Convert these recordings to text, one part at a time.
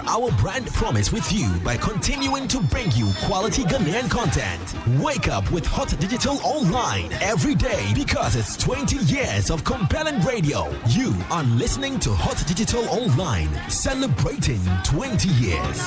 our brand promise with you by continuing to bring you quality Ghanaian content. Wake up with Hot Digital Online every day because it's 20 years of compelling radio. You are listening to Hot Digital Online, celebrating 20 years.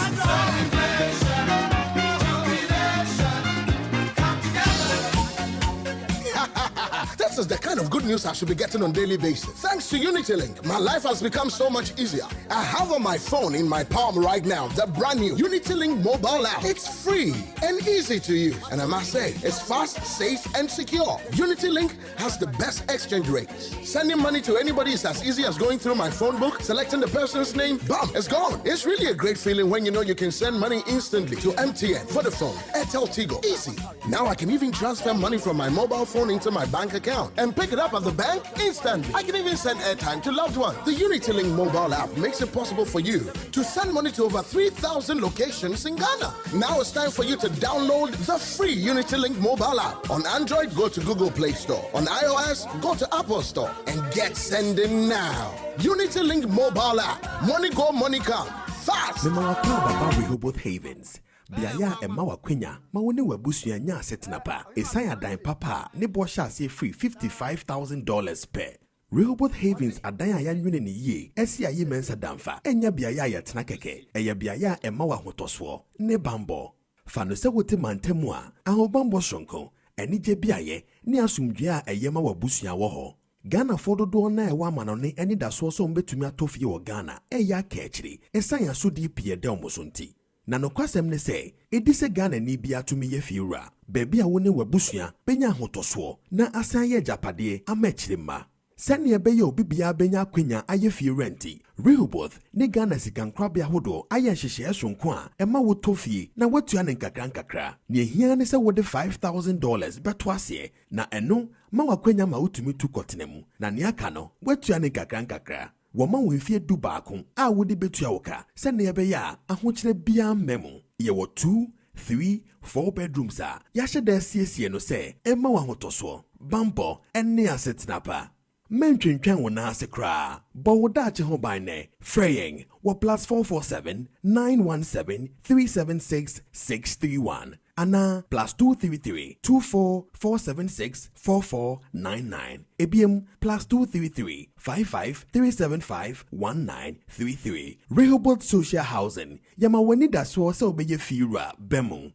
This is the kind of good news I should be getting on a daily basis. Thanks to UnityLink, my life has become so much easier. I have on my phone in my palm right now the brand new UnityLink mobile app. It's free and easy to use. And I must say, it's fast, safe, and secure. UnityLink has the best exchange rates. Sending money to anybody is as easy as going through my phone book, selecting the person's name, bam, it's gone. It's really a great feeling when you know you can send money instantly to MTN, Vodafone, Airtel, Tigo. Easy. Now I can even transfer money from my mobile phone into my bank account and pick it up at the bank instantly. I can even send airtime to loved ones. The UnityLink mobile app makes it possible for you to send money to over 3,000 locations in Ghana. Now it's time for you to download the free UnityLink mobile app. On Android, go to Google Play Store. On iOS, go to Apple Store and get sending now. UnityLink mobile app. Money go, money come. Fast. Rehoboth Havens. Biaya Emma Quenya, Mawuni Wabusia Nya Setnapa, Isaiah Dine Papa, Nebosha say free $55,000 per. Rehoboth Havens Adaya Union ye, SCI Mensa Damfa, Enya Biaya Tnakeke, Eya Biaya Emma Hotoswo, Nebambo. Fanose wote mantemwa, Ahobambo Shonko, Enije Biaye, Ni Asumjia Eyema Wabusia Woho. Ghana fodo do na e wa manone eni da so so mbetumi atofie wo Ghana, Eya Kechiri, Esanya so di pie de omosonti. Na nokwasem ne se edise Ghana ni bia tumi ye fiura bebi a woni wabusua benya hotoso na asan ye japade amachirima sane ebeye obi bia benya kwenya aye fiura nti Rehoboth ne Ghana sikankrabia hodo aye hyehye sonko a ema wotofie na watua ne nkakra ne ehia ne se wode $5,000 beto ase na eno ma wakwenya ma utumi tu kotenemu na ne aka no watua ne nkakra Wama wemfie du baako a wodi betua woka sene yebeya ahokyere bia mmemu ye wo 2 3 4 bedrooms a ya hyeda siesie no se emma wahotoso bambo enne asetnapa mentwentwan wona asekra bo wodache ho ban ne freying wo +447 917 376 631 Ana +233 24 476 4499 Ebiem +233 55 375 1933 Rehoboth Social Housing Yama wanida so se obeye fiura bemu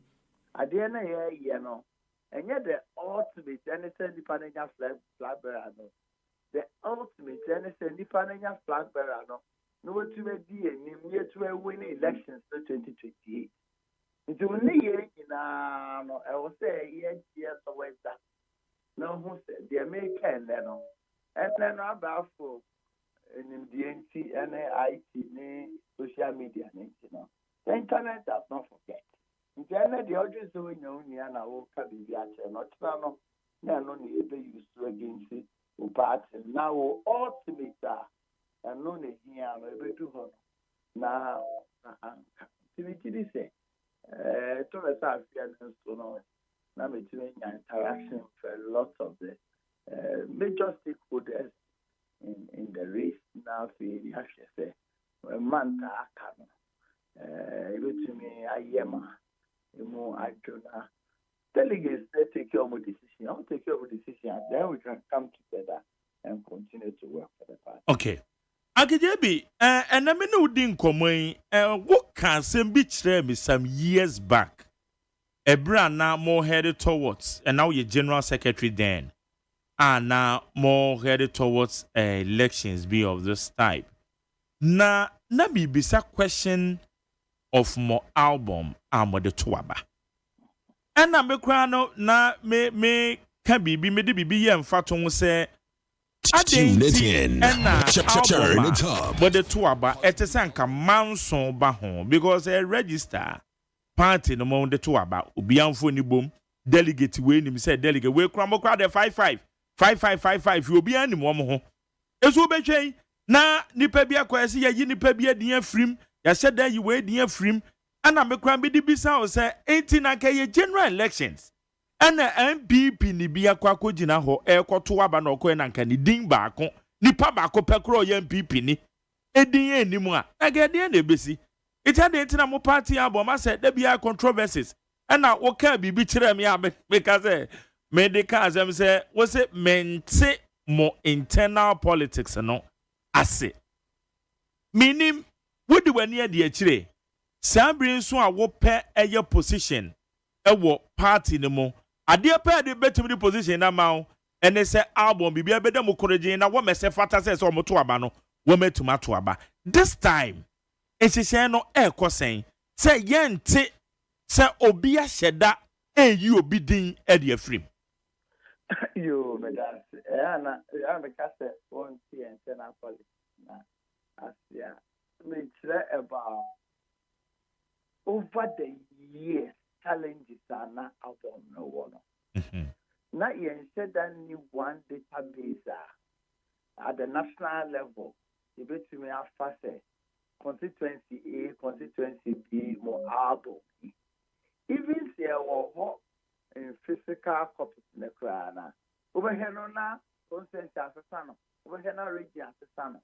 Ade na ye no enye the ultimate anything dipanya flag bearer no the ultimate anything dipanya flag bearer no wetume di enim yetu win elections for 2028 Nti woni ye nyina no e wo se ye so weza no hu se the American no no about for NMDNT and IT ni social media ni no the internet does not forget internet the audience so nyo nia na wo ka bi ache no tira no na no ni ebe use against o party now ultimate and no ne hia no ebe du ho na activity say to the South so now making interaction for lots of the major stakeholders in the race now for the say Manta Akano to me Ayema Emo Adjona delegates they take your decision. I'll take your decision and then we can come together and continue to work for the party. Okay. Akejebi, and I mean, no didn't come what can some be me some years back. A brand now more headed towards, and now you're general secretary then, and now more headed towards elections be of this type. Na be bisa question of more album Amo de Tuaba. And na me krano na me can be me and Faton say. Tune it in. Turn it up. But the Tuaba etesanka manson bahon because a register party no more the Tuaba ubianfo ni boom delegate we ni say delegate we kramo crowd 55 you be any mo ho. Eso betwen na nipa bia kwase ye nipa bia dia frim ya said that you we dia frim ana me kran be di bisa o say 18 akaye general elections. And MPP ni bia kwako jina ho ekoto aba na okọ na nka ni din baako nipa baako pekro ye MPP ni edin enimu a agede na ebesi It had the internal party album. I said there be controversies. And now what can be chere me because medical as I say was it meant more internal politics no ase. Meaning what do we near the chire? Sabrin so a wo pe eye position e wo party no mo. Ade pe de betum the position na ma and they say album bibia be dem korogin na wo mese fata say so mo to aba no wo metuma to aba. This time ehihye no e kosen say yente say obi ahyeda eyi obi din e de afrim. Yo medas ana me kase won see internal politics na asia me tire about over the years challenges are not about no one. Now you said that new one database at the national level. You bet me have fast constituency A, constituency B, more album. Even say our in physical copies in the crana. Over here now, consensus as a son. Over here now, region as a son.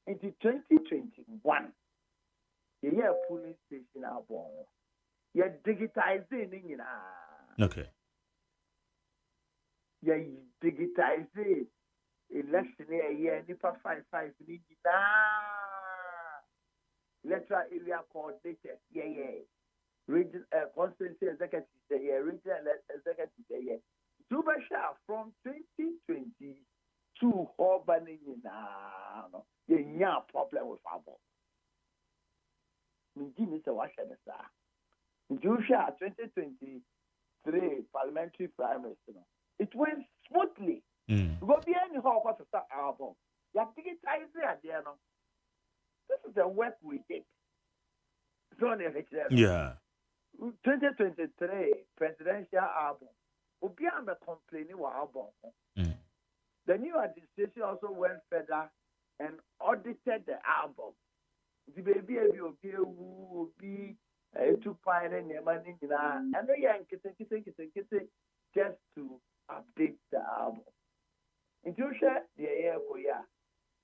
Into 2021, the year police station album. You're digitizing in Okay. You're digitizing election year, NIPA 55 electoral area coordinator, region constituency executive, regional executive, Zubasha from 2022 urban no problem with Abo. Mr. Washanesa. Joshua 2023 parliamentary primaries, it went smoothly. Go be any how to start album. You have to get there. This is the work we did. Yeah. 2023 presidential album. Obiama complaining what album. The new administration also went further and audited the album. The baby will be to find any money in and no young just to update the album. In Joshua, the year for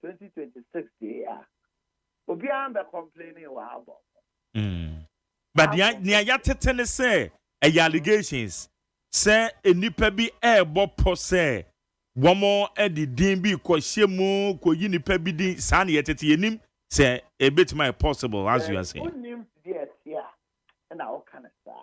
2026 year. Obiama complaining what album. But near yatete say allegations say enipa bi ebo pose womo edi din bi kwahyemu ko yi nipa bi din sa na yatete yenim say a bit my possible as you are saying. And I can say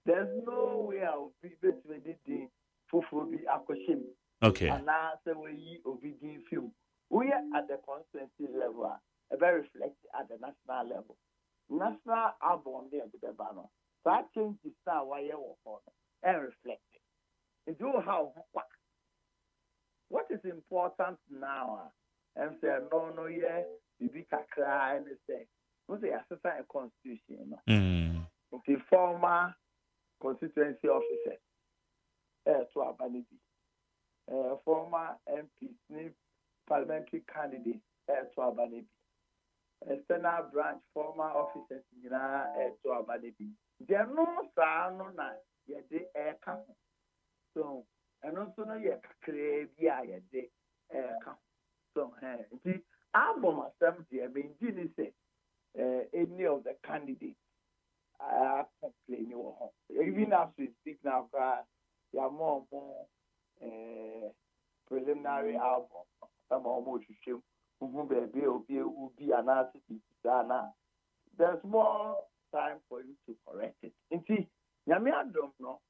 there's no way I'll be between the fufu bi akwhyem. Okay. And now say we yi obedient film. We are at the constituency level, a very reflected at the national level. National album there to the banner. So I change the style why you work and reflect it. And do how what is important now? And say no, yeah, you be cry and say, what's the assistant a constitution? The former constituency officer, to Abanidi, former MP, parliamentary candidate, to Abanidi. External branch former officers to Abadibi. There are no sound yet they air come. So and also no yet crave yet they air come. So the album assembly I mean didn't say any of the candidates are complaining even as we speak now there are more preliminary album some almost show. There's more time for you to correct it. You see, Yami Adam no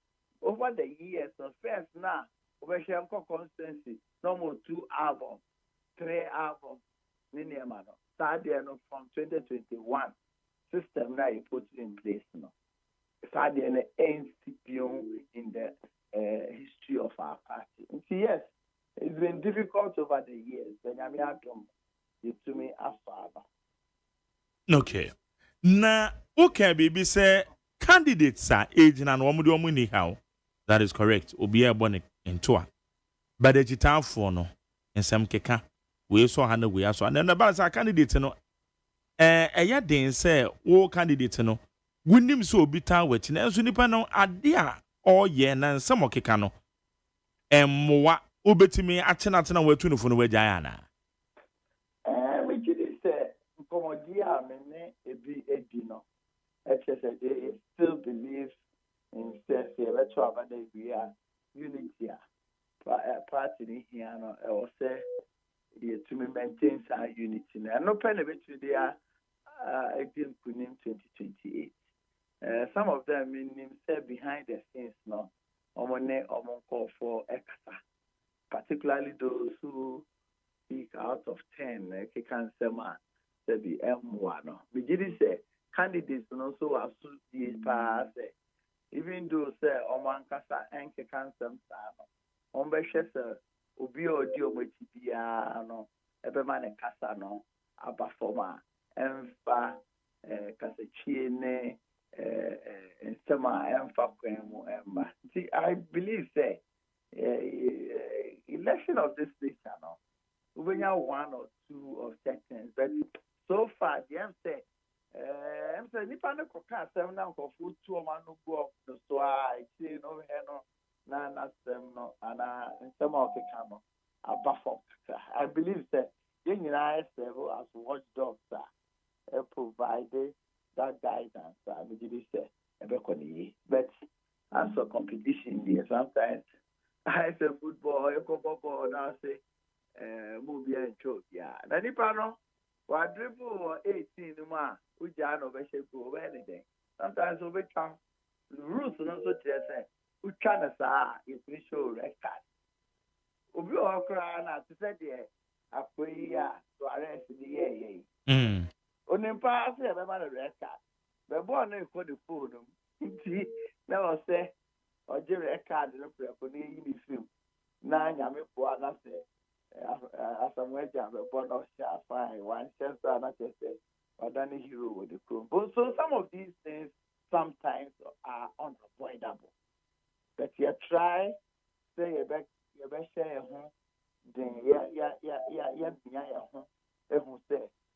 over the years, so first now, over Shanko constancy, no more 2 albums, 3 albums, Niniamano. Started from 2021 system now you put in place now. Started an NCPO in the history of our party. You see, yes, it's been difficult over the years, but Yami Adam. To me as father. Okay. Na okay baby say candidates are aging and omu ni how. That is correct. Obi e born into a. But the jitan for no ensem keka we so ha na we aso. And the balance candidate no eya den say wo candidate no wunim so obi tan wachi na enso nipa no ade a oye na ensem okeka no emmoa obetimi achena na watu no fo no wagya ya na. Dear, Edi Edino. HSA, they still believe in electoral unity. Party here, I will say, to maintain our unity. And no pen of it to their 2028. Some of them say behind the scenes, no, call for EXA, particularly those who speak out of 10, can say the M1. We didn't say candidates also are suited pass, even though say Oman Kasa and Kansam Sano, Ombeshesa, Ubio Diomotibia, no, Eberman Casano, Abafoma, Enfa, Casachine. See, I believe that election of this nation, we have one or two of sections, but so far, the M say, Nipano Coca, 7 for food, 2 man who go up the soil, no, Nana, no, and some of the camo, a buffer. I believe that the United States as watchdogs are provided that guidance. I mean, but as for competition, there sometimes I say football, I come up and I say movie and choke. Yeah, then if I know what dribble 18 ma, which I know we should go anything. Sometimes we come rules and also just say we can say if we show record. We all cry now to say there. After to arrest the yeah. Onimpa say be man record. Be born no for the phone. Nti na o say o je record no preko na yi film. Na nya me po na say asamwe ja be born no sha fine one chance na say odani hero with the crew. But so some of these things sometimes are unavoidable. But you try say you be share then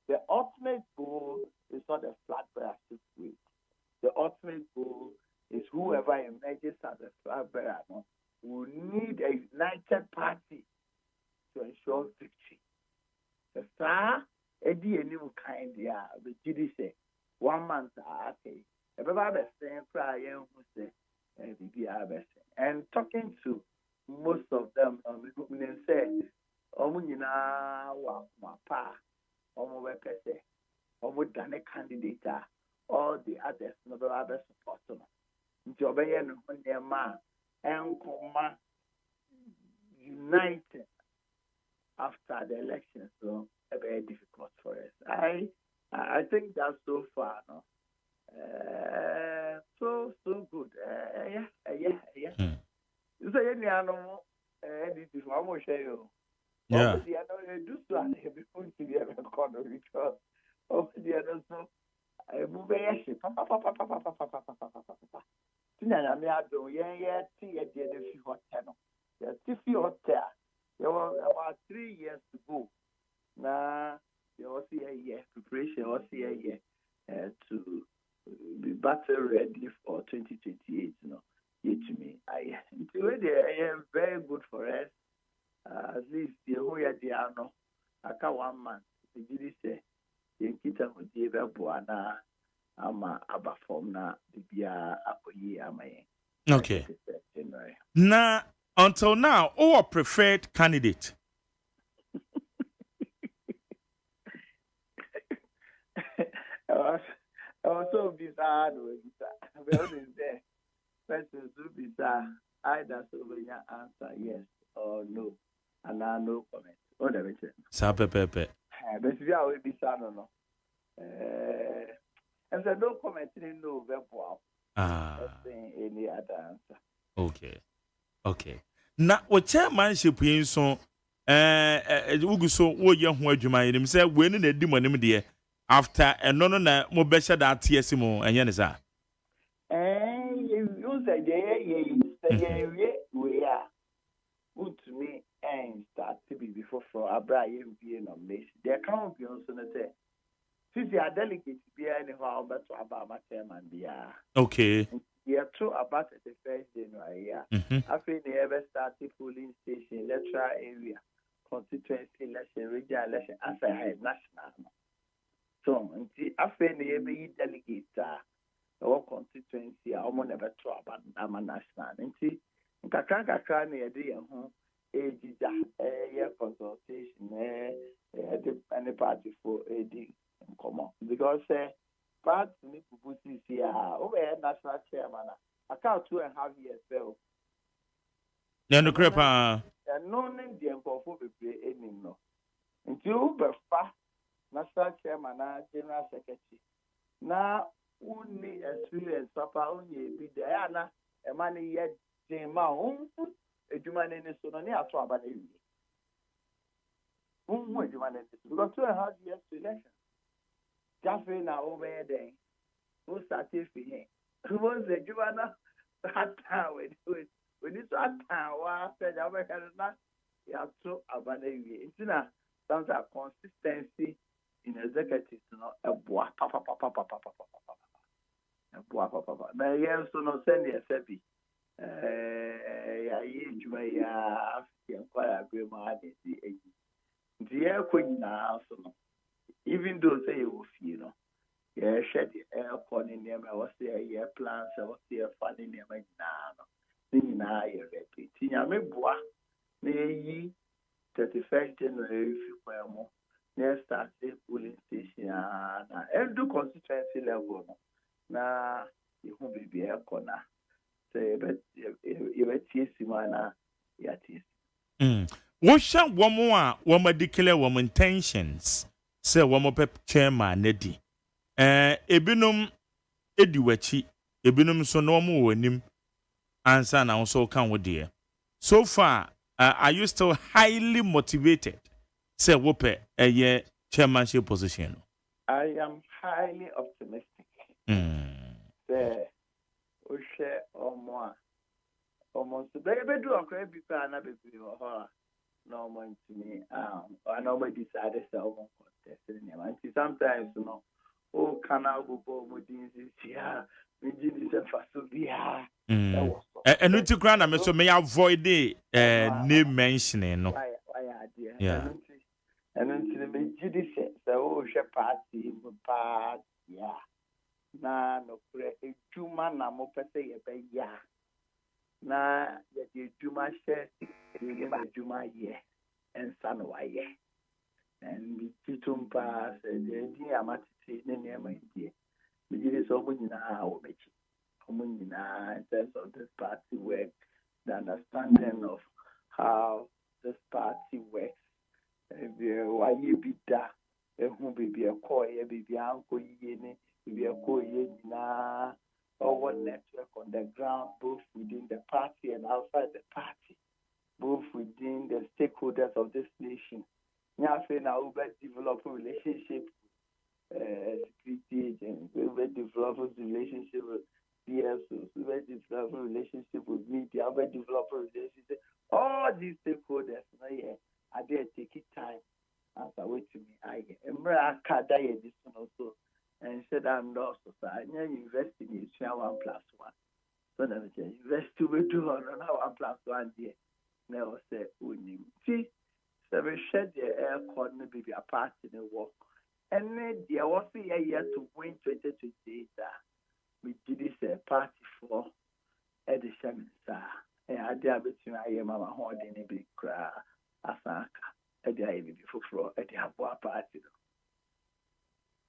the ultimate goal is not a flag bearer situation. The ultimate goal is whoever emerges as a flag bearer will need a united party to ensure victory. The star, Eddie and new kind, the GD say 1 month, okay. Everybody saying, cry, who say, and talking to most of them, they say, Omunina, Wapa. Person, almost done a candidate, all the others, no other support. Jobayan, when their man and united after the election, so very difficult for us. I think that's so far, no. So good. Yeah. You say any animal, this is one more share. Yeah. The other do so and he before to the other corner because of the other so I move a ship. Tina me ado yeah tea at the end of the hotel. The Tiffy Hotel. There were about 3 years to go. Now you will see a year preparation or see a year to be battle ready for 2028. No, yet to me. I am very good for us. At least the whole year, aka 1 month. The GD say, the kita with the Buana, ama abafom na bibia akoyi amaye. Okay. Now, until now, our preferred candidate. I was so bizarre. There. Person so bizarre. Either so when you answer yes or no. And I no comment. Oh, the better. Sape pepe. But we are with no. And so no comment in no verbal. Any other answer. Okay. Now, what chairmanship in so ugu so wo ye ho adwuma yenim say we ne di monim de after eno no na mo be sha da ts mo enye ne sa you say we are to me and start to be before for Abraham being nomination. There can't be also say since you are delegate be anyhow but to about my chairman be okay. We are true about the first January. I think they ever started polling station, electoral area, constituency election, regional election, as I had national. So, nti afei na yɛbɛyi delegate a ɛwɔ constituency a wɔn na ɛbɛto ama national. Nti nkakra na yɛde yɛn ho ɛgyigya ɛyɛ consultation yɛde ɛne party for ɛdi nkɔmmɔ because party ne pupu sisi a wobɛyɛ national chairman a aka 2.5 years fɛ. Na no krepa. ɛno ne deɛ nkɔfo bebree anim no. Nti wobɛfa national chairman na general secretary na wonni experience papa wonye bi da ya na ɛma ne yɛ den ma wonhu adwuma no ni so no ne ato aba no awie wonhu adwuma no ni so because 2.5 years to election jafe na wobɛyɛ den wo start fi he wo sɛ adwuma no ata w'ani so ata wa sɛ gya wobɛhwɛ no na yɛato aba no awie nti na sometimes consistency in executives no ɛboa papa na yɛn nso no sɛnea ɛsɛ bi yɛayɛ adwuma yi a afei nkɔyɛ aberɛ mu ade si ayi nti yɛrekɔ nyinaa nso no even though sɛ yɛwɔ fie no yɛhwɛ deɛ ɛrekɔ ne nneɛma ɛwɔ sɛ yɛyɛ plans ɛwɔ sɛ yɛfa ne nneɛma nyinaa no ne nyinaa yɛ ready nti nyame boa na yɛyi 31st January fi kwan mu na start polling station na every constituency level no na yehu baby ɛkɔ na sɛ yɛbɛtie si mu ana yɛatie si. Wohwɛ wɔn a wɔn declare wɔn intentions sɛ wɔn pɛ chairman na di ebinom edi w'akyi ebinom nso na wɔn wɔ anim ansa na nso ka ho deɛ so far are you still highly motivated say wope a chairmanship position? I am highly optimistic. Say Oshe Omoa almost baby do a credit because na baby or no one to me I nobody decided to contest and sometimes you know oh can I go within this year and we took ground so may avoid the name mentioning no. Yeah. And until the Judy said, so party, yeah. Na no pre a juma na mo pese ye be ya. Na ye juma share a juma ye and son wa ye. And we titum pass the idea matiti ne nema idea. We did it so much in our in terms of this party work, the understanding of how this party works. Why you be that? Who be a call, be uncle yene, be a call yena, or what network on the ground, both within the party and outside the party, both within the stakeholders of this nation. Nyafe na over develop a relationship, security agents, over develop a relationship with DSOs, over develop a relationship with media, over develop a relationship. All these stakeholders, I dare take it time as I wait to me. I am Kada this one also, and said I'm not so sad. Invest in it, 1+1. So then invest to do on 1+1 there. Never say, see. So we shed the air corner baby a part in the walk. And then there was a year to win 2028. We did this party for edition, sir. And I dare between I am a holding a big cry. Asaka, at the Ivy before at the Abua party.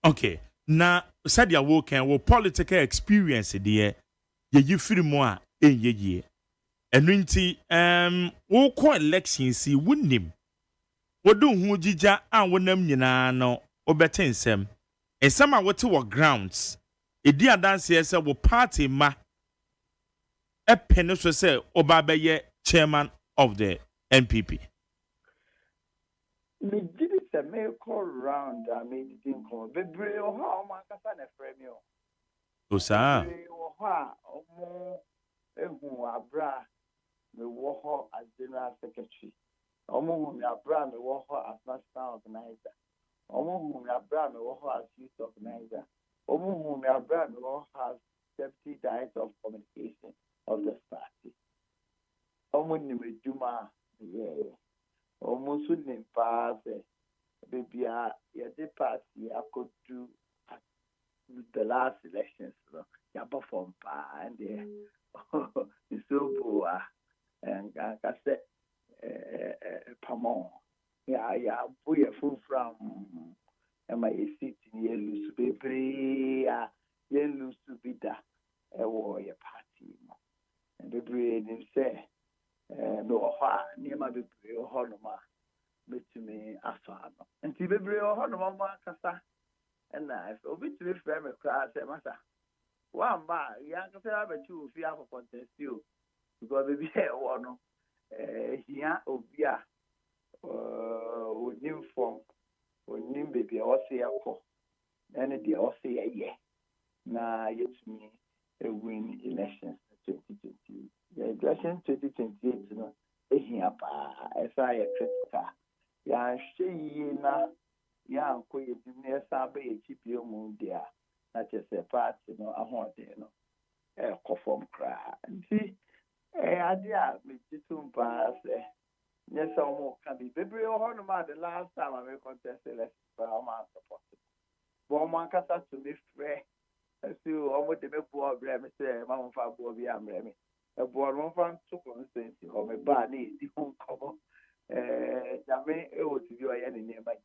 Okay. Now, said your work and political experience, dear. You feel more in your year. And when all elections, see, wouldn't him. Wodu hu jija a wonam nyina no obetensem ensem a wote wo grounds edi adanse ese wo party ma epene so se oba beye chairman of the NPP. Me did it a call round I made it come bebre o ha o man kasa na frame o O sa o ha o ehu abra me wo ho as general secretary. Omo me Abraham wo ho as national organizer. Omo me Abraham wo ho as youth organizer. Omo me Abraham wo ho as deputy director of communication of the party. Omo ni me juma yeah. Omo su ni pass baby, the party I could do at the last elections. You perform and the so and I said, Pamon. Yeah, boy, full from and my seat in yellow baby, yellow to be that a warrior party. And the brain say, no, near my baby, or Honoma, met me asano. And the baby or Honoma Cassa, and I obit to be fair, class, massa. One bar, young have a 2 fear for contest you, because baby, one, here, Obia. New form or new baby or say a call and the or say a yeah. Now yet me a win elections 2020. The election 2028 no here as I a critical. Ya she na ya ko ye near sabe a keep your moon there. Not just a party no a haunted no conform cry. And see idea me to pass. Yes, almost can be. Baby, the last time I contested, but I'm not supported. But one can start to be free. I see almost the poor Bremy say, Mamma Fabo, I'm Remy. A boy, one fan took on the same thing, or my body, the home cover. Jamie, it was your enemy nearby.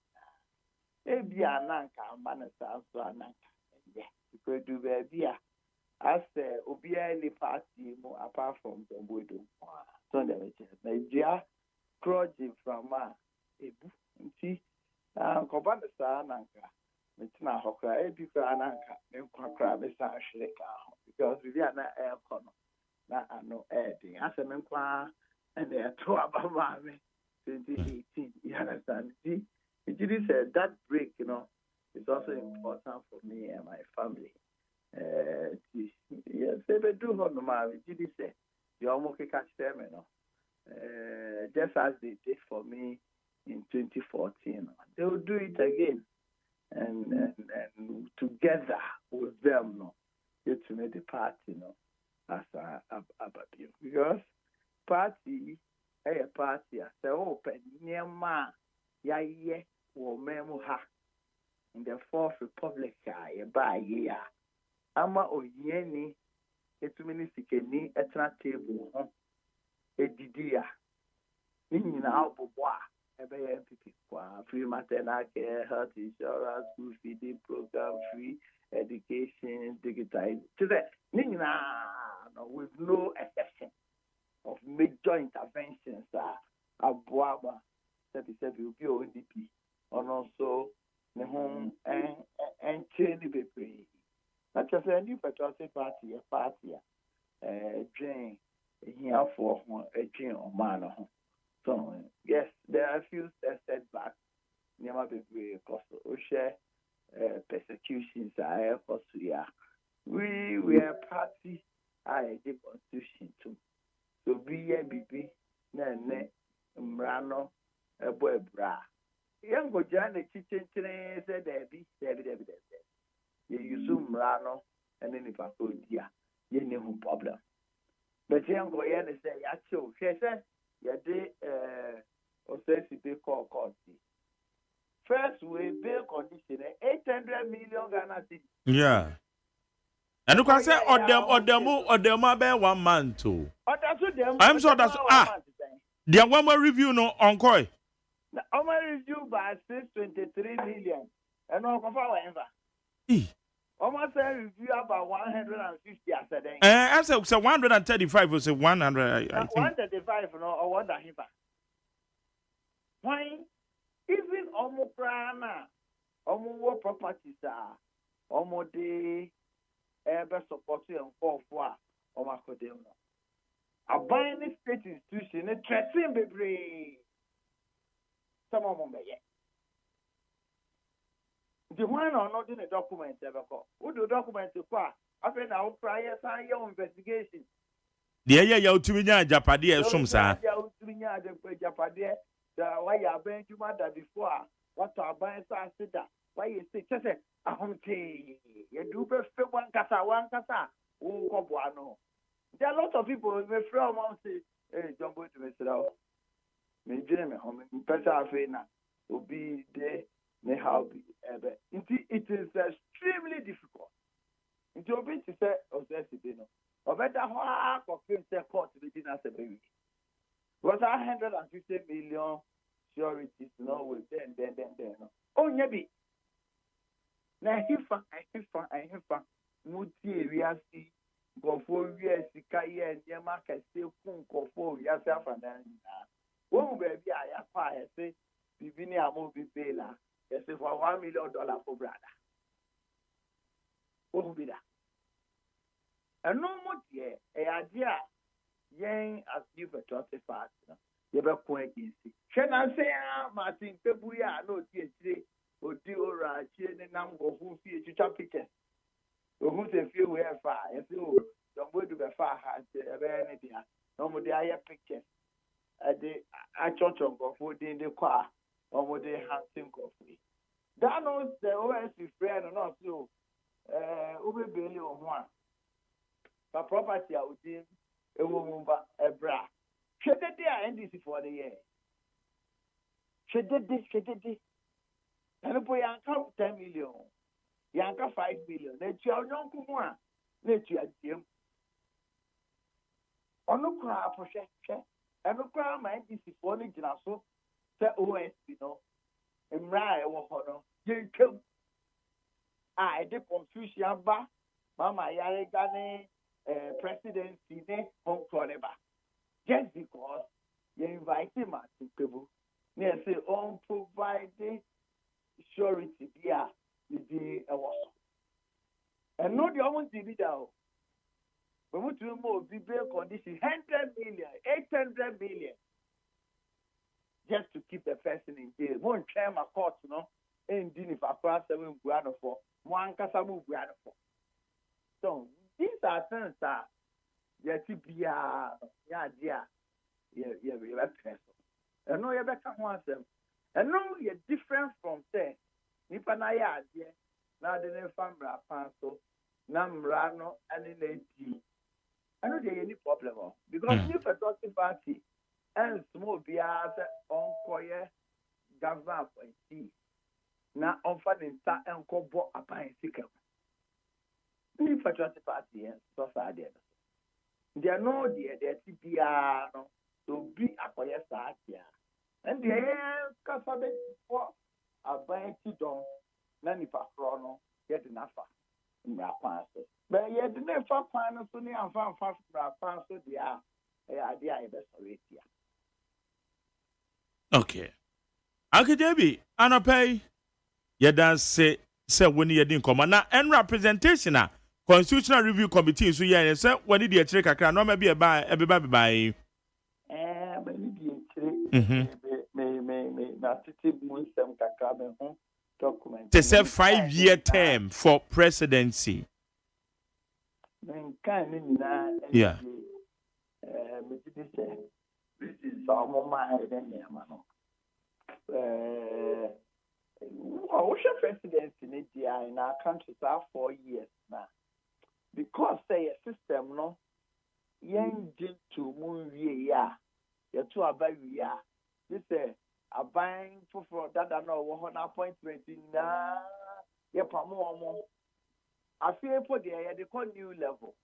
Maybe a nanka, man, sounds so a nanka. Yes, you could do baby. I say, Obia any party more apart from the widow. So, Nigeria. Project from Ebu. See, Kobanda Sananka, Mitina Hoka, Ebuka Ananka, and Quakra, Mr. Shreka, because we are not air corner. That I know adding. As a memqua, and they are 2 about 2018. You understand? See, it is that break, is also important for me and my family. Yes, they do hold the man. It is you almost catch them, just as they did for me in 2014. They will do it again. And together with them, get to make the party, as a baby. Because party, a party, as a open, near ma, ya ye, or memoha. In the 4th Republic, a by year. Ama o yeni, etumini sikeni, etna table, Edidia. Meaning our bois, a very MPP, free maternal care, health insurance, school feeding program, free education, digitized. Today, with no exception of major interventions, Abuaba, 37 will be ODP, and also the home and training baby. Not just a new patriotic party, a party, drain. Here for a chain or man. So, yes, there are a few setbacks. Never be because share persecutions are we are party. I did constitution too. So be a BB, ne, Mrano, a boy bra. Young go Jan, the kitchen said, Debbie. You use Mrano, and then if I go, dear, you know problem. But young boy, say, actually, she said, you did, or says you be called. First, we bill condition 800 million Ghana cedis. Yeah. And you can say, or them, about 1 month too. I'm sure that's the one more review no encore. Our review by 623 million. And no confirm ever. Almost a review about 150 as a day. I said 135 was 100. I think 135 or what the hiba. Why? Even Omoprana, Omo properties are Omo de ever supporting and call for Omakodemo. A binding state institution, a threatening baby. Some of them, yeah. The one or not in a document ever call. Who do documents to qua? After now, prior sign your investigation. Yeah, to me, Japadia, some sir. Japadia, why you are buying you mother before? What are buying Sida? Why you say, just a home tea? You do best one casa. Oh, Cobuano. There are lots of people who may from say, hey, don't go to Mr. Me dream home in Pesafina will be there. how it is extremely difficult. It will be to say, or better, how confirm say court within us a baby. Was 150 million sureties, no, with then. Oh, maybe. Now, I Muti, we are see, go for years, the Kaya and Yamaka still go for yourself and then. Oh, baby, I have fire, say, Vivinia movie Bela, yes, for $1 million for brother. Oh, be that. And no more, dear, a idea, yang as you for 25, you ever point against it. Can I say, Martin, Pebuya, no, dear, or dear, and now go who see you pictures. Who say few we have fire, and so don't go to the far house, anything. No more the higher pictures. I church on go for in the car, or would they have think of me? That knows the OSC friend and not so. Ube Billy or one. But property I would deem a woman a bra. Should they end this for the year? Should they? And a boy, I count 10 million. Yanka 5 million. Let you know one. Let you assume. On the crowd for share. And the crowd might be for the general. Say, OS, you know. And Rye or Honor. You kill. I did confusion ba. Mama Yarigane presidency home forever. Just because you invite him to Kebu. They say, on providing surety, yeah. And no, the only TV down. We want to remove the bail condition 100 million, 800 million, just to keep the person in jail. One term of court, and didn't if I pass 7 grand for one Casamu grand for. So these are things that you TPR, and no, you better want them. And no, you're different from there. Nipa na ya adie na de ne famra panso na mrano ani na di ano de any problem because if a doctor party and small bias on koye government appointee na onfa ne nta enkobo apan sika if a doctor party so far there they know the TPR no to be akoye sa atia and the kasabe for Abanti don nani pa krono get enough mra panso but ye de ne fa pan so ni amfa mra panso dia ade a be sorry tia okay akadebi anopay ye dan say woni ye din koma na en representation a constitutional review committee so ye say woni de kire kakra no ma bi e ba ba ba ni bi kire na titi munsem kakra be ho document. It's a 5-year term for presidency. Yeah. This is some presidency in our country are 4 years now. Because say a system no young to move ya to about ya. This a buying for that no one appointment in ya pamo. I feel for the they call new level.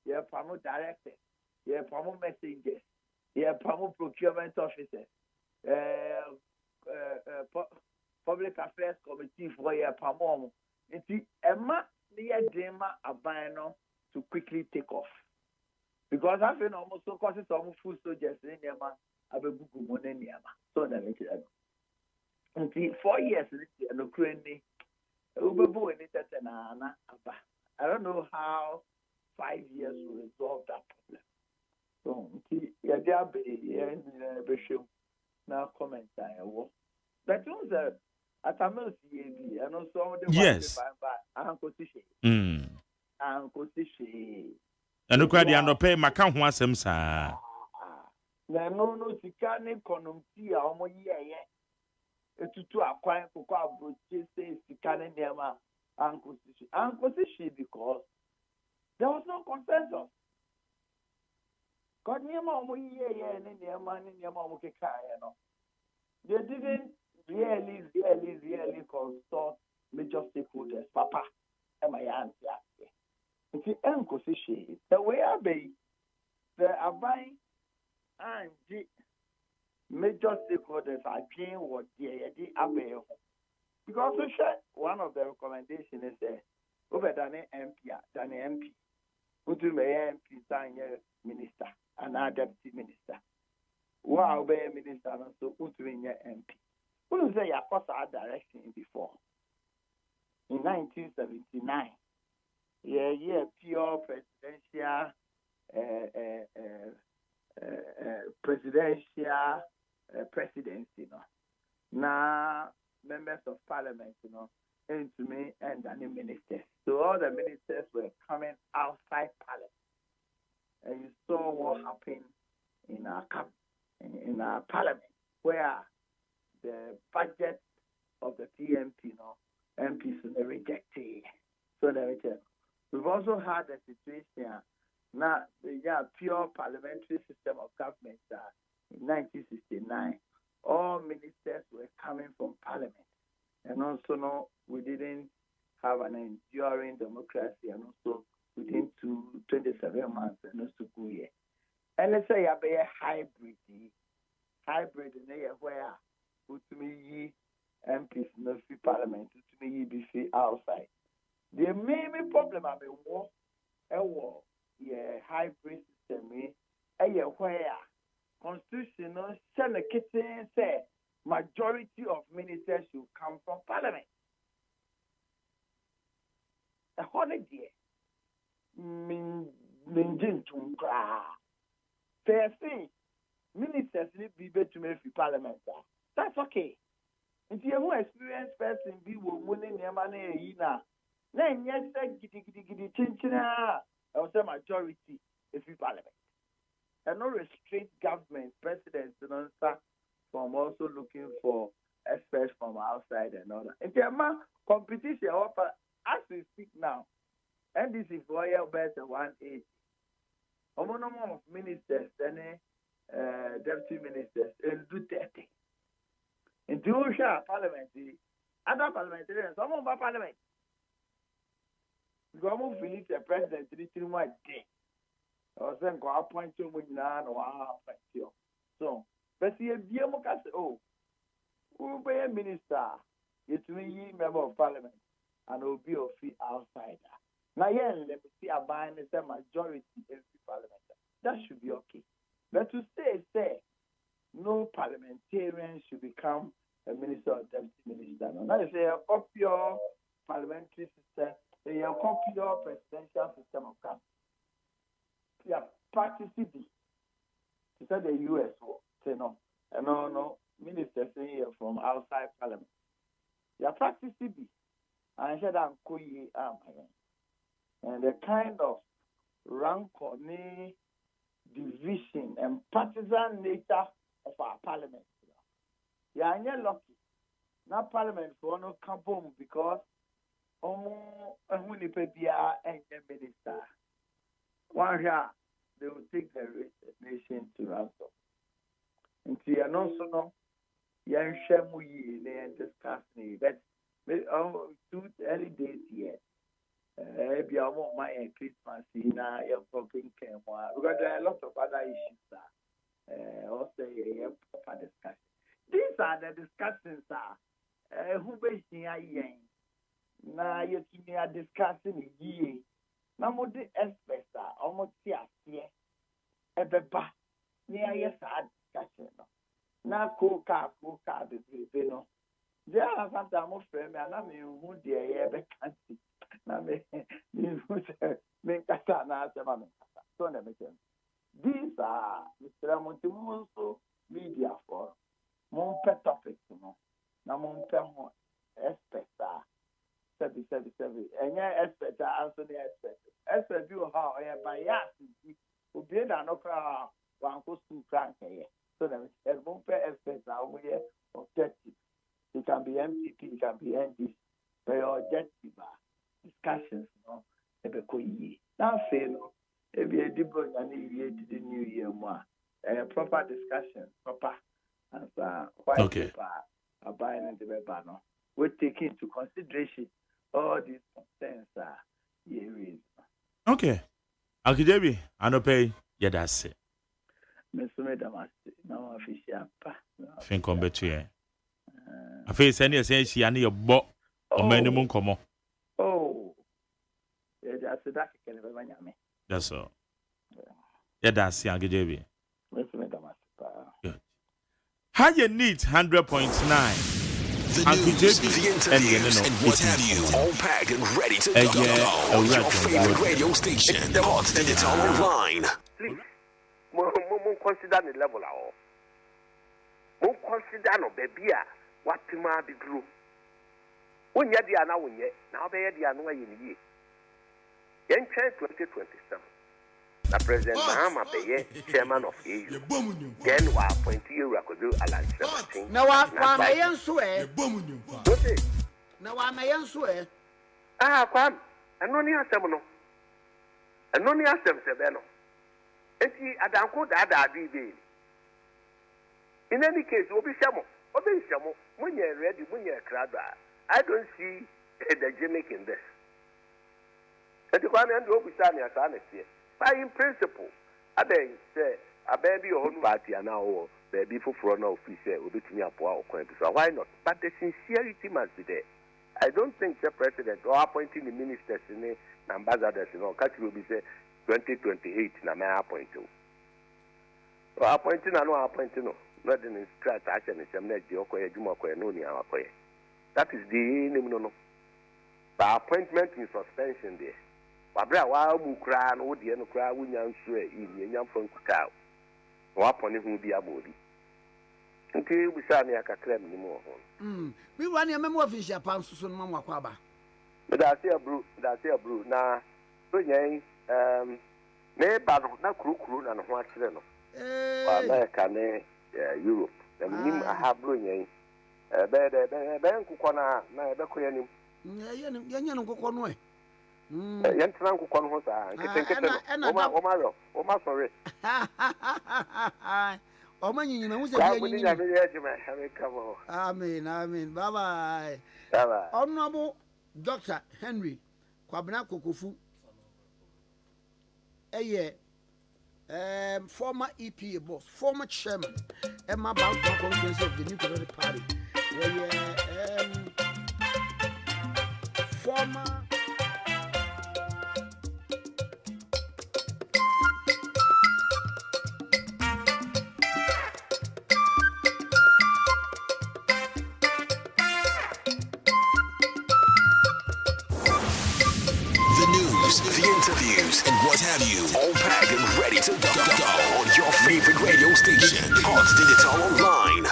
Yeah, pamo director, yeah, pamo messengers, yeah, pamo procurement officer, public affairs committee for yeah, pamo. It's Emma near Dema a bino to quickly take off. Because I feel almost so causes some food soldiers in Yama. So that it is 4 years and Ukraine. I don't know how 5 years will resolve that problem. So now comment but at a and also yes. Uncle and look at the underpay Macan who asem sa. No, Sikane Konumtia, Homo ye. To acquire Coca Bruce, say Sikane Nema, Uncle Sishi, because there was no consensus. God Nema, Homo ye, and in your man in your Mamukaya. They didn't really consult major stakeholders, Papa, and my aunt. If you encourage the way I be, the Abai and the major stakeholders are again what the Abai. Because one of the recommendations is over than an MP, who do my MP sign minister and our deputy minister. Wow, be a minister and so who do your MP. Who say I cross our direction before? In 1979, pure presidential presidency, now members of parliament, into me and the ministers. So all the ministers were coming outside parliament, and you saw what happened in our parliament, where the budget of the PMP, MPs were rejected. So we've also had a situation now, the pure parliamentary system of government in 1969. All ministers were coming from parliament. And also, we didn't have an enduring democracy, and also within 27 months, and also 2 years. And let's say you have a hybrid in there where put me MPs in the parliament, to me be outside. The main problem I mean, hybrid system, where constitutional Senate say majority of ministers should come from parliament. A holiday, Minjin Tungra. Fair thing, ministers need to be to make parliament. That's okay. If you have no experienced person, be winning your money, then yes, giddy chinchina, I was a majority if you parliament. And no restraint government, presidents, from also looking for experts from outside and all that. In terms of competition, as we speak now, NDC for year better 180. Number of ministers and deputy ministers and do 30. In Georgia parliament, other parliamentarians, some of parliament. The government feels the president 3 1 day. I was saying, go appoint you with none or appoint you. So, but see, if you say, oh, who be a minister, it's me, member of parliament, and will be a free outsider. Now, let me see a buying the majority in the parliament. That should be okay. But to say, no parliamentarian should become a minister or deputy minister. Now, that is a pure parliamentary system, a pure presidential system of government. Yeah, practicing to say the US war, say no, and no ministers here from outside parliament. Yeah, practicing and said I'm going and the kind of rancor, division, and partisan nature of our parliament. Yeah, and you're lucky. Now parliament for no come home because and minister. One year, they will take the nation to ransom. And see, and also, no, young Shamuyi, they are discussing that 2 early days yet. Maybe I want my Christmas in your cooking camp because there are a lot of other issues. Also, a discussion. These are the discussions, who basically are young. Now, you are discussing ye. Now, what the experts are almost here. Ebeba, near yes, discussion. Now, cook car, you know. There are sometimes friends, and I mean, who dear, ever can't see. Now, make a son, these are Mr. Montemuso media for Monpe topics, you know. Now, Monpe experts are. 77. And your experts are also the experts. Experts do how I am biased. Who be an okra one goes to crank here. So that experts are over here objective. It can be MPP, it can be NDC. But your objective discussions, now fail. If you debut and you to the new year more. Proper discussion, proper and white paper. buying in the banner. We take into consideration all these concerns. Okay. Akijebi, anope, that's it. Mr. Madam, no official. Think on better. I face any essential and your bo or minimum come. Oh, that's a duck can never me. That's all. That's young Akijebi. Mr. Madam, how you need 100.9. The news, the interviews, and what have you, all packed and ready to go on your favorite radio station, Hot Digital Online. Please, consider the level of all. Consider no baby, what to my be true. When you're the now, now they are the annoy in the year. Then 2027. The President Mahama Beye, chairman of EU. Then we appoint you Rakodu Alan 17. Now I may answer. What is? Now I may answer. Kwam, and no near Semono. And no near Sebeno. And see, I don't call that BB. In any case, we'll be Shamo. Open Shamo, when you're ready, when you're crowd. I don't see the gimmick in this. And the one and the officer is honest here. In principle, I beg say, a baby own party and now baby for front officer will be to me up our coin. So why not? But the sincerity must be there. I don't think the president or appointing the ministers in the ambassadors in all country will be say 2028 na may appoint you. So appointing and no appointing no, not in strat action is some net Joko Jumako and Noni Akoye. That is the name no. The appointment in suspension there. Wabra wa mu kra no de no kra wunya nso e nyam from kuta wa poni hu bi abodi nti bisa na akakra mi mo ho We want your memo official pansu so no makwa aba da se abru na so nyen me ba no na kurukuru na no ho akire no wa America ne Europe nim aha bro nyen be nkukọ na be ko yanim ye nkukọ no Yantan ko no sa nkete o ma sorry o ma nyina hu se amen bye bye honorable Dr. Henry Kwabena Kokofu former EPA boss, former chairman Emma Bank Conference of the New Democratic Party former the interviews, and what have you, all packed and ready to go on your favorite radio station, Hot Digital Online.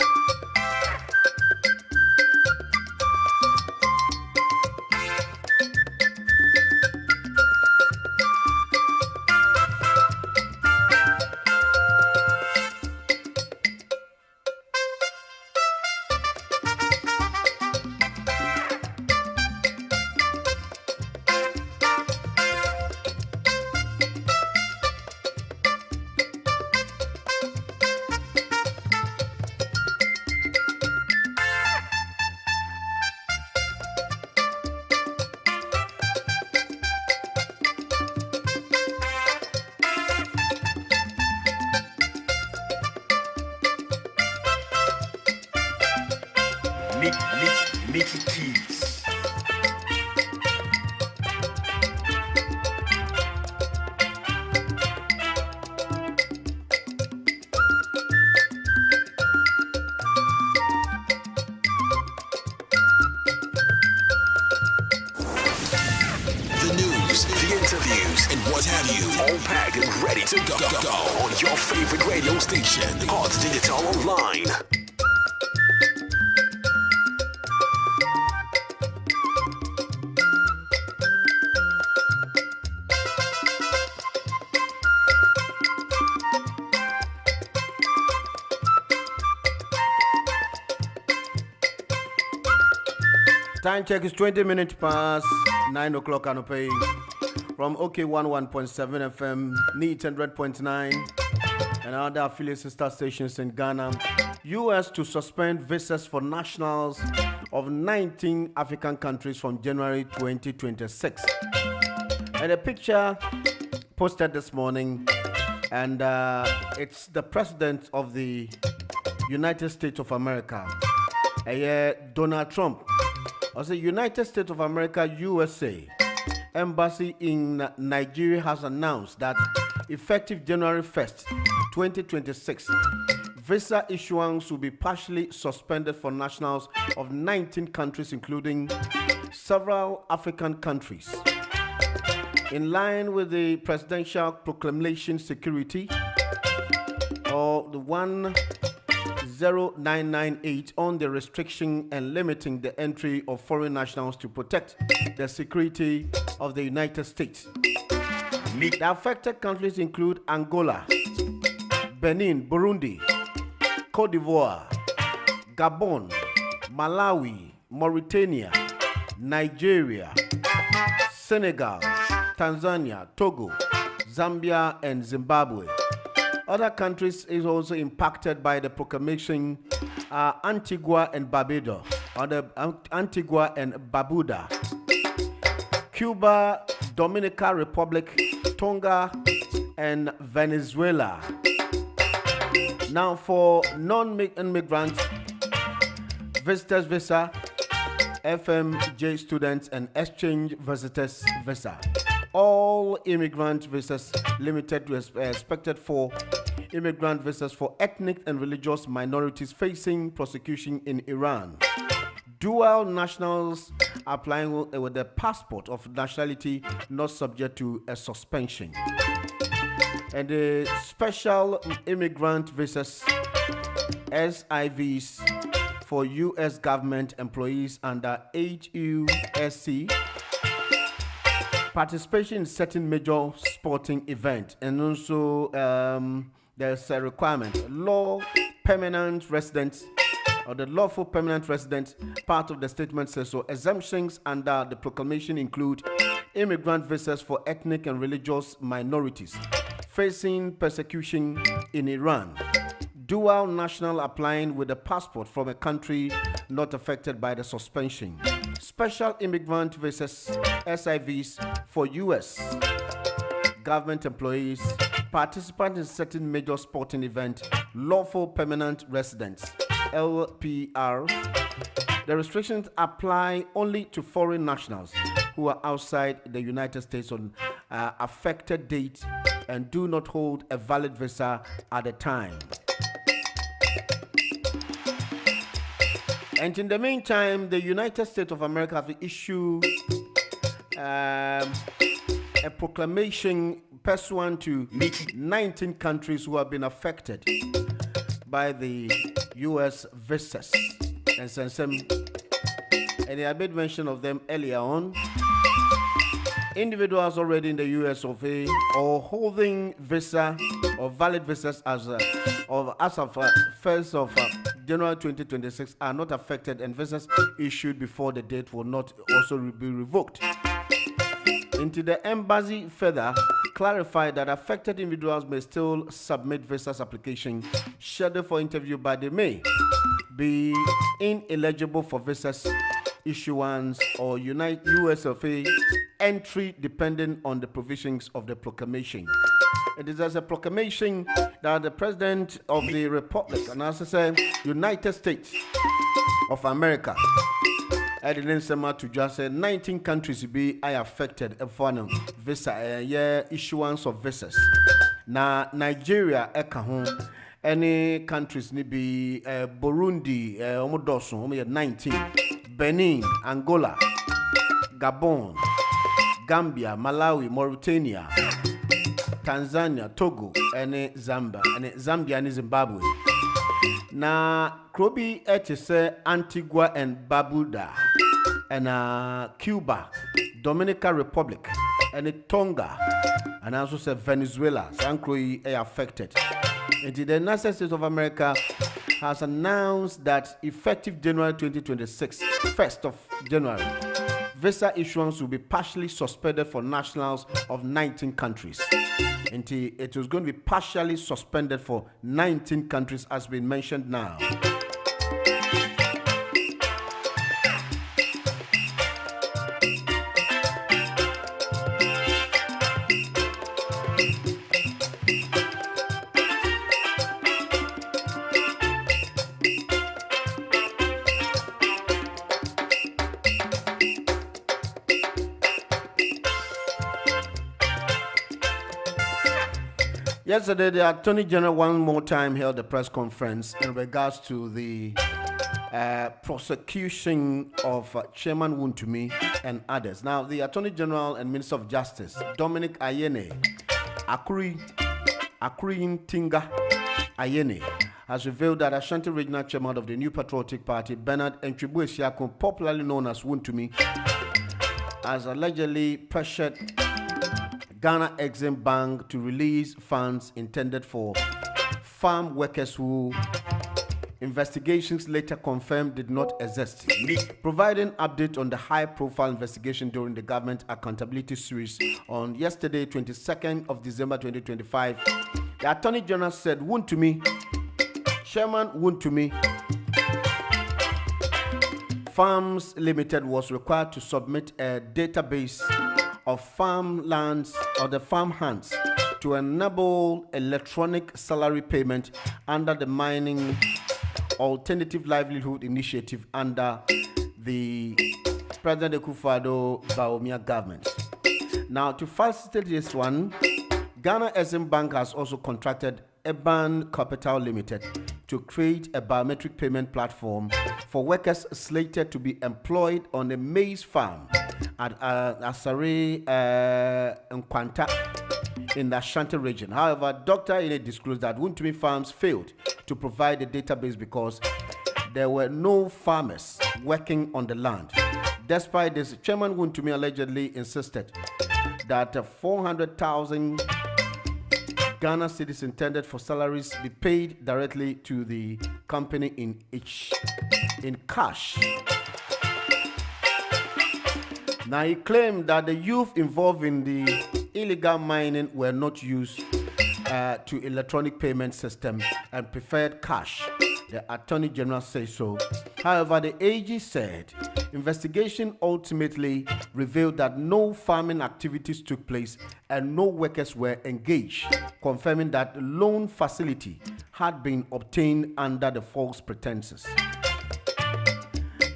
Mickey Keys. The news, the interviews, and what have you, all packed and ready to go on your favorite radio station, Hot Digital Online. Time check is 20 minutes past 9 o'clock on pay from OK 11.7 FM, Neat 100.9, and other affiliate sister stations in Ghana, U.S. to suspend visas for nationals of 19 African countries from January 2026. And a picture posted this morning, and it's the president of the United States of America, Donald Trump. Also, United States of America, USA, Embassy in Nigeria has announced that effective January 1st, 2026, visa issuance will be partially suspended for nationals of 19 countries, including several African countries. In line with the presidential proclamation security, or the 10998 on the restriction and limiting the entry of foreign nationals to protect the security of the United States. The affected countries include Angola, Benin, Burundi, Cote d'Ivoire, Gabon, Malawi, Mauritania, Nigeria, Senegal, Tanzania, Togo, Zambia, and Zimbabwe. Other countries is also impacted by the proclamation are Antigua and Barbuda, Antigua and Barbuda, Cuba, Dominican Republic, Tonga, and Venezuela. Now, for non-immigrants, visitors visa, FMJ students, and exchange visitors visa. All immigrant visas limited to expected for immigrant visas for ethnic and religious minorities facing prosecution in Iran. Dual nationals applying with a passport of nationality not subject to a suspension. And the special immigrant visas, SIVs, for U.S. government employees under HUSC, participation in certain major sporting events, and also there's a requirement, law permanent residents or the lawful permanent resident. Part of the statement says so. Exemptions under the proclamation include immigrant visas for ethnic and religious minorities facing persecution in Iran, dual national applying with a passport from a country not affected by the suspension, special immigrant visas, SIVs, for U.S. government employees, participants in certain major sporting events, lawful permanent residents, LPRs. The restrictions apply only to foreign nationals who are outside the United States on affected date and do not hold a valid visa at the time. And in the meantime, the United States of America have issued a proclamation pursuant to 19 countries who have been affected by the U.S. visas. And I made mention of them earlier on. Individuals already in the U.S. of A or holding visa or valid visas as of 1st of January 2026 are not affected, and visas issued before the date will not also be revoked. Into the embassy further clarified that affected individuals may still submit visas application scheduled for interview, but they may be ineligible for visas issuance or U.S. of A entry depending on the provisions of the proclamation. It is as a proclamation that the President of the Republic, and as I said, United States of America, I didn't say much to just say 19 countries be affected for visa issuance of visas. Now Nigeria any countries ni be Burundi omodosun 19, Benin, Angola, Gabon, Gambia, Malawi, Mauritania, Tanzania, Togo, and Zambia and Zimbabwe. Na Krobi etise Antigua and Barbuda, and Cuba, Dominican Republic, and Tonga, and also say Venezuela, Sankroi affected. And the United States of America has announced that effective January 2026, 1st of January, visa issuance will be partially suspended for nationals of 19 countries. Until it was going to be partially suspended for 19 countries, as been mentioned now. Yesterday, the Attorney General one more time held a press conference in regards to the prosecution of Chairman Wontumi and others. Now, the Attorney General and Minister of Justice, Dominic Ayene, Akuri Tinga Ayene, has revealed that Ashanti Regional Chairman of the New Patriotic Party, Bernard Enchibu Esiako, popularly known as Wontumi, has allegedly pressured Ghana Exim Bank to release funds intended for farm workers who investigations later confirmed did not exist. Providing update on the high-profile investigation during the government accountability series on yesterday, 22nd of December 2025, the Attorney General said Chairman Wontumi Farms Limited was required to submit a database of farmlands or the farm hands to enable electronic salary payment under the Mining Alternative Livelihood Initiative under the President Akufo-Addo Bawumia government. Now, to facilitate this one, Ghana Exim Bank has also contracted Urban Capital Limited to create a biometric payment platform for workers slated to be employed on a maize farm at Asare Nkwanta in the Ashanti region. However, Dr. Ine disclosed that Wontumi Farms failed to provide a database because there were no farmers working on the land. Despite this, Chairman Wontumi allegedly insisted that 400,000 Ghana cedis intended for salaries be paid directly to the company in cash. Now, he claimed that the youth involved in the illegal mining were not used to electronic payment system and preferred cash. The Attorney General says so. However, the AG said investigation ultimately revealed that no farming activities took place and no workers were engaged, confirming that the loan facility had been obtained under the false pretenses.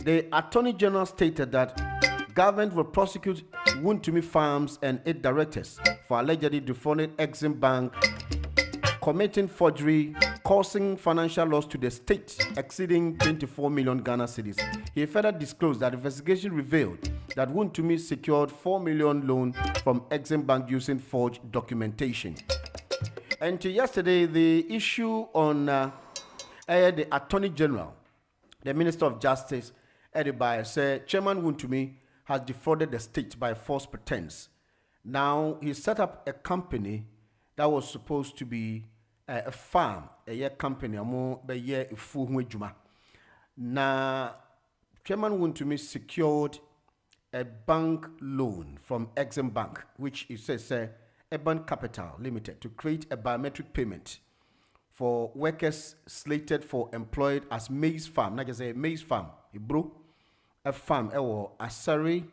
The Attorney General stated that government will prosecute Wontumi Farms and its directors for allegedly defrauding Exim Bank, committing forgery, causing financial loss to the state exceeding 24 million Ghana cedis. He further disclosed that investigation revealed that Wontumi secured 4 million loan from Exim Bank using forged documentation. Until yesterday, the issue on the Attorney General, the Minister of Justice, Eddie Bayer, said Chairman Wontumi has defrauded the state by false pretense. Now, he set up a company that was supposed to be a farm, a year company, a year full juma. Now, Chairman Wontumi secured a bank loan from Exim Bank, which it says Urban Capital Limited, to create a biometric payment for workers slated for employed as maize farm. Like I say, maize farm, a farm, Asare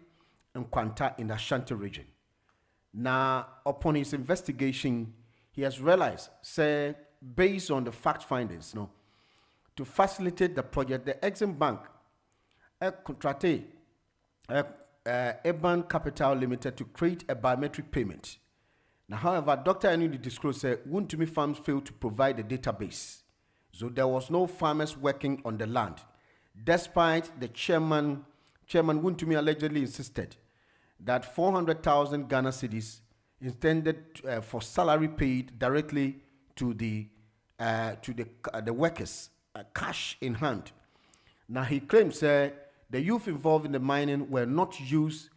Nkwanta in the Ashanti region. Now, upon his investigation, he has realized, based on the fact findings, to facilitate the project, the Exim Bank contracted Urban Capital Limited to create a biometric payment. Now, however, Dr. Anudi disclosed that Wontumi Farms failed to provide a database, so there was no farmers working on the land. Despite the chairman Wontumi allegedly insisted that 400,000 Ghana cedis intended for salary paid directly to the workers, cash in hand. Now, he claims the youth involved in the mining were not used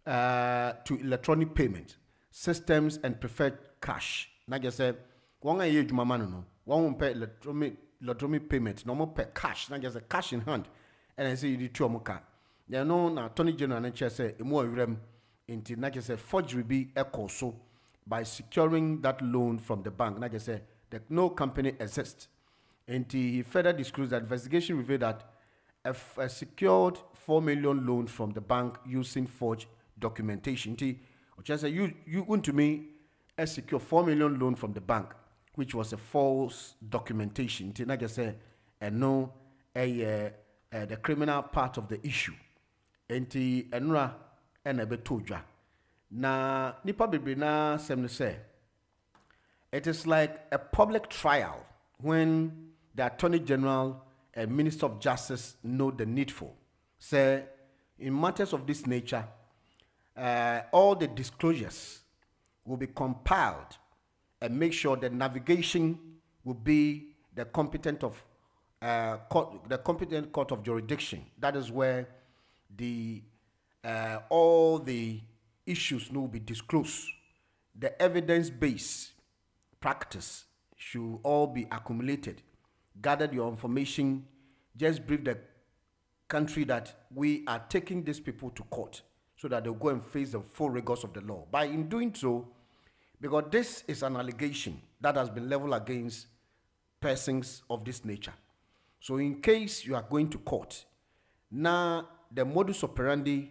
to electronic payment systems and preferred cash. Like I said, one year one pay electronic payment, no more pay cash. Like I said, cash in hand, and I say you do two. They know na Attorney General and say emu awrem inti na say forgery be ekɔ so by securing that loan from the bank. Na say that no company exists. And he further disclosed that investigation revealed that a secured 4 million loan from the bank using forged documentation. Which I say you want to me a secure 4 million loan from the bank, which was a false documentation. I just say and no the criminal part of the issue. And enra and a betuja. Na nipa bebre na sem say it is like a public trial when the Attorney General and Minister of Justice know the needful. Say, in matters of this nature, all the disclosures will be compiled and make sure that navigation will be the competent court of jurisdiction. That is where the all the issues will be disclosed. The evidence-based practice should all be accumulated. Gathered your information, just brief the country that we are taking these people to court so that they'll go and face the full rigors of the law. By in doing so, because this is an allegation that has been leveled against persons of this nature. So in case you are going to court, now the modus operandi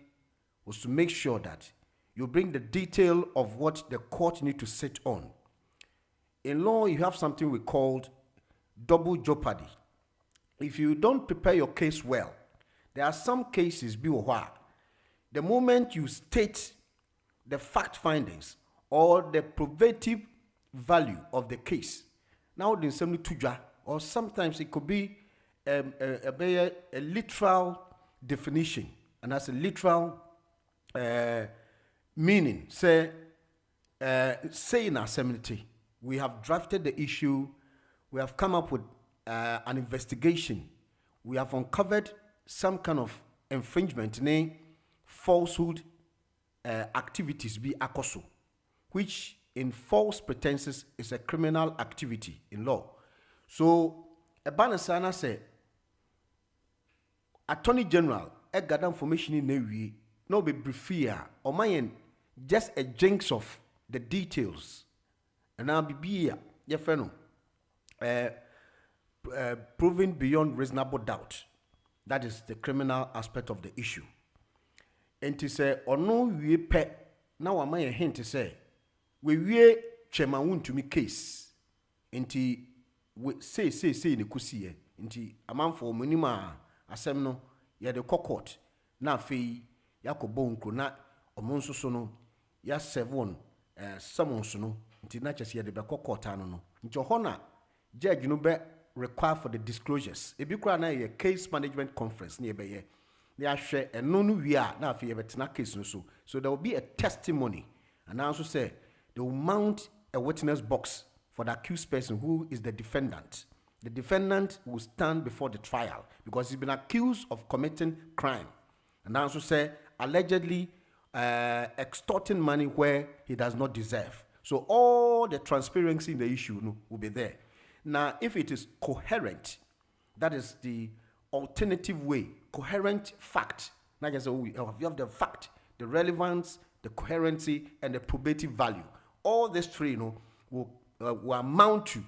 was to make sure that you bring the detail of what the court need to sit on. In law, you have something we called double jeopardy. If you don't prepare your case well, there are some cases the moment you state the fact findings or the probative value of the case, now the assembly tuja, or sometimes it could be a literal definition, and as a literal meaning, say in assembly, we have drafted the issue. We have come up with an investigation. We have uncovered some kind of infringement, falsehood activities be akoso, which in false pretenses is a criminal activity in law. So, a banasana say, Attorney General, a gather information in Navy, no be briefia, or my just a jinx of the details. And I'll be here, your friend. Proven beyond reasonable doubt. That is the criminal aspect of the issue. And to say, or no, we pay. Now, am I a hint to say, we chairman to me case. And say, in the kusie. And a man for minima, asemno, ya the cockot, na fee, yako bonko, na, or monso sono, ya sevon, someone sono, until not just ya the cockot, no. Into honor. Judge, require for the disclosures. If you cry a case management conference nearby, they are share and no we are now if you have a case so there will be a testimony, and I also say they will mount a witness box for the accused person who is the defendant. The defendant will stand before the trial because he's been accused of committing crime, and I also say allegedly extorting money where he does not deserve. So all the transparency in the issue will be there. Now, if it is coherent, that is the alternative way, coherent fact. Like I said, you have the fact, the relevance, the coherency, and the probative value. All these three, will amount to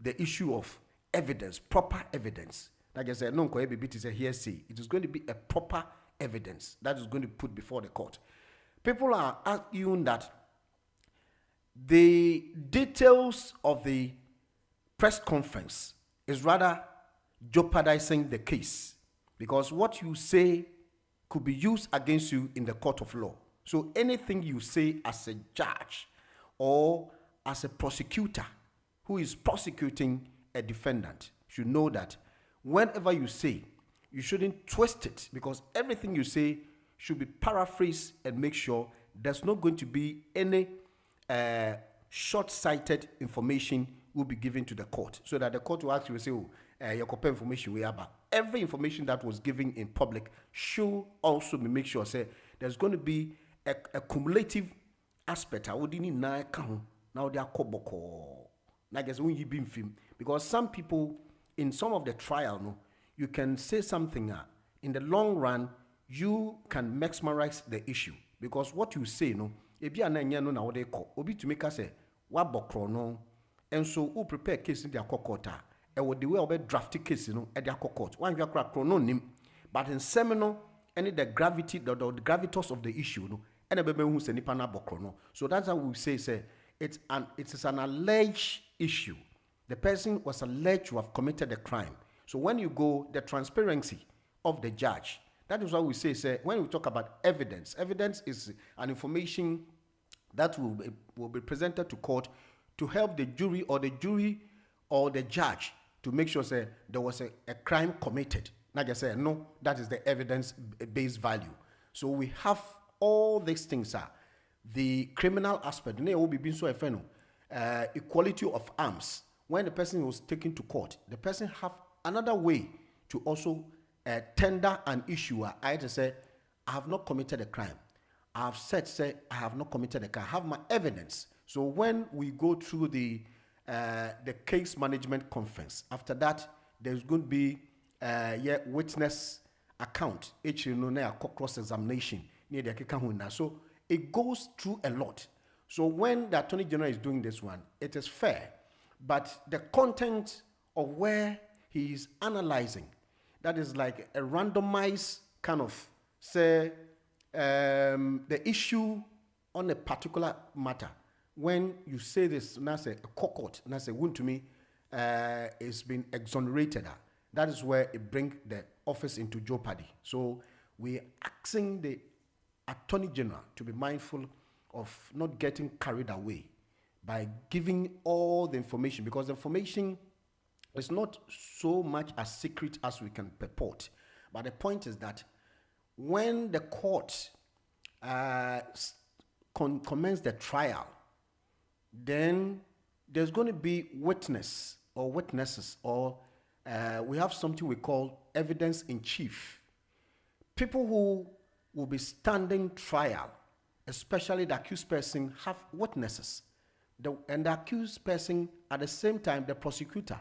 the issue of evidence, proper evidence. Like I said, no, it is a hearsay. It is going to be a proper evidence that is going to be put before the court. People are arguing that the details of the press conference is rather jeopardizing the case because what you say could be used against you in the court of law. So anything you say as a judge or as a prosecutor who is prosecuting a defendant should know that whenever you say, you shouldn't twist it because everything you say should be paraphrased and make sure there's not going to be any short-sighted information will be given to the court so that the court will actually say, your copy information we have. Every information that was given in public should also be make sure say there's going to be a cumulative aspect. I wouldn't need now they are koboko. I guess when you been film because some people in some of the trial, you can say something in the long run you can maximize the issue because what you say no ebi ananya no na wo dey call obi to make us say wa bokro no and so who prepare case in the court e wo the way obe draft case no e the court one hwa kra kro no nim but in seminal any the gravity the gravitas of the issue no and e be hu se nipa na bokro no so that's how we say it is an alleged issue. The person was alleged to have committed a crime. So when you go the transparency of the judge, that is what we say when we talk about evidence is an information that will be presented to court to help the jury or the judge to make sure there was a crime committed. Not just say no, that is the evidence-based value. So we have all these things the criminal aspect, equality of arms. When the person was taken to court, the person have another way to also tender an issue. I had to say, I have not committed a crime. I have said, I have not committed a crime. I have my evidence. So when we go through the case management conference, after that, there's going to be witness account. Cross examination. So it goes through a lot. So when the Attorney General is doing this one, it is fair. But the content of where he is analyzing, that is like a randomized kind of, the issue on a particular matter. When you say this, now say a court, now say wound to me, is been exonerated. That is where it brings the office into jeopardy. So we're asking the Attorney General to be mindful of not getting carried away by giving all the information, because the information is not so much as secret as we can purport. But the point is that when the court commence the trial, then there's going to be witness or witnesses, or we have something we call evidence in chief. People who will be standing trial, especially the accused person, have witnesses. And the accused person, at the same time, the prosecutor,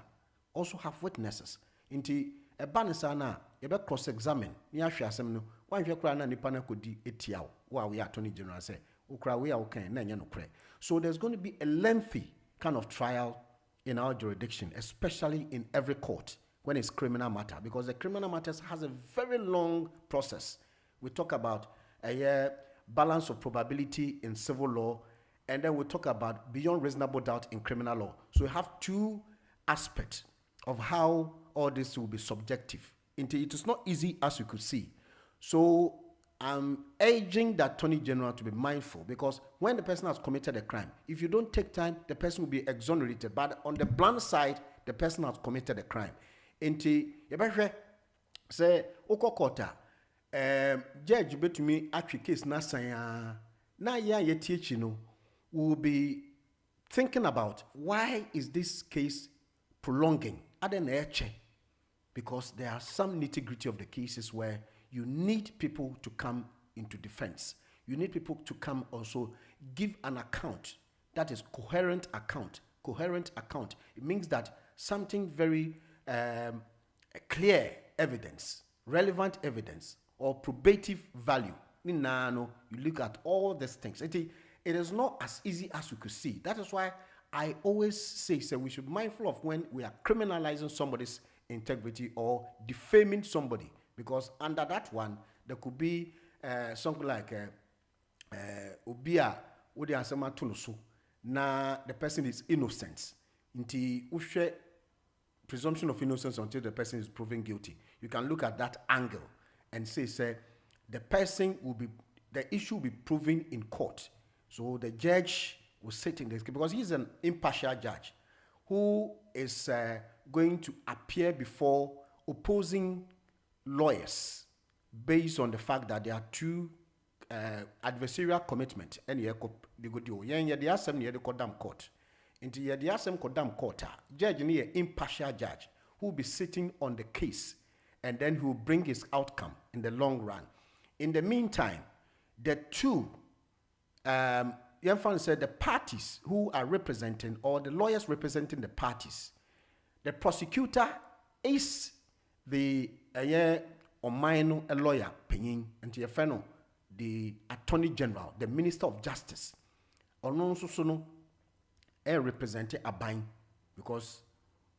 also have witnesses. Inti a banisana, ebe cross-examine. Ni ashwe asemno. One je kura na nipa na kodi etiao. Wa we Attorney General say, ukra we okay na nya no kre. So there's going to be a lengthy kind of trial in our jurisdiction, especially in every court when it's criminal matter, because the criminal matters has a very long process. We talk about a balance of probability in civil law, and then we talk about beyond reasonable doubt in criminal law. So we have two aspects of how all this will be subjective. It is not easy, as you could see. So I'm urging the Attorney General to be mindful, because when the person has committed a crime, if you don't take time, the person will be exonerated. But on the blunt side, the person has committed a crime. Say, Okokota, judge betumi atwi case na san na ya yetiechi no will be thinking about why is this case prolonging because there are some nitty-gritty of the cases where you need people to come into defense. You need people to come also give an account that is coherent account. It means that something very clear evidence, relevant evidence, or probative value. You look at all these things. It is not as easy as you could see. That is why I always say we should be mindful of when we are criminalizing somebody's integrity or defaming somebody, because under that one, there could be something like Obia Odi Asema Tulusu. Na the person is innocent. Inti ushe presumption of innocence until the person is proven guilty. You can look at that angle and say the person will be, the issue will be proven in court. So the judge will sit in this, because he's an impartial judge who is going to appear before opposing lawyers based on the fact that there are two adversarial commitment. And they go do the assem near the Kodam court. Into the assem Kodam court, judge near impartial judge who will be sitting on the case, and then he will bring his outcome in the long run. In the meantime, the two, Yanfan said, the parties who are representing, or the lawyers representing the parties, the prosecutor is the Omaino a lawyer penyin and Tiafeno, the Attorney General, the Minister of Justice. Ono so no represent a bind because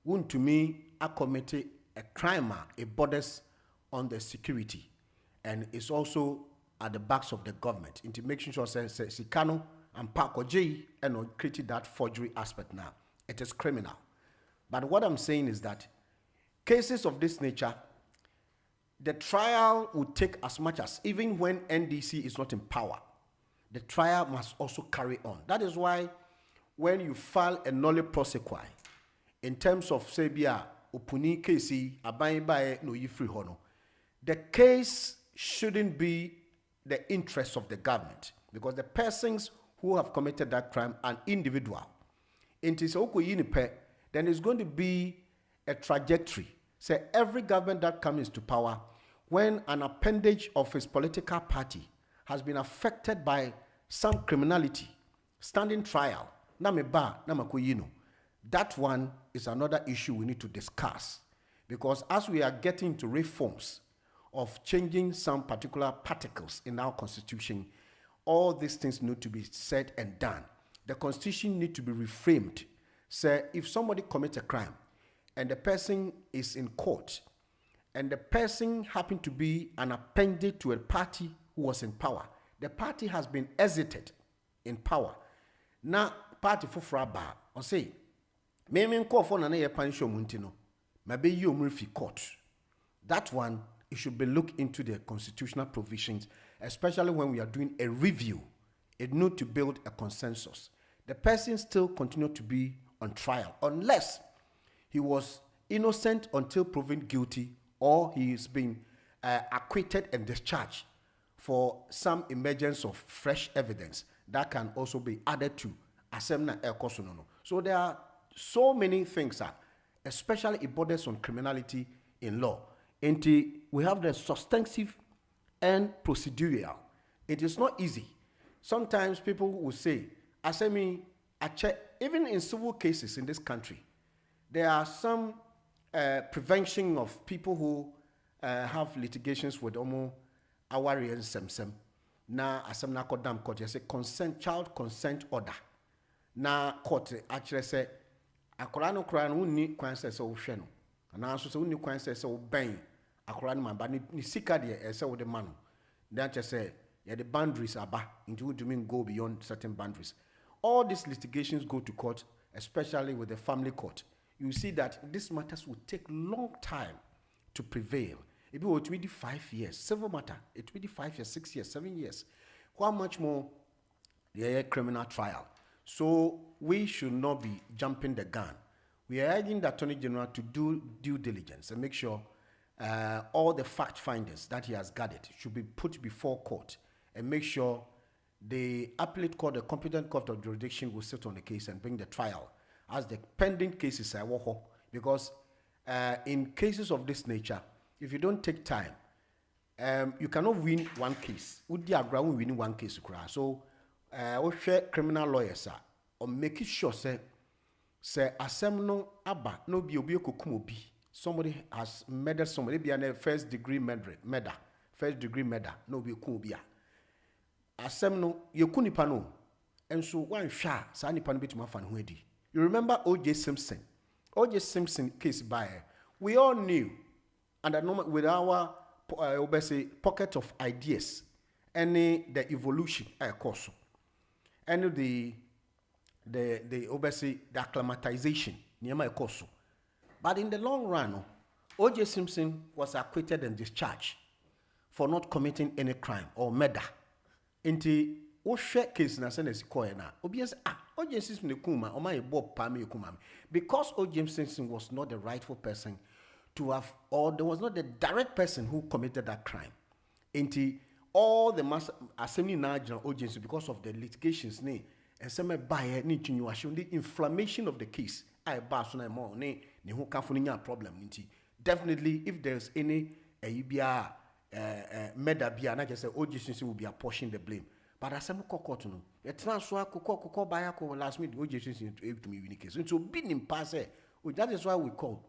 won to me a committee a crime a borders on the security and it's also at the backs of the government into making sure say Sikano and Parko J and created that forgery aspect now. It is criminal. But what I'm saying is that cases of this nature, the trial would take as much as, even when NDC is not in power, the trial must also carry on. That is why when you file a nolle prosequi, in terms of Sabia, Upuni Kesi, Abai no Yifri Hono, the case shouldn't be the interests of the government because the persons who have committed that crime are individual. Then it's going to be a trajectory. Say every government that comes into power, when an appendage of his political party has been affected by some criminality, standing trial, that one is another issue we need to discuss. Because as we are getting to reforms of changing some particular particles in our constitution, all these things need to be said and done. The constitution needs to be reframed. Say, if somebody commits a crime and the person is in court and the person happened to be an appendage to a party who was in power, the party has been exited in power. Now, party for fraba, or say, me call for an punish muntino, maybe you murphy court. That one, it should be looked into the constitutional provisions, especially when we are doing a review. It needs to build a consensus. The person still continue to be on trial unless he was innocent until proven guilty or he is being acquitted and discharged for some emergence of fresh evidence that can also be added to Asemna Ekosunono. So there are so many things, especially it borders on criminality in law. And we have the substantive and procedural. It is not easy. Sometimes people will say, even in civil cases in this country, there are some prevention of people who have litigations with awari and semsem. Na asemna kodam court say child consent order. Na court actually say akola no kra no ni kwan say so hwe no. Na so uni kwan say so ben akola no ba ni sika de say wo de man. Then just say yeah, the boundaries are back into what do mean go beyond certain boundaries. All these litigations go to court, especially with the family court. You see that these matters will take long time to prevail. It will be 5 years. Civil matter, it will be 5 years, 6 years, 7 years. How much more the criminal trial? So we should not be jumping the gun. We are urging the Attorney General to do due diligence and make sure all the fact findings that he has gathered should be put before court and make sure the appellate court, the competent court of jurisdiction, will sit on the case and bring the trial as the pending cases are because in cases of this nature, if you don't take time, you cannot win one case. Would the ground winning one case? So, we share criminal lawyers or make it sure say asemno aba no bi obi okukumobi. Somebody has murdered somebody be a first degree murder, no bi okumobi. Asemno yekunipa no, and so one sha sa nipa no betuma fan ho adi. You remember O.J. Simpson? O.J. Simpson case by we all knew, and with our pocket of ideas, the evolution, course, and the acclimatization, course. But in the long run, O.J. Simpson was acquitted and discharged for not committing any crime or murder. Into o share case na say na sikoye na obias O.J. Simpson ne kuma o ma ebo pa me kuma because O.J. Simpson was not the rightful person to have, or there was not the direct person who committed that crime. Into all the mass assembly na O.J. Simpson because of the litigations ne and some buy ni tinwasho the inflammation of the case I ba so na mo ne ho kafo nya problem into definitely if there's any murder bia na just say O.J. Simpson will be apportioning the blame. But as I'm court no, a transfer koko buy last minute O.J. Simpson to me win case. So been in pass that is why we call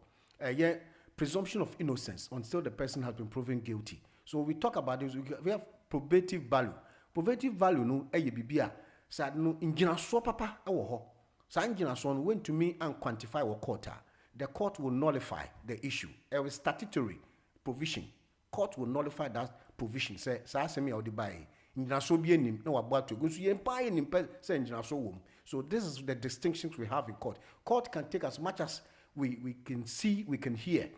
presumption of innocence until the person has been proven guilty. So we talk about this. We have probative value. Probative value no eye bibia sa no inginaso papa ewo ho. Sa inginaso no when to me and quantify what court. The court will nullify the issue. A statutory provision. Court will nullify that provision. Say sa asemi o de bai. Inginaso bi enim na wabo to go so yen pa enim pe say inginaso wom. So this is the distinctions we have in court. Court can take as much as we can see, we can hear.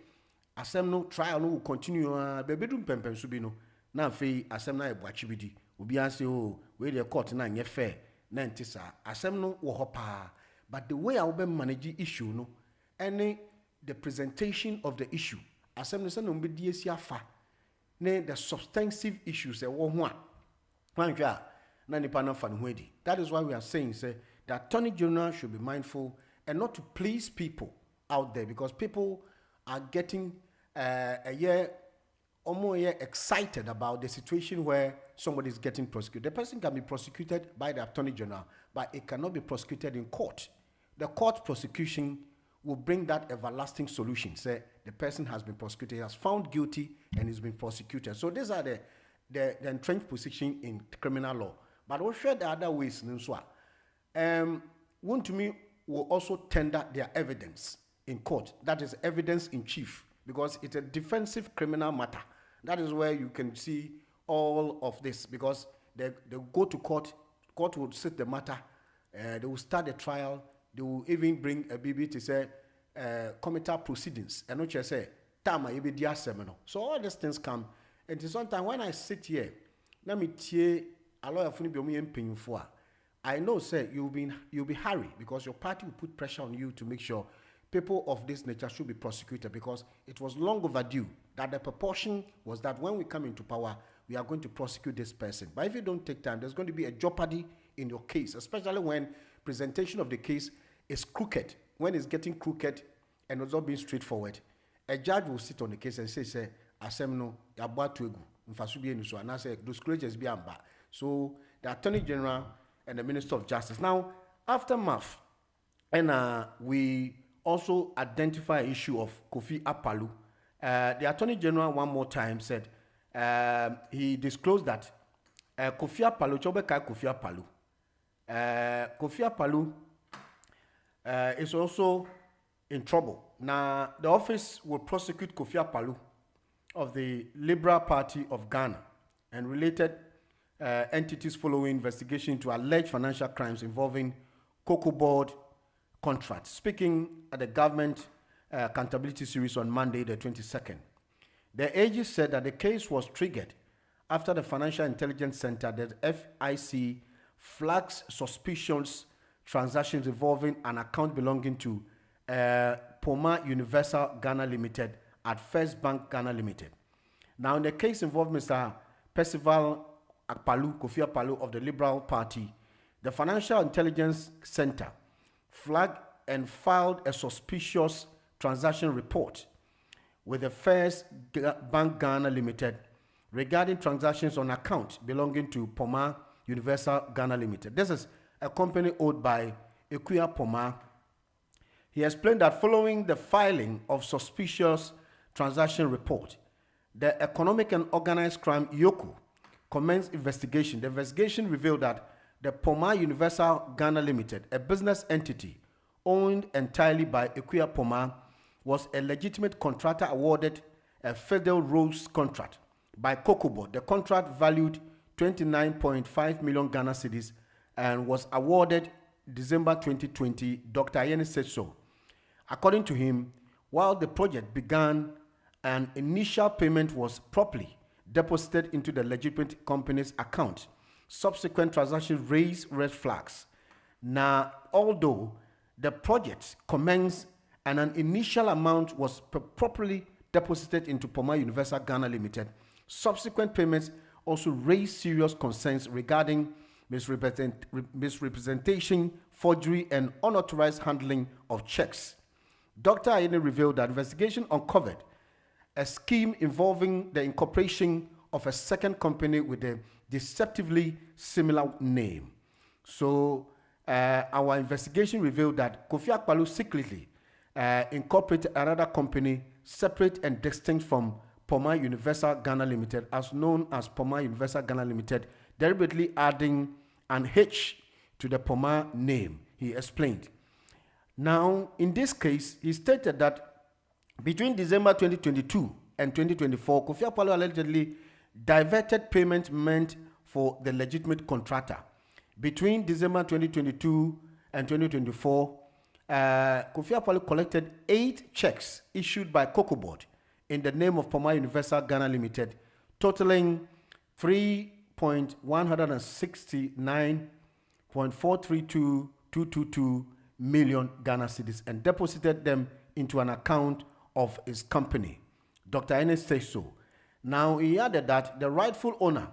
Asem no trial no will continue. Bebedum pempem so bi no. Na fe asem na ebuachi bidi. Obi an say oh we the court na nye fair. Na ntisa asem no wo ho pa. But the way I will manage issue no, any the presentation of the issue. Asem no say no be die si afa. Ne the substantive issues e wo ho a. Wanhwa na nipa na fa no ho edi. That is why we are saying say the Attorney General should be mindful and not to please people out there, because people are getting excited about the situation where somebody is getting prosecuted. The person can be prosecuted by the Attorney General, but it cannot be prosecuted in court. The court prosecution will bring that everlasting solution. Say the person has been prosecuted, he has found guilty, and he's been prosecuted. So these are the entrenched position in criminal law. But we'll share the other ways. One to me will also tender their evidence in court. That is evidence in chief, because it's a defensive criminal matter. That is where you can see all of this, because they go to court, court will sit the matter, they will start the trial, they will even bring a BB to say committal proceedings, and not just say tama you be dia semino. So all these things come, and sometimes when I sit here, let me tell a lawyer for me paying for. I know, sir, you'll be hurried because your party will put pressure on you to make sure people of this nature should be prosecuted, because it was long overdue that the proportion was that when we come into power, we are going to prosecute this person. But if you don't take time, there's going to be a jeopardy in your case, especially when presentation of the case is crooked. When it's getting crooked and it's not being straightforward, a judge will sit on the case and say, Asemno, yabwa tuegu, mfasubi enuso, and I say, disclosures be amba. So the Attorney General and the Minister of Justice. Now, aftermath, and we also identify issue of Kofi Akpaloo. The Attorney General one more time said he disclosed that Kofi Akpaloo, Kofi Akpaloo is also in trouble. Now, the office will prosecute Kofi Akpaloo of the Liberal Party of Ghana and related entities following investigation into alleged financial crimes involving Cocoa Board contracts. Speaking at the Government Accountability Series on Monday, the 22nd, the AG said that the case was triggered after the Financial Intelligence Center, the FIC, flags suspicious transactions involving an account belonging to Poma Universal Ghana Limited at First Bank Ghana Limited. Now, in the case involved Mr. Percival Akpaloo, Kofi Akpaloo of the Liberal Party, the Financial Intelligence Center flagged and filed a suspicious transaction report with the First Bank Ghana Limited regarding transactions on account belonging to Poma Universal Ghana Limited. This is a company owned by Ekuya Poma. He explained that following the filing of suspicious transaction report, the Economic and Organized Crime (YOCO) commenced investigation. The investigation revealed that the Poma Universal Ghana Limited, a business entity owned entirely by Ekuya Poma, was a legitimate contractor awarded a federal roads contract by Cocoa Board. The contract valued 29.5 million Ghana cedis and was awarded December 2020. Dr. Ayeni said so. According to him, while the project began, an initial payment was properly deposited into the legitimate company's account. Subsequent transactions raised red flags. Now, although the project commenced and an initial amount was properly deposited into Poma Universal Ghana Limited, subsequent payments also raised serious concerns regarding misrepresentation, forgery, and unauthorized handling of checks. Dr. Ayeni revealed that investigation uncovered a scheme involving the incorporation of a second company with a deceptively similar name. So, our investigation revealed that Kofi Akpaloo secretly incorporated another company separate and distinct from Poma Universal Ghana Limited, as known as Poma Universal Ghana Limited, deliberately adding an H to the Poma name, he explained. Now, in this case, he stated that between December 2022 and 2024, Kofi Akpaloo allegedly diverted payment meant for the legitimate contractor. Between December 2022 and 2024, Kofi Akpaloo collected 8 checks issued by COCOBOD in the name of Poma Universal Ghana Limited, totaling 3.169.432222 million Ghana cedis, and deposited them into an account of his company. Dr. Enes says so. Now, he added that the rightful owner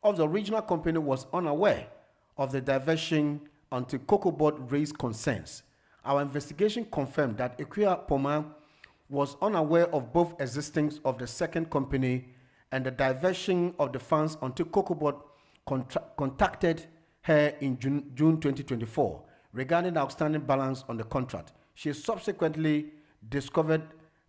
of the original company was unaware of the diversion until COCOBOD raised concerns. Our investigation confirmed that Equia Poma was unaware of both existence of the second company and the diversion of the funds until COCOBOD contacted her in June 2024 regarding the outstanding balance on the contract. She subsequently discovered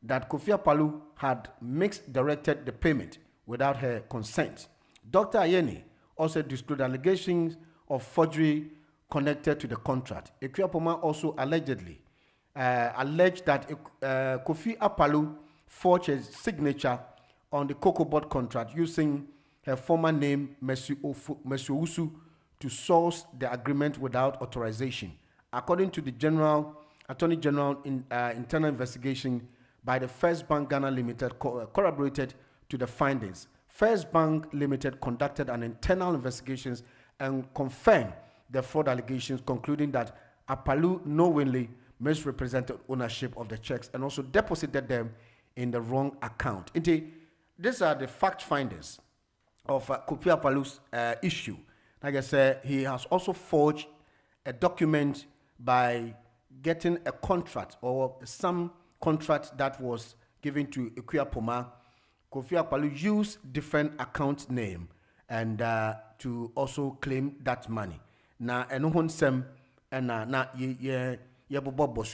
that Kofi Akpaloo had misdirected the payment without her consent. Dr. Ayeni also disclosed allegations of forgery connected to the contract. Equia Poma also alleged that Kofi Akpaloo forged his signature on the COCOBOD contract using her former name, Messi Usu, to source the agreement without authorization. According to the Attorney General internal investigation by the First Bank Ghana Limited corroborated to the findings. First Bank Limited conducted an internal investigation and confirmed the fraud allegations, concluding that Akpaloo knowingly misrepresented ownership of the checks and also deposited them in the wrong account. Indeed, these are the fact findings of Kofi Akpaloo's issue. Like I said, he has also forged a document by getting a contract or some contract that was given to Equia Poma. Kofi Akpaloo used different account name and to also claim that money. Na enohon sem and na ye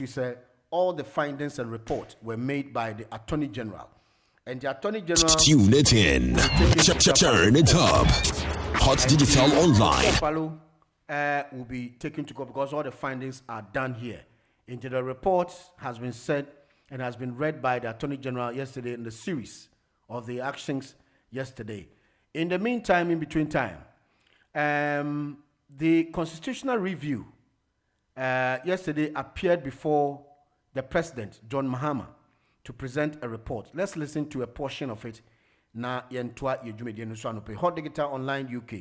say all the findings and reports were made by the Attorney General. And the Attorney General tune it in. Turn it up. Hot Digital Online. Akpaloo will be taken to court because all the findings are done here. Into the report has been said and has been read by the Attorney General yesterday in the series of the actions yesterday. In the meantime, in between time, the constitutional review yesterday appeared before the President, John Mahama, to present a report. Let's listen to a portion of it. Na yentwa yejumedi no so anope Hot Digital Online UK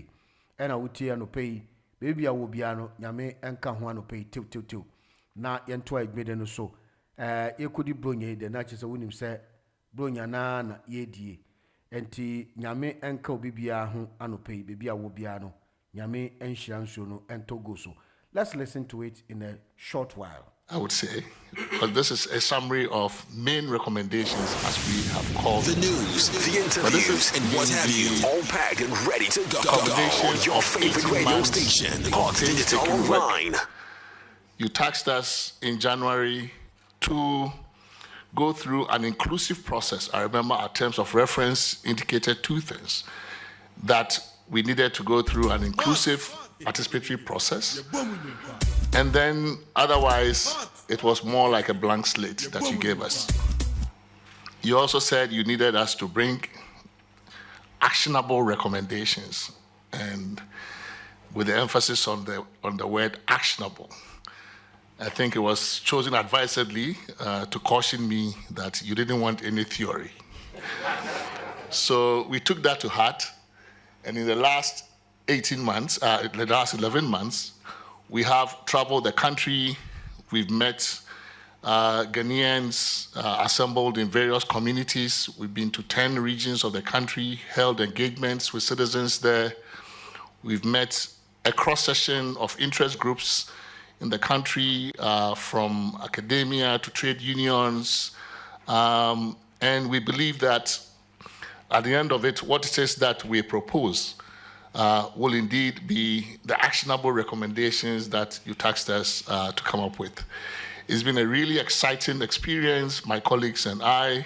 ena wutie anope baby a wo bia no nyame enka ho anope tew na yentwa yejumedi no so yekodi bronya de na chese wonim se bronya na yedie enti nyame enka obi bia ho anope baby a wo bia no nyame enhira nso no entogo so. Let's listen to it in a short while. I would say, but this is a summary of main recommendations as we have called the news, the interviews, and what have you, all packed and ready to go on your favorite radio station, Hot Digital Online. You tasked us in January to go through an inclusive process. I remember our terms of reference indicated two things: that we needed to go through an inclusive participatory process, and then otherwise it was more like a blank slate that you gave us. You also said you needed us to bring actionable recommendations, and with the emphasis on the word actionable. I think it was chosen advisedly to caution me that you didn't want any theory. So we took that to heart, and in the last 18 months, the last 11 months, we have traveled the country. We've met Ghanaians assembled in various communities. We've been to 10 regions of the country, held engagements with citizens there. We've met a cross-section of interest groups in the country, from academia to trade unions. And we believe that at the end of it, what it is that we propose will indeed be the actionable recommendations that you tasked us to come up with. It's been a really exciting experience. My colleagues and I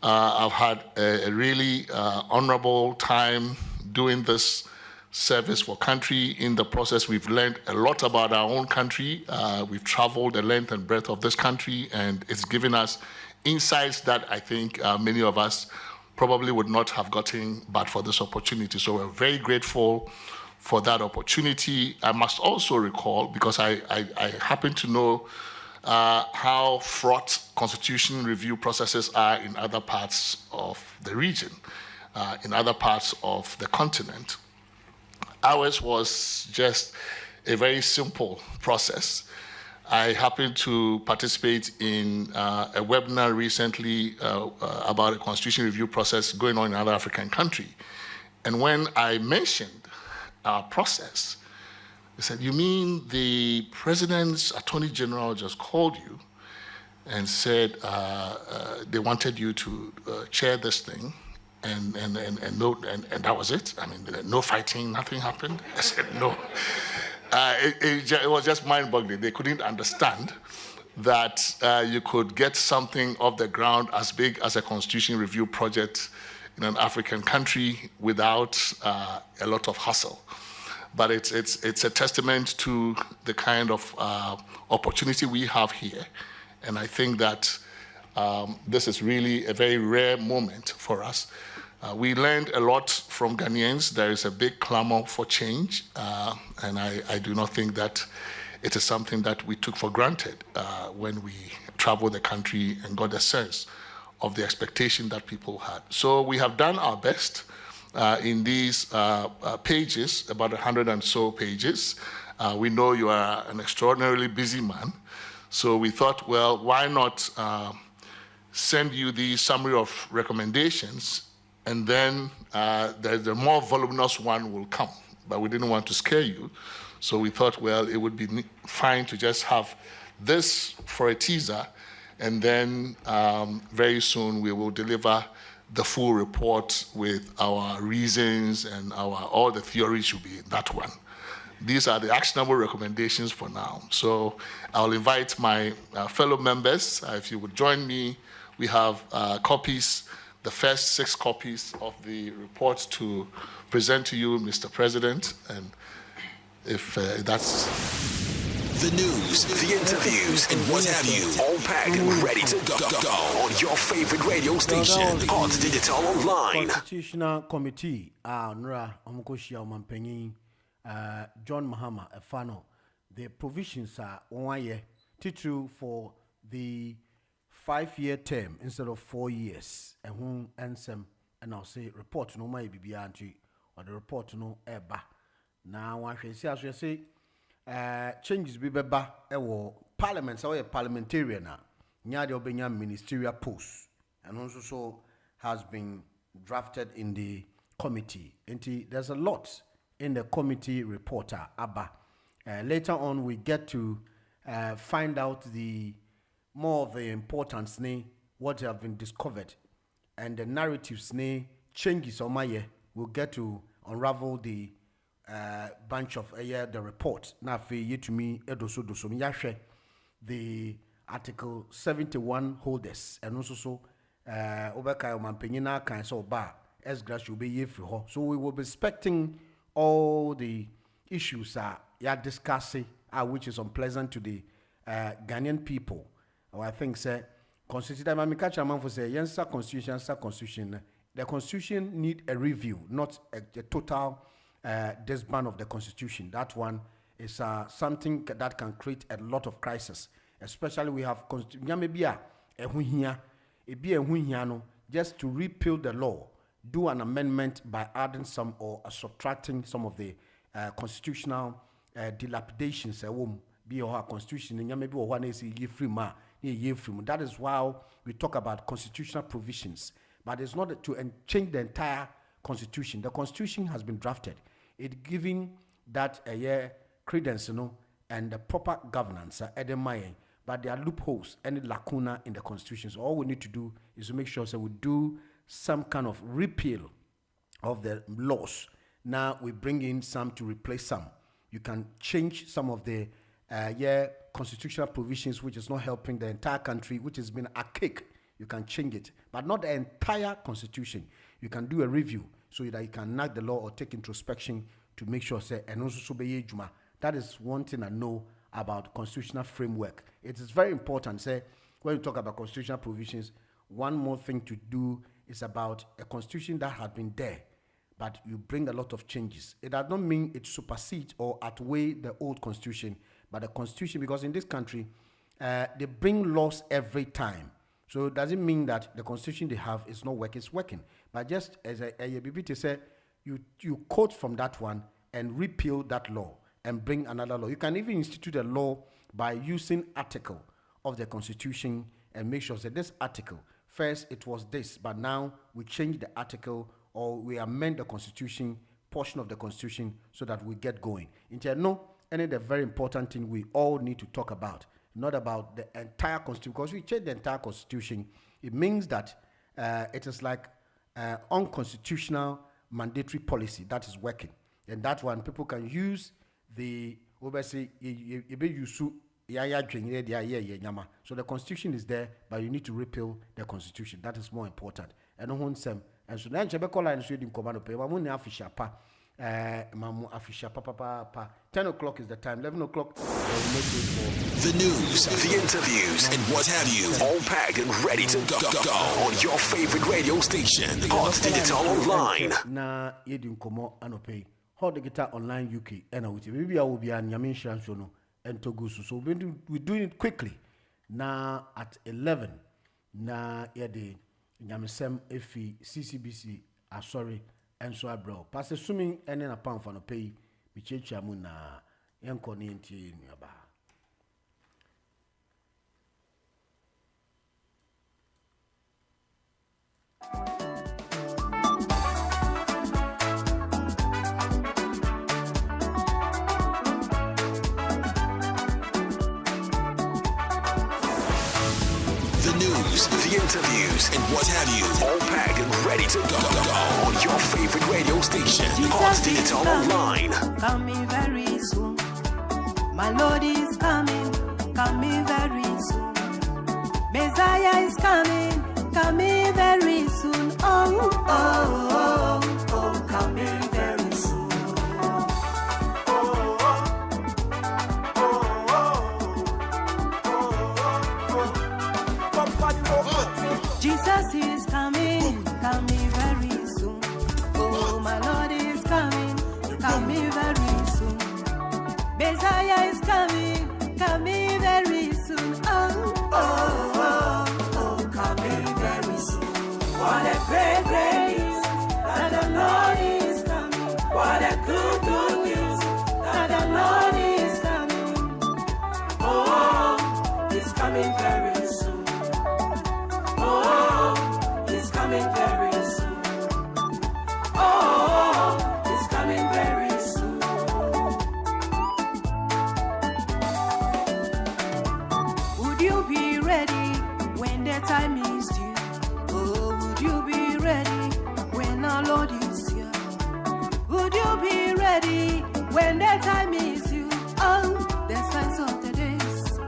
have had a really honorable time doing this service for country. In the process, we've learned a lot about our own country. We've traveled the length and breadth of this country, and it's given us insights that I think many of us probably would not have gotten but for this opportunity. So we're very grateful for that opportunity. I must also recall, because I happen to know how fraught constitution review processes are in other parts of the region, in other parts of the continent. Ours was just a very simple process. I happened to participate in a webinar recently about a constitution review process going on in another African country. And when I mentioned our process, they said, "You mean the president's attorney general just called you and said they wanted you to chair this thing, and that was it? I mean, no fighting, nothing happened?" I said, "No." It was just mind-boggling. They couldn't understand that you could get something off the ground as big as a constitution review project in an African country without a lot of hassle. But it's a testament to the kind of opportunity we have here. And I think that this is really a very rare moment for us. We learned a lot from Ghanaians. There is a big clamor for change, and I do not think that it is something that we took for granted when we traveled the country and got a sense of the expectation that people had. So we have done our best in these pages, about 100 and so pages. We know you are an extraordinarily busy man, so we thought, well, why not send you the summary of recommendations, and then the more voluminous one will come. But we didn't want to scare you, so we thought, well, it would be fine to just have this for a teaser, and then very soon we will deliver the full report with our reasons and all the theories should be in that one. These are the actionable recommendations for now. So I'll invite my fellow members, if you would join me. We have copies, the first 6 copies of the report to present to you, Mr. President, and if that's... The news, the interviews, and what have you, all packed and ready to go on your favorite radio station, Hot Digital Online. Constitutional Committee, Nra Omukoshia Omampenyin, John Mahama, Efano. The provisions are 1 year, title for the 5-year term instead of 4 years. And whom ansem, and I'll say report no my BBR or the report no eba. Now I shall say. Changes be beba ewo parliament so a parliamentarian nya de obenya ministerial post and also has been drafted in the committee. And there's a lot in the committee reporter Abba. Later on we get to find out the more of the importance what have been discovered and the narratives changes on my year. We'll get to unravel the bunch of the report. Now, for you to me, the Article 71 holders, and also so Obeka Mampenina can so bar as grass will be here for. So we will be expecting all the issues discussing, which is unpleasant to the Ghanaian people. I think, sir, constitution. I'm for say, yes, constitution. The constitution need a review, not a total. Disband of the constitution. That one is something that can create a lot of crisis. Especially we have just to repeal the law, do an amendment by adding some or subtracting some of the constitutional dilapidations. Be our constitution. That is why we talk about constitutional provisions, but it's not to change the entire constitution. The constitution has been drafted. It giving that credence, and the proper governance at the mind, but there are loopholes and lacuna in the constitution. So all we need to do is to make sure that we do some kind of repeal of the laws. Now we bring in some to replace some. You can change some of the constitutional provisions which is not helping the entire country, which has been archaic, you can change it, but not the entire constitution. You can do a review so that you can enact the law or take introspection to make sure say and also be juma. That is one thing I know about constitutional framework. It is very important. Say when you talk about constitutional provisions, one more thing to do is about a constitution that had been there, but you bring a lot of changes. It does not mean it supersedes or outweigh the old constitution, but the constitution, because in this country, they bring laws every time. So it doesn't mean that the constitution they have is not working, it's working. But just as a BBT said, you quote from that one and repeal that law and bring another law. You can even institute a law by using article of the constitution and make sure that this article, first it was this, but now we change the article or we amend the constitution, portion of the constitution, so that we get going. And the very important thing we all need to talk about, not about the entire constitution, because we change the entire constitution, it means that it is like unconstitutional mandatory policy that is working. And that one, people can use the, so the constitution is there, but you need to repeal the constitution. That is more important. And so then Chebeko line shooting command pay. Mamu afisha pa. Mamu afisha pa. 10 o'clock is the time. 11 o'clock. The news, the interviews, and what have you, all packed and ready to go on your favorite radio station, Hot Digital Online. Na yedin komo anope. Hot Digital Online UK. And maybe I will be an Yamin Shansono and Togusu. So we're doing it quickly. Now at 11. Na yedi. Nyamesem efi CCBC sorry and so bro. Pastor assuming any na pound for no pay mi chechi amu na yenko ni nti nyaba. The news, the interviews, and what have you, all packed and ready to go on your favorite radio station, Hot Digital Online. Coming very soon. My Lord is coming very soon. Messiah is coming very soon. Oh, coming very soon. Jesus is coming very soon. Oh, my Lord is coming very soon. Messiah is coming very soon. Oh, coming very soon. What a great news that the Lord is coming. What a good news that the Lord is coming. Oh, he's coming very soon. Oh, he's coming very soon. Oh, he's coming very soon. Would you be ready when the time is due? Oh, would you be ready when our Lord is here? Would you be ready when the time is due? Oh, the signs of the days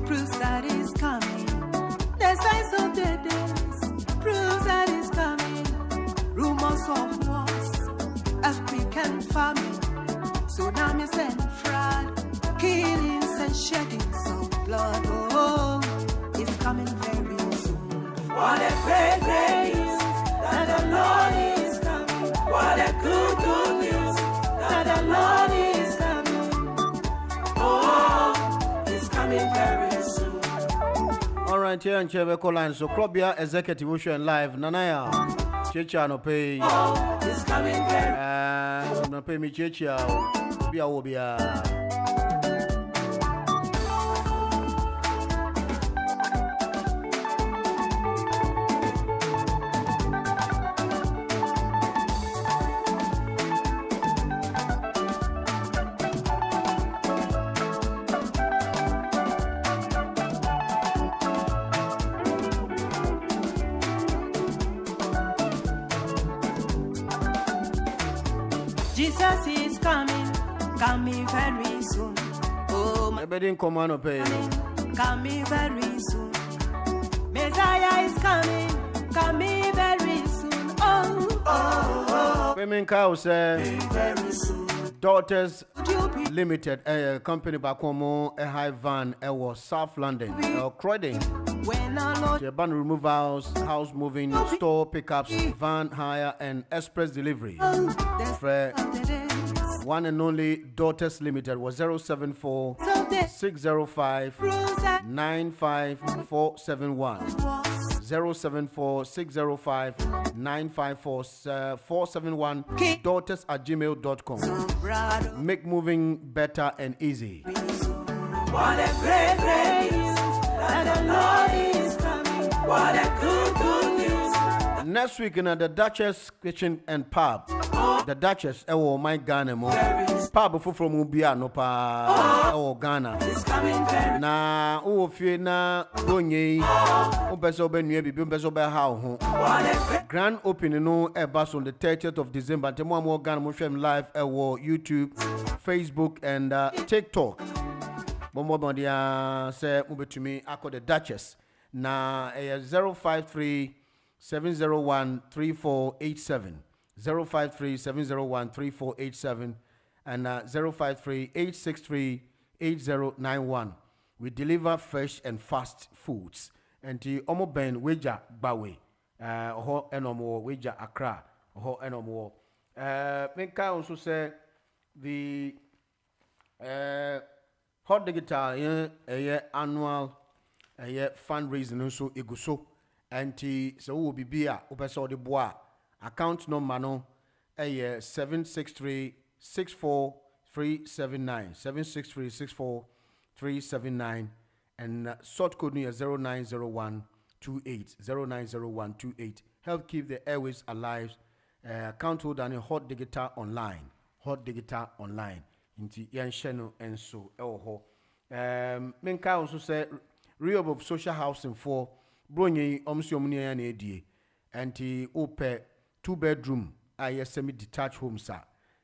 proves that is coming. The signs of the days proves that is coming. Rumors of wars, earthquake and famine, tsunamis and flood, killings and sheddings of blood. Oh, it's coming very soon. What a great news that the Lord is coming. What a good news that the Lord is coming. Oh, he's coming very soon. All right, here and Chebeko line. So Clubia Executive Ocean Live. Nanaya. Checha no pay. Oh, he's coming very no pay me checha. Obia. Jesus is coming very soon. Oh, my Everybody come on pay. Coming very soon. Messiah is coming very soon. Payment cow say Very soon. Daughters Would you be Limited, a company back home, a high van, was South London, Croydon. when our Lord The van removals, house moving, store pickups, van hire, and express delivery. For one and only Daughters Limited was 074 605 95471. 074 605 95471. daughters@gmail.com. Make moving better and easy. what a great, great news that the Lord is coming. What a good, good news. Next week in the Duchess Kitchen and Pub. The Duchess, my Ghana mo. Pub from Ubia no pa Ghana. It's coming very Na fie na gonye obeso be nua bibi obeso be ha ho. Grand opening no ebas on the 30th of December. Temo am Ghana mo hwem live YouTube, Facebook and TikTok. Bombo dia say mo betumi akọ the Duchess na 053 701 3487 053 701 3487 and 053 863 8091. We deliver fresh and fast foods. And the Omo Ben Weja Bawe, ho enomo Weja Accra, ho enomo. Menka also say the Hot Digital annual fundraising so iguso. And so will be beer opeso de bois account number no 763 64379 763 64379 and sort code near 090128 090128. Help keep the airways alive. Account holder and Hot Digital Online. Into yan channel and so Menka also say real of social housing for Bronye omsiomuni ya na edie anti ope 2-bedroom semi-detached home sir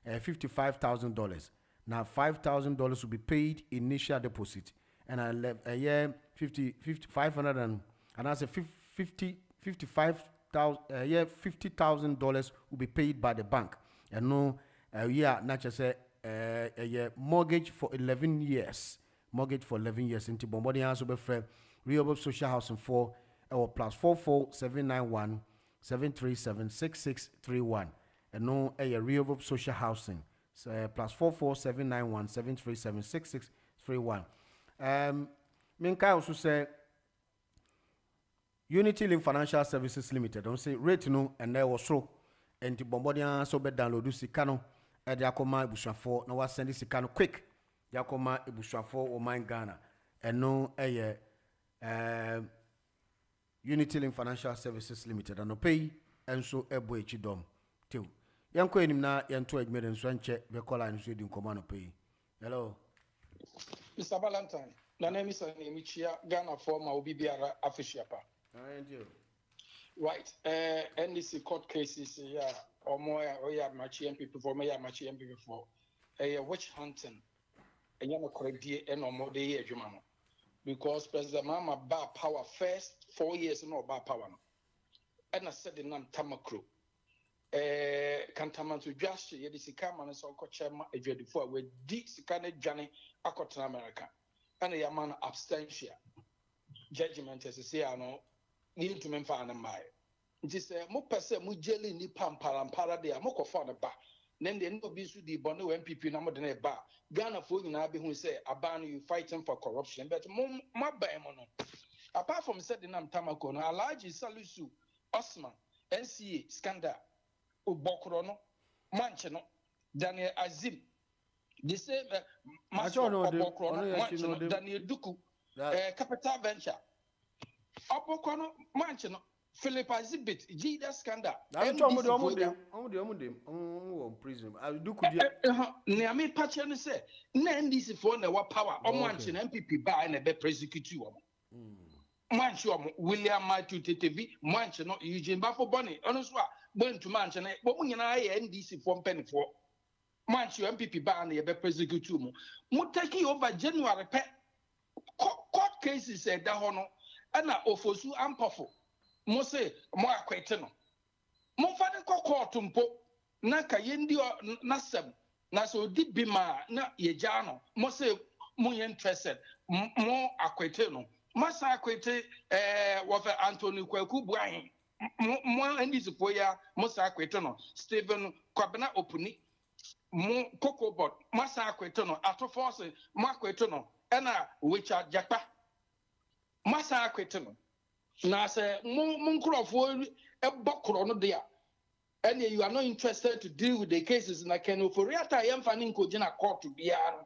$55,000. Now $5,000 will be paid initial deposit and a year 500 and that's a $50,000 will be paid by the bank and no not just a year mortgage for 11 years into Bombodi house will be Rehoboth Social Housing for our +44 791 737 6631 and no Rehoboth Social Housing so +44 791 737 6631. Minka also say Unity Link Financial Services Limited don't say rate no and there was so and the Bombodian so be download Sikano at the Akoma Ibushafo no was send Sikano quick Yakoma Ibushafo or mine Ghana and no Unity Link Financial Services Limited and no pay and so ebo echidom till yanko enim na yanto admire nso nche be call and so di nkoma no pay. Hello Mr. Valentine, my name is Nemichia Ghana former Obibiara official pa. Right. NDC court cases or more Machi people for me Machi MP before witch hunting and yana correct and or more day jumano. Because President Mama bar power first 4 years no bar power no. And I said the name Tamakro. Kantaman to just ye sikama and so cochema a very before with deep sikane Johnny Akotan America. And a man abstention. Judgment as a say I know need to memfa and my. It is a more per se mujeli ni pampara de a moko for the bar. Then the end of this the bono MPP number than a bar. Ghana for you now be who say Abani you fighting for corruption, but my mono. Apart from said the name Tamako, no Alaji Salusu, Osman, NCA, Skanda, Ubokrono, Manchano, Daniel Azim, the same Master Ubokrono, Daniel Duku, Capital Venture, Ubokrono, Manchano, Philip Azibit, Gida Skanda. I'm prison. I do near me patchen say, Nandis for the power, or Manchin MPP by and a be prosecute. Manchum William Matthew TTV, Manchino, Eugene Buffo Bonnie, honest what, going to Manchon, but when I NDC from penny for Manch you MPP ban ye be prosecute mu. Mo take over January pe court cases said that hono and ofosu ampofo. Mo say mo akwete no. Mo fa ne court mpo na ka yendi na sem na so di bima na ye jano. Mo say mo interested mo akwete no. Masa akwete wofe Anthony Kwaku Buahin. Mo andi sipoya mo sa akwete no. Stephen Kwabena Opuni mo Kokobot masa akwete no. Ato force mo akwete no. Ena Richard Jakpa masa akwete no. Na se mo nkrofo ebokro no dia. And you are not interested to deal with the cases na Ken for reata yemfa ni nkogina court biara.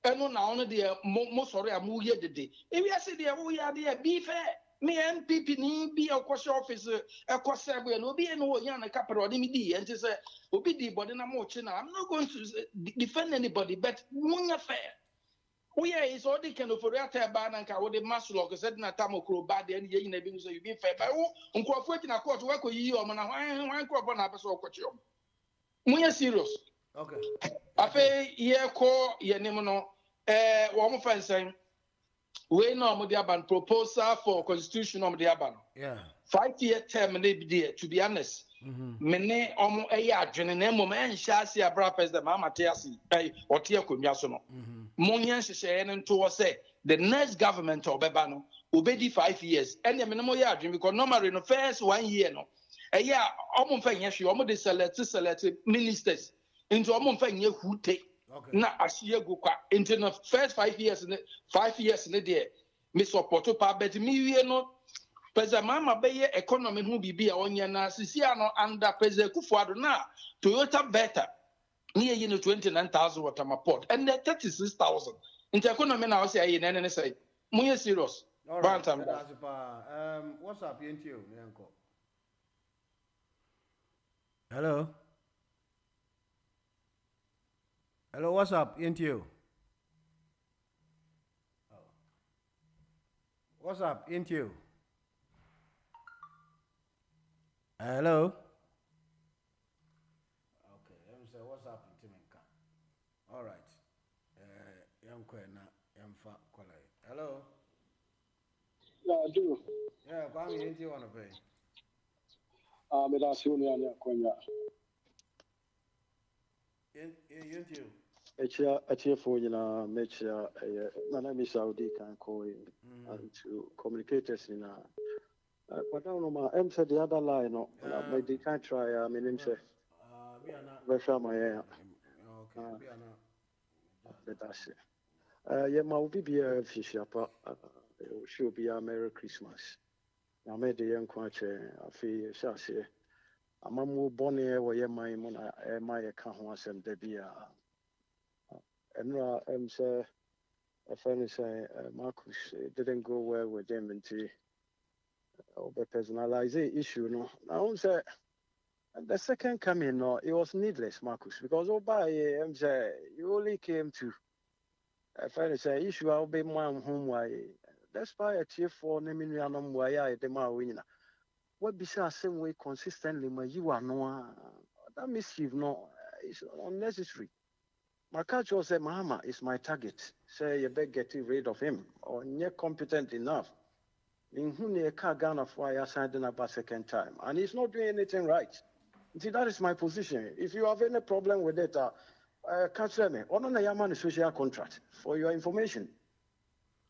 Eno na ono de mo sorry amu ye dede. E wi ase de wo ya de be fair. Me NPP ni bi akwashi office akwase abo no obi eno wo ya na kapero de mi di enti say obi di body na mo chi na I'm not going to defend anybody but munya fair. We are is all the kind of reata ba na nka wo de maslo ko said na tamokro ba de ye na bi say you be fair. But wo nkrofo na court we ko yi o mo na hwan nkrofo na abeso okwachi o. Munya serious. Okay. Afe ye ko ye nim no wo mo fansen we no mo dia ban proposal for constitution no mo dia ban. Yeah. 5-year term na be there to be honest. Mene omo adwene na mo man hyase abra president ma Matiasi ote akonwa so no. Mo nya hyehye ne nto say the next government obeba no obedi 5 years. Ene mene mo ya adwene because normally no first 1 year no omo fa nya hwe omo de select ministers into omo mfa nye hute na asiye go kwa into the first 5 years ne there me support pa bet me wie no president mama be ye economy hu bibi a onye na sisia no under president Kufuor na Toyota better near you 29,000 water my port and 36,000 into economy now say aye na say munye serious bantam what's up into yanko. Hello, what's up? Into you. What's up? Into you. Hello. Okay, let me say what's up into me. All right. Hello. Yeah, I do. Yeah, come into you want to pay. That's only an Yakonya. Into you. Actually, for you know, make sure my name is Saudi can call to communicators in but I don't know, I'm said the other line, no, but they can't try. I mean, say, my that's it. Yeah, my be a fish up. Should be a Merry Christmas. I made the young quacher. I feel shashy. I'm a more bonny where my account was and Debbie. And say, a friend say, Marcus didn't go well with them until the personalized issue. No, I say the second coming, no, it was needless, Marcus, because you only came to a friend say issue. I'll be my home. Why? That's why a chief for naming why I the winner. What besides same way consistently, you are no that mischief, no, it's unnecessary. My culture will say, Mahama is my target. Say, you better get rid of him, or you're competent enough. In whom you can't Ghana for I signed in about second time. And he's not doing anything right. See, that is my position. If you have any problem with it, can't say me. On a Yaman social contract for your information.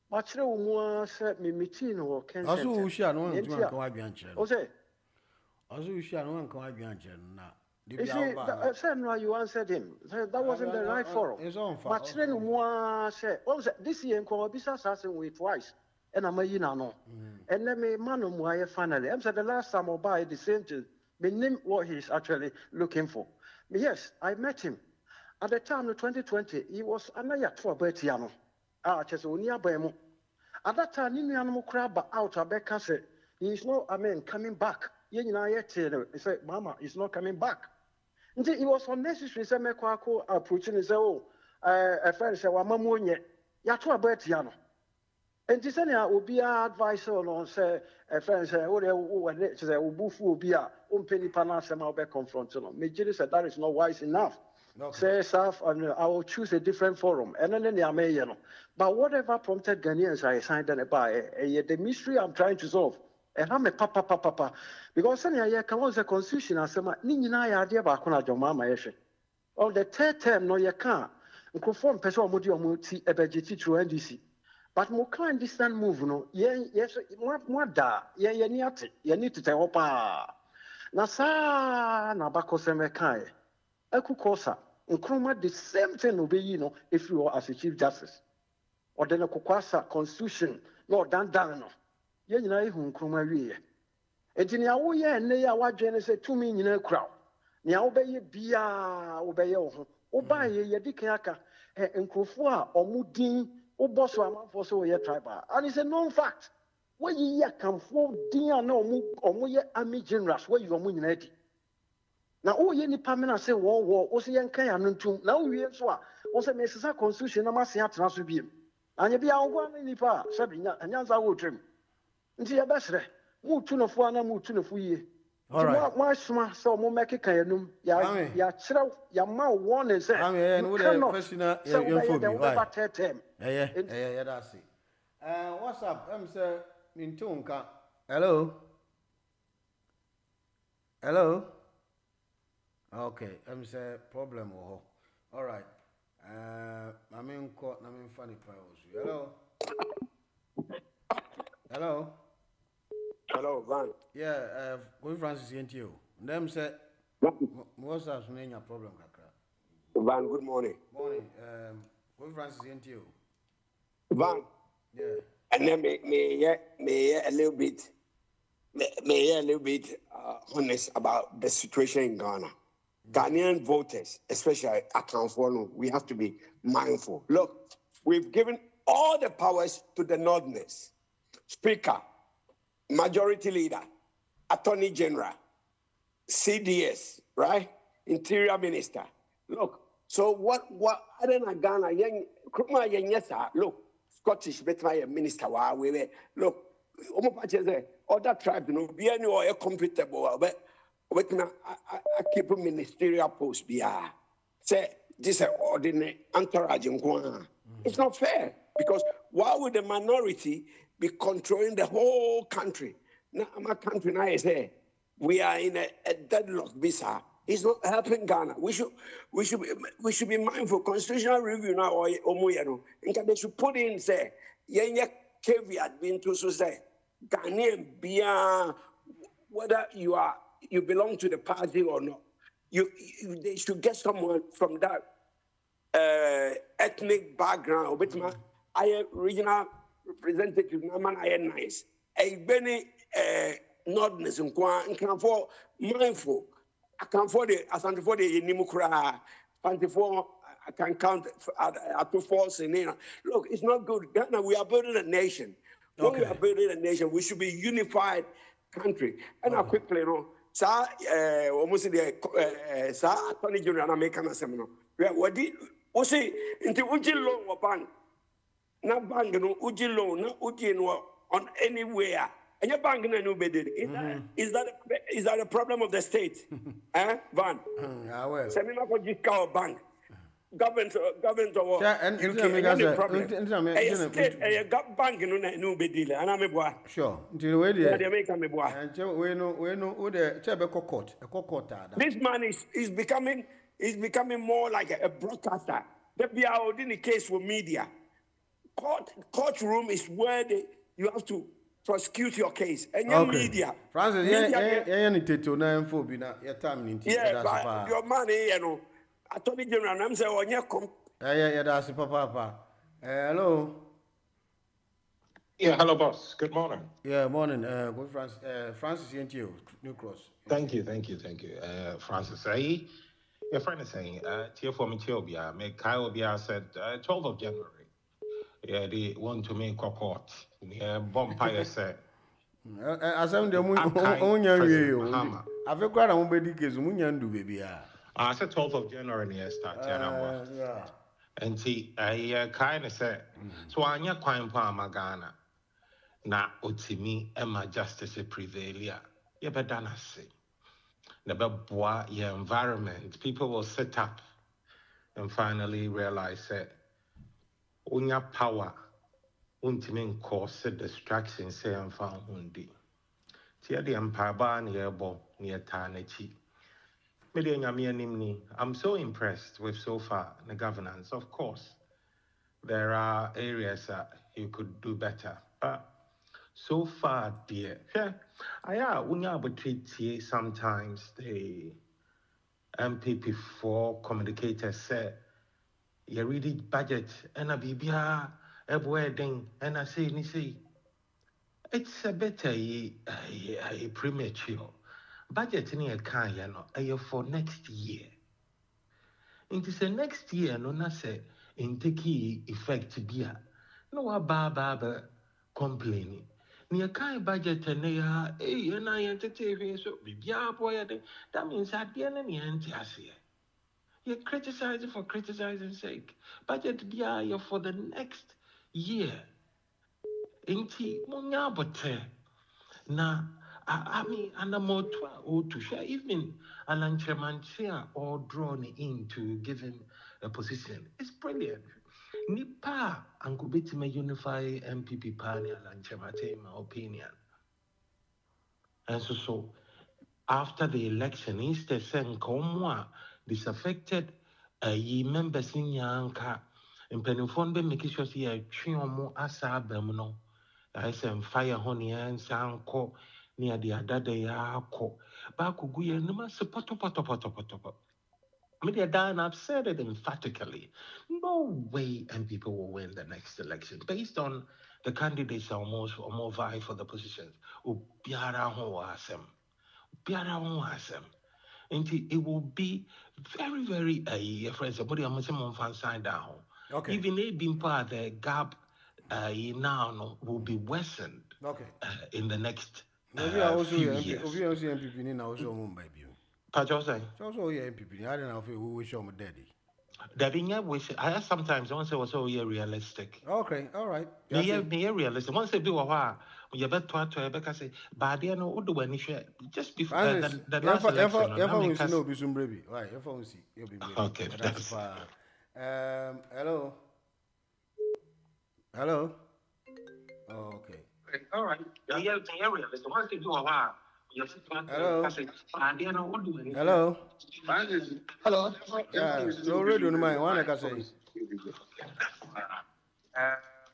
But you know, said me meeting or can also, we shall know one can I be answered. Also, we shall know one can I be answered now. You see, you answered him. That wasn't the right forum. But then said, this year in Kowabisa assassin with twice. And I'm a no. And let me man why finally. I'm said the last time I buy the same thing, me name what he's actually looking for. Yes, I met him. At the time of 2020, he was another 12 Bertiano. Bemo. At that time, you animal crab out a back said, he is not, coming back. He said, Mama, he's not coming back. It was unnecessary. Say, me kwako approaching and say, oh, a friend said, well, Mamunye, Yatua Bertiano. And this will be our advisor on say, a friend said, oh, they say, Ubufu will be a penny panasema be confronted. Major said, that is not wise enough. Say, I will choose a different forum. And then they are you know. But whatever prompted Ghanaians, I signed by the mystery I'm trying to solve. And I'm a papa. Because I can was a constitution as a Nina idea about Jomama. On the third term, no, you can't. Conform person Modio Muti, a budget through NDC. But more kind distant move, no, yes, what da, you need to tell Opa. Nasa, Nabako Semekai, Ekukosa, Nkrumah, the same thing will be, you know, if you are as a Chief Justice. Or then a Kukwasa Constitution, no, Dan. Yen Nkrumah Rie. And in your way, and they are what Jenny said to me in a crowd. Nya obeye bia obeye ho oba ye dikaka nkrofo omudin oboso amanfo so ye tribal and it's a known fact where ye kamfo din na omu ye army generals where you omu nyina di na o ye nipa me na say wo o se ye nkan ya ntum na o wie so a o se mesisa constitution na masen atena so biem anya bia wo gwa nipa sabinya anyanza wo twem nti ye besre mu tunofo ana mu tunofo ye. All right. Why so more make it canum? Ya chrow, ya ma one is there. And with a question, yeah, that's it. What's up? I'm Sir Mintunka. Hello. Okay, I'm Sir Problem. All right. I'm in court, I'm in funny powers. Hello, Van. Yeah, going Francis into you. Them say, what's that name your problem, Kakra? Van, good morning. Morning. Going Francis into you. Van. Yeah. And then may a little bit, honest about the situation in Ghana. Ghanaian voters, especially account for, we have to be mindful. Look, we've given all the powers to the Northerners. Speaker, Majority Leader, Attorney General, CDS, right? Interior Minister. Look, so what other than Ghana, look, Scottish better minister, look, other tribes, you know, be any or compatible, but I keep a ministerial post, say, this is ordinary entourage. It's not fair because why would the minority be controlling the whole country? Now, my country now is there. We are in a deadlock visa. It's not helping Ghana. We should be mindful. Constitutional review now or Omuyano. And they should put in say, yenya caveat being to say, Ghanaian bia whether you belong to the party or not. They should get someone from that ethnic background. But I regional representative naman I nice. A benny nordness and can for mindful. I can for the Nimukra 24. I can count at 2 false in here. Look, it's not good. Ghana, we are building a nation. When we are building a nation, we should be a unified country. And I quickly, you know, sir, almost the sir, Attorney General, and American seminar. What did we say? Into Uji loan or bank? Not bank, no Uji loan, not Uji on anywhere. And your bank no bedded. Is that a problem of the state? Van? Seminar for Jika bank. Government or UK problem. A state, a bank no bedded. And I'm a boy. Sure. Do you know they make me boy? We know who the court. This man is becoming more like a broadcaster. That be out in the case for media. Courtroom is where you have to prosecute your case. And your media. Francis, but your money, you know. Attorney General, I'm saying, yeah, that's Papa. Hello. Yeah, hello, boss. Good morning. Yeah, morning. Good Francis, you, New Cross. Thank you. Francis, your friend is saying, Tier for me, Tiobia, make Kyle Bia said 12th of January. Yeah, they want to make a court. Yeah, Bompire said. As I'm the Munya, I've got a baby case, Munyandu, baby. I said 12th of January, yes, yeah. And see, I kind of said, so I'm your quine palm, Ghana. Now, Otimi, Emma Justice Prevalia. You better not say. Never bois your environment. People will set up and finally realize that unya power untimin cause distraction say and found hundi. Tia the empire nearbo near Tanechi. I'm so impressed with so far the governance. Of course, there are areas that you could do better. But so far, dear, sometimes the MPP4 communicators say, you read it budget, and a BBA, a wedding, and I say, it's a better a premature. Budget in a kind, for next year. Into the next year, no, na say, in take effect, beer. No, baba complaining. Near kind budget and they are, and I entertain so be boy. That means at the end of the end, you're criticizing for criticizing sake. Budget beer for the next year. Inti munya bote. Na I mean, and I'm more to share even an anchormantia or drawn in to give him a position. It's brilliant. Nipa and could be to me unify MPP panel and Chemate, in my opinion. And so after the election, instead saying Komwa disaffected ye members in Yanka and Penifon be making sure see a triomo asa bemuno. I say fire honey and sound call near the other day. Bakuguya no mass potopotopotopotopo. Media Dan, I've said it emphatically. No way and people will win the next election based on the candidates are more vie for the positions. Biara ho asem. And it will be very, very friends. Somebody I'm saying fan sign down. Okay. Even a being part the gap now will be worsened. Okay. In the next maybe I also few years. Maybe also MPP ni na also mo baby. Pajosai. Also MPP. I don't know if we wish on daddy. Daddy, I sometimes once I was so realistic. Okay, all right. Me realistic. Once I do a while, you better to because say, but I know do any share just before the last election. No, be some baby. Right, see. You'll be okay. That's hello. Hello. Oh, okay. All right. Yeah, realistic. Once I do a while. Hello. Hello. Hello. Yeah, low radio no mind. One I can say.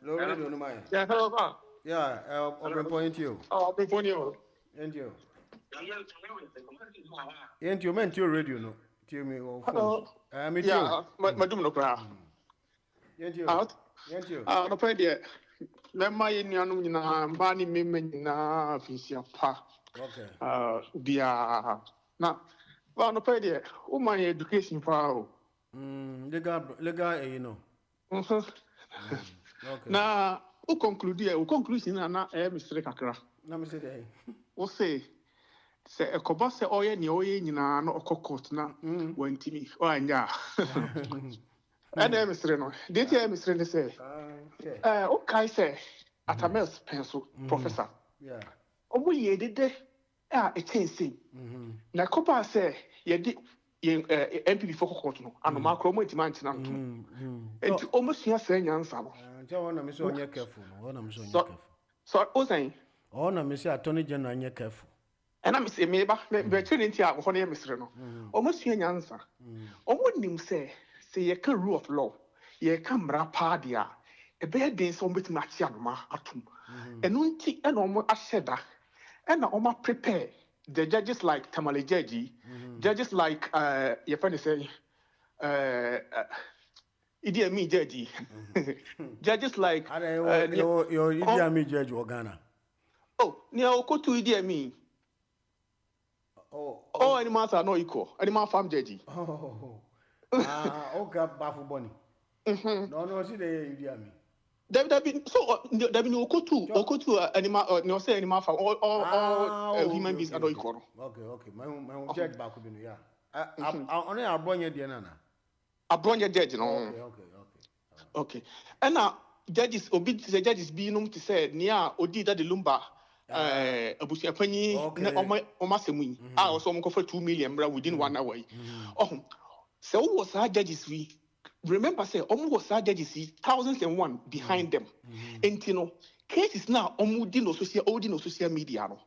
Low radio no mind. Yeah, hello. Yeah, I've been pointing to you. Oh, I've been pointing you. And you. And you meant your radio no. Tell me. Hello. Yeah, my doom no cry. And you. And you. No pay there. Let my Indian Bani Mimina Fisia Pa. Okay. Bia. Now, well, no pay there. Oh, my education for legal, you know. Okay. Now, who conclusion and not Mr. Kakra. No, Mr. Day. What say a cobas oil in your no cockot now when Timmy or yeah. And Mr. Reno, did you Mr. say? Okay, say at a mess pencil, Professor. Yeah. Oh, we did it. A change. Na Copa say, ye did MP for Cotton, and Macro Mountain. And almost here saying answer. I'm so careful. So, I was saying, oh, no, Monsieur Attorney General, you're careful. And I'm saying, maybe turning to our honey, Mr. Reno. Almost here answer. Or wouldn't him say ye can rule of law, ye can rapadia, a bad day so bit Machiama atum, and unti and almost a shedder. And Oma prepare the judges like Tamale Jaji, judges like your friend say Idi Amin Jaji, judges like your Idi Amin Judge or Ghana. Oh, near Oko to Idi Amin. Oh, animals are not equal. Animal farm Jaji. Okay, Bafu Bonnie. No, see the Idi Amin. There been Oko to animal no say animal farm all human beings are not equal. Okay. My judge back in yeah. I only a bronye diana. A bronye judge no. Okay. And now judges the judges being to say near Odi that the lumba abusia panyi oma semui also for 2 million within 1 hour. Oh, so was our judges we remember say almost judges see thousands and one behind them. And you know, cases now almost no social media no.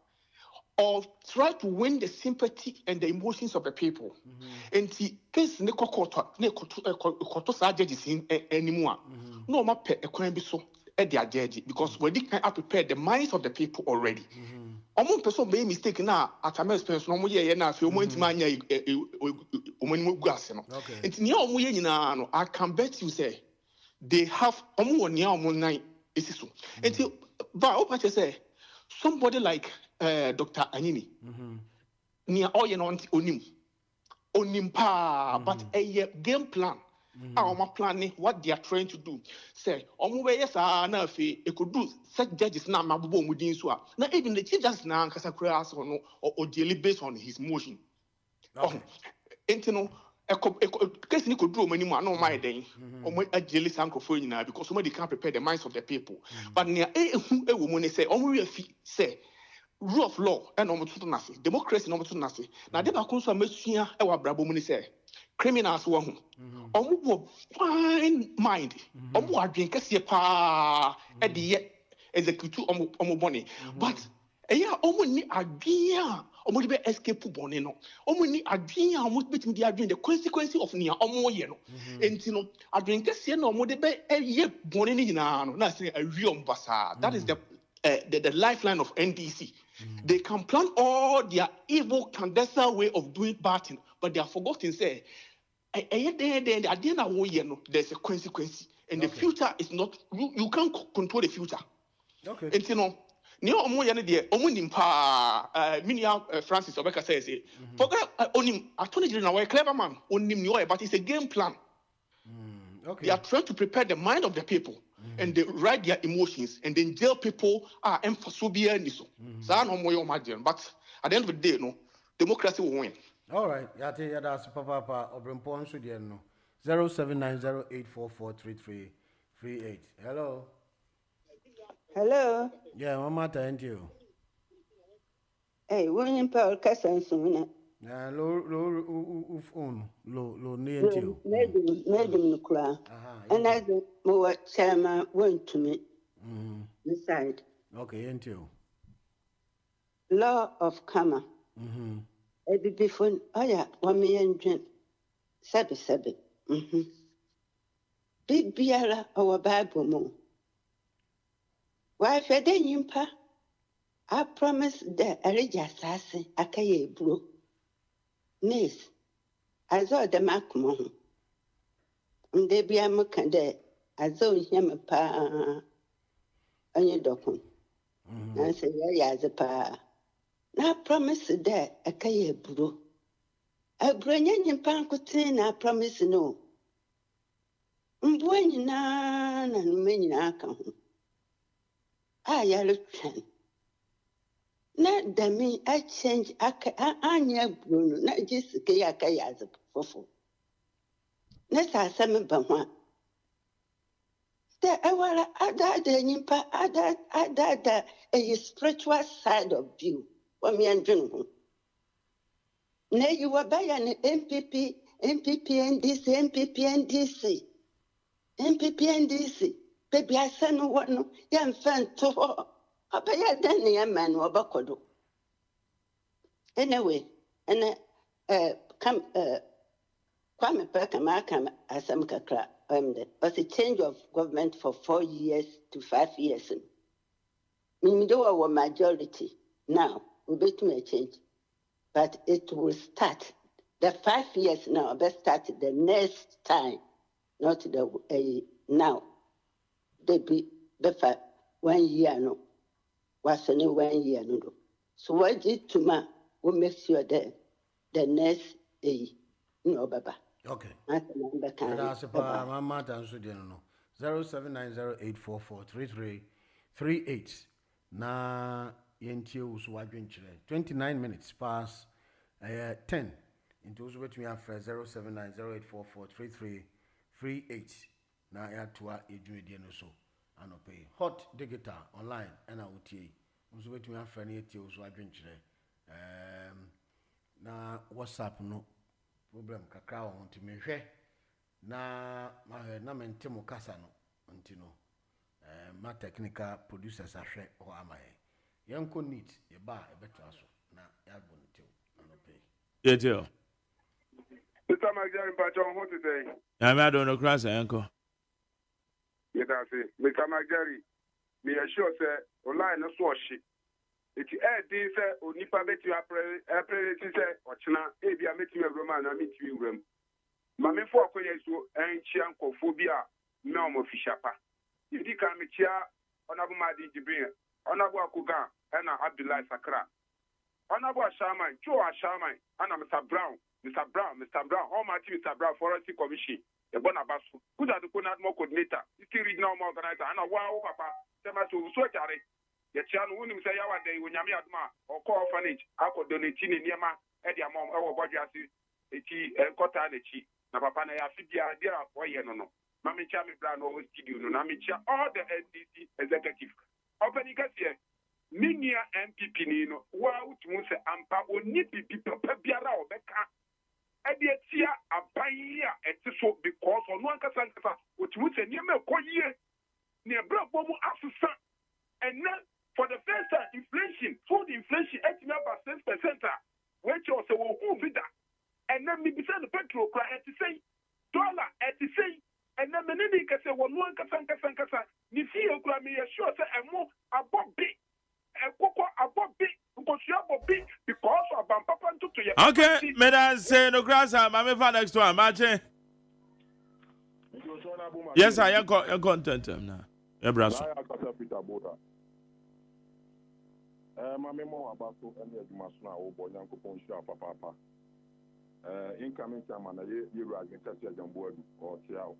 Or try to win the sympathy and the emotions of the people. And the case ne koto sa judges in anymore. No ma pe ekwan bi so e dia judge because we can prepare the minds of the people already. Omo person be mistake na atama experience no mo ye na afi omo ntima anya omo ni gu ase no. Enti ne omo ye nyina no I can bet you say they have omo woni omo nan esiso. Enti ba o pa say somebody like Dr. Anyini, near all you know, onim pa, but a game plan. Our planning what they are trying to do. Say, yes, na fe, it could do such judges now, Mabubo within Swa. Now, even the chief justice now, Casacras or daily based on his motion. Okay. Intino, a case you could do many more, no, my day, or a jelly sanko for you now, because somebody can't prepare the minds of the people. But near a woman say, say, rule of law and almost nothing. Democracy almost nothing. Now, they are concerned with our brabo say criminals one almost fine mind. Almost drink a pa at the execute almost money. But yeah, almost need a dear almost be escape bonino. Almost need a dear almost between the consequence of near almost yellow. And you know, I drink a sea no more the be a year bonini now. That's a real bazaar. That is the lifeline of NDC. They can plan all their evil clandestine way of doing bad things, but they are forgotten. Say, there's a consequence, and the future is not. You can't control the future. Okay. And you know, Francis Obeka says, forget onim. Attorney General, a clever man. Onim but it's a game plan. Okay. They are trying to prepare the mind of the people. And they write their emotions and then jail people are emphasobia and so. But at the end of the day, no, democracy will win. All right, yate that's papa obrempon so there no. 0790844338. Hello. Hello. Yeah, mama thank you. Hey, William Paul Casanson. Lo near you. Made him cry. And I don't know what chairman went to me. Inside. Okay, ain't you? Law of Karma. Ebi before, oh yeah, 1 million drink. Sabi. Big Biara or Bible mo. Why, for the yimpa, I promise that a reja assassin, a kaye bro. Miss, I saw the macmo. And they be a muckande, I saw him a pa on your document. I say, yeah, as a pa. Now promise that a kaye bro. A brilliant in pancotin, I promise no. When you nan and many I come. I yellow train. Not that me, I change Anya Bruno, not just Kayaka as a fofo. Let's have some bama. There I died a spiritual side of you. What me and June. Nay, you were by an MPP, NDC. Baby, I send one young fan to her. I pay a danny a man or bacodo. Anyway, and come Kwame Perkamaka as some cacra. Was a change of government for 4 years to 5 years. We do our majority now. We bet me a change, but it will start. The 5 years now, but start the next time, not the now. They be the 1 year no. Was only 1 year no. So what did to ma will make sure that the next baba. Okay. That's a mama answer no. 0790844338. Na yentio so wadwenchire. 29 minutes past 10. Into us with me after 0790844338. Na ya toa edwedie no so anope. Hot digital online and outie. Us with me after yentio so wadwenchire. Na WhatsApp no problem kakra on to me hwe na na mentemo kasa no ntino ma technical producers ahwe ho amaye yenko neat ye ba ebetra so na yabo ntew anope Yejo. Mr. Magari Pacho, what today? I don't know cross uncle. Yes, I say, Mr. Magari, me assure say, online no swashi. It's this Unipa bet you appreciate Ochina, Abia met you a Roman, I meet you room. Mammy for Koyesu and Chianco phobia, no more fishapa. You declare me chia, Honorable Madi Jibrin, Honorable Kuga, and Abdullah Sakra. Honorable Shaman, Joe Shaman, and Mr. Brown, all my team, Mr. Brown, Forestry Commission, the Bonabasu, who are the Conad more coordinator, still regional organizer, and a wow, Papa, Semato, Sojari. The Chan wouldn't say our day when Yamiadma or call orphanage, I could donate in Yama, Edia Mom, our Bajasi, Eti, and Cotanechi, Napapana, Fidia, dear, why no. Mammy Chami Brown over studio, Namicha, all the NDC executive. Opening here, Minia MPP Nino, wow, Musa Ampa, or Nipi people, Biara or Becca. Edia, a pioneer at so because on one Casanta, which would say near Koye, near Brabo Afsa, and now. For the first time, inflation, food inflation, 8%, which also will move it. And then we beside the petrol cry at the same dollar at the same. And then many can say, one Kasa, the CEO Grammy assure say, and more about big, and Coco about big, because you have a big, because of Papa to you. Okay, Madam say no grass, I'm for next one, Marche. Yes, I am content now. Yeah, brother. Mammy more about so and the Masna, oh boy, Uncle Ponsha, Papa. Incoming chairman, you are against a young boy or Tiao,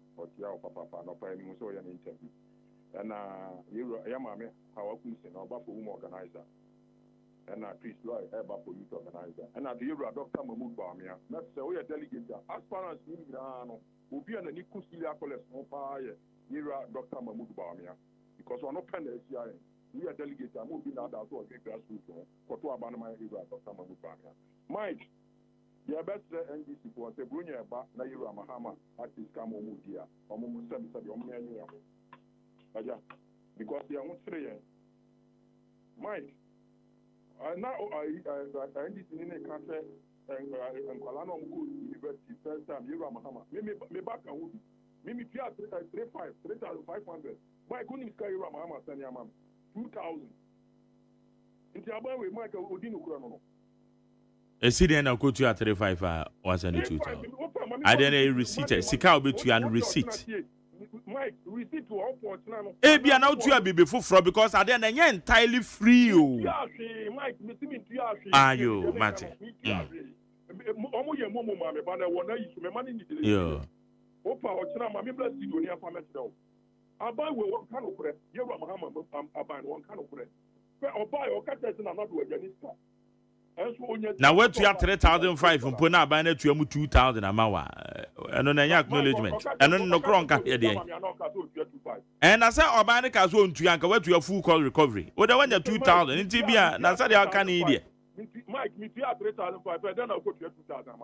Papa, no paying so an interview. And you are Yamame, how I could say, no Buffalo organizer. And Chris Lloyd, Buffalo youth organizer. And at the Euro, Dr. Mahmoud Bamia, that's the way a delegate, as far as Milano, will be an Nikusia Coles, no fire, Euro, Dr. Mahmoud Bamia, because we're not penny. We are delegates. I'm moving out of the grassroots. For two about my hero, Dr. Mahmoud. Mike, the best NDC was a Brunia back, Naira Mahama, artist Kamo Mudia, or Mumu Sabi, because they are not three. Mike, now I NDC in a country and Kalano University, first time, Yura Mahama. Me back and would be. Me 3,500. Why couldn't Yura Mahama send your mom? 2,000. Into about with Michael Odino Crono. A city and I'll go to 35 was any 2,000. I didn't receipt. Sika will be and receipt. Mike, receipt to all points now. Eh, be an out to be before fraud because I didn't entirely free. Mike, are you, Matty? Yeah. Opa, Ochina, Mammy Bless you near Pametro. I buy one kind of bread. You're a Mahama, I buy one kind of bread. Or buy or cut that in another way. Now, what you have 3,500 and put out by net to 2,000 a mawa. And on an acknowledgement. And on no cronk here. And I said, Obanica zone to Yanka, what to your full call recovery. What I want your 2,000 in Tibia, Nasadi, I can't idiot. Mike, me 3,500, then I'll put you 2,000.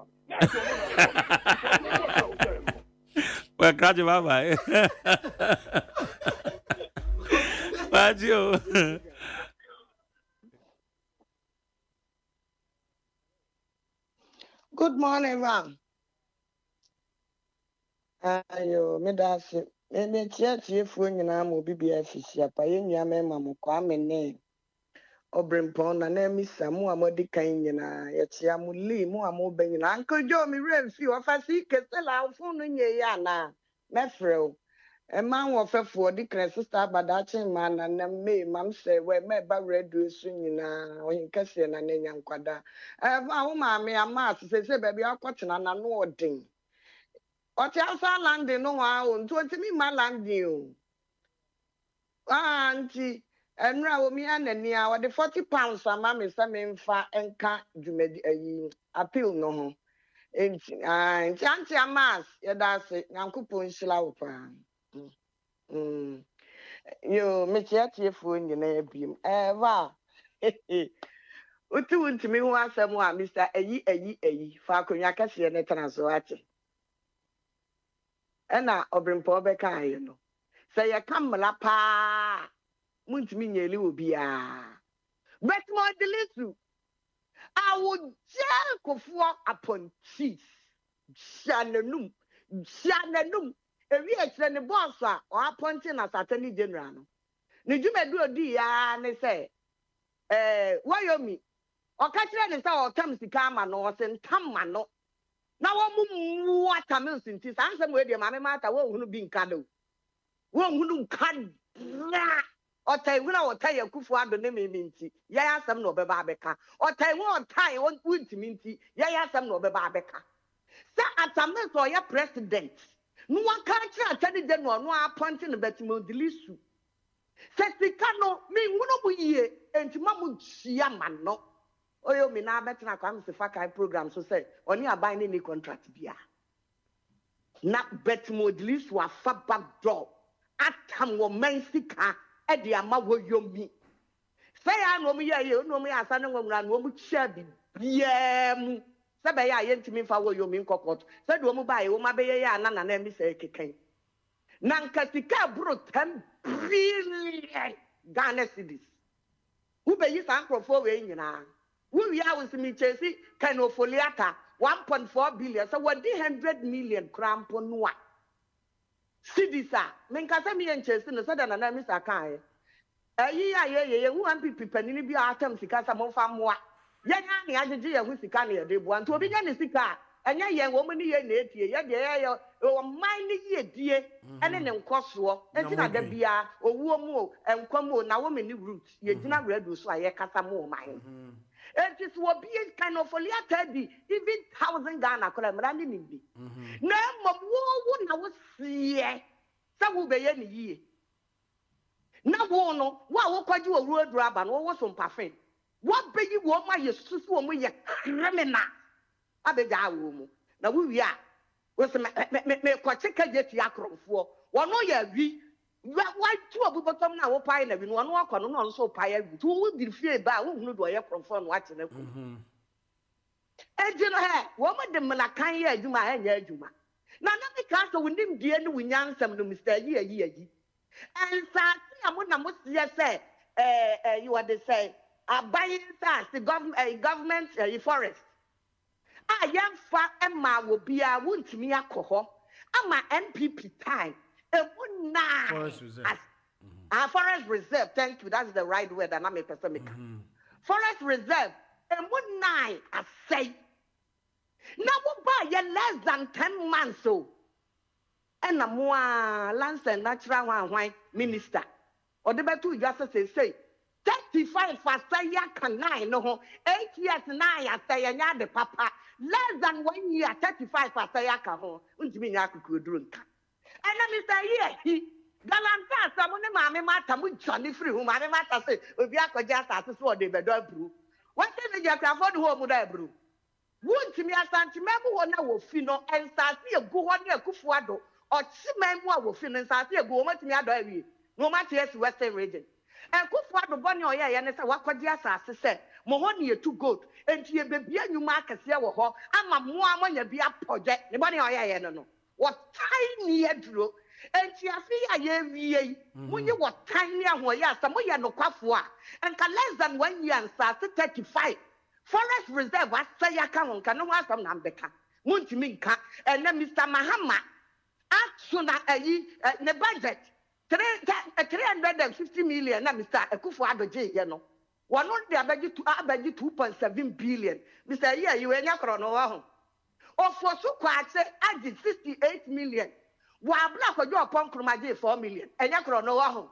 Well, catch you, bye. But you. Good morning, ma'am. Ayo, medasi. Me chia phone na mo bibia fisia pa yenya me ma mo kwa me ne. Obrimpon na na mi samu amodi kan nyina ye chia mu li mu amo ben nyina. Uncle Joe mi remfi ofasi kesela phone nye ya na. Me freo. E man wo fefo di kran sister badachi man na me mam se we me ba radio su nyina oyin kase na nenya nkwada. Ma wo ma me ama se baby akotena na no odin. Oti asa landing no wa o nto ntimi ma landing o. Auntie enra wo mi anani a wo de 40 pounds ama me se me mfa enka dwumadi ayi appeal no ho. Enti auntie amas ye da se nyankopon hira wo pa. Yo me tie phone nyina abiem. Eva. Utu ntimi ho asem a Mr. Ayi fa akonya kase ne tena so ate. ɛna ɔbrɛmpa ɔbɛka ayɛ no sɛ yɛka mmala paa muntumi nyɛli wɔ biara but modelisu I would jail Kofuo upon cheese. Shananum. A real the boss or appointing as attorney general. Nijume do a dear and they say, Wyoming. Or catch it or comes the Kama no and Tamano. Now, what a milson tis answer with your mamma matter won't be in cado. Won't can. Or Taiwan or Tay Kufu the name minty, ya some no bebabeka, or Taiwan Tay won't win to minty, ya some no bebabeka. Sir, at a mess or your president. No one can't tell you them no appointing the Betimo Delisu. Says the cano, me one ye, and Mamu Chiamano. Oh, you mean I better not come to Fakai program, so say, on your buying any contract beer. Not Betimo Delisu, a fat back door. At time wo mensika e de ama wo yomi say I no me ye no me asane nwomra no mu chia biam say be ya ye ntimi fa wo yomi nkokot say do mu ba ye wo ma be ye ya na na mi say keken na nkasika bro 10 billion Ghana cedis wo be yi san crofo we nyina wo wi a wo simi chesi kanofoliata 1.4 billion so 100 million crampo noa Sidisa, menkasa mi enchesi no sada na mi sakai. Ayi ye hu ampi pipanini bi atam sika sa mo fa moa. Ye nya ne agege ye hu sika ne ye de boa. Nto obi nya ne sika, enya ye wo mani ye na etie. Ye de ye o man ne ye die ene ne nkoso. Enti na da bia owuo mu enkwam o na wo me ni root. Ye gina radio so aye kasa mo man. It is what be kind of only even 1,000 Ghana kola mrani nimbi. Na wo na wo sie. Sa wo be ye ni yie. Na wo no, wo kwaji wo road rubber no wo so mpafen. Wo be yi wo ma ye susu wo mo ye criminal. Abeja wo mu. Na wo wi a wo se me kwache kageti akromfo. Wo no ye wi why two of bottom now what pie and one walk on also pie two will be fear by who do I from watching it. And you know, woman the Malakan ya Juma and Yajuma. Now, let me cast a windim dear no young some to Mr. Ye. And Sati, I say, you are the say, buying fast the government forest. I am far Emma will be a wound to me a coho. I'm my NPP time. Forest Reserve. Forest Reserve, thank you. That's the right word. And I'm a person. Forest Reserve. And 1 night, I say. Now, what buy you less than 10 months so? And a more lands and natural one minister. Or the better justice say 35 for say ya can nine no 8 years 9 I say ya the papa less than 1 year 35 for say ya can ho. Untimi nya akukudrunka. And then Mr. Ye, Galanta, someone mammy matter with Johnny free whom I matter say, if you are just as a sword, they better brew. What did you have for the home with that brew? Wouldn't me a santimemo one will fino and start me a go on near Kufuado or Chimemo will finance a go much me a no matter yes, Western region. And Kufuado Bonnie or ya, and I said, what could you say? Mohoni too good, and you be you mark a or I'm a more when you be a project, the money or ya no. What tiny drew, and she a ye, when you were tiny and were ya, some way no quafua, and less than 1 year and started 35. Forest Reserve, I say I can't no one from Nambeka, Muntiminka, and then Mr. Mahama, action the budget 350 million, Mr. Akufuado J, you know. One on the budget to 2.7 billion. Mr. Yeah, you ain't chrono. Or for so quite say, I did 68 million. While black or your punk from 4 million. And you can know home.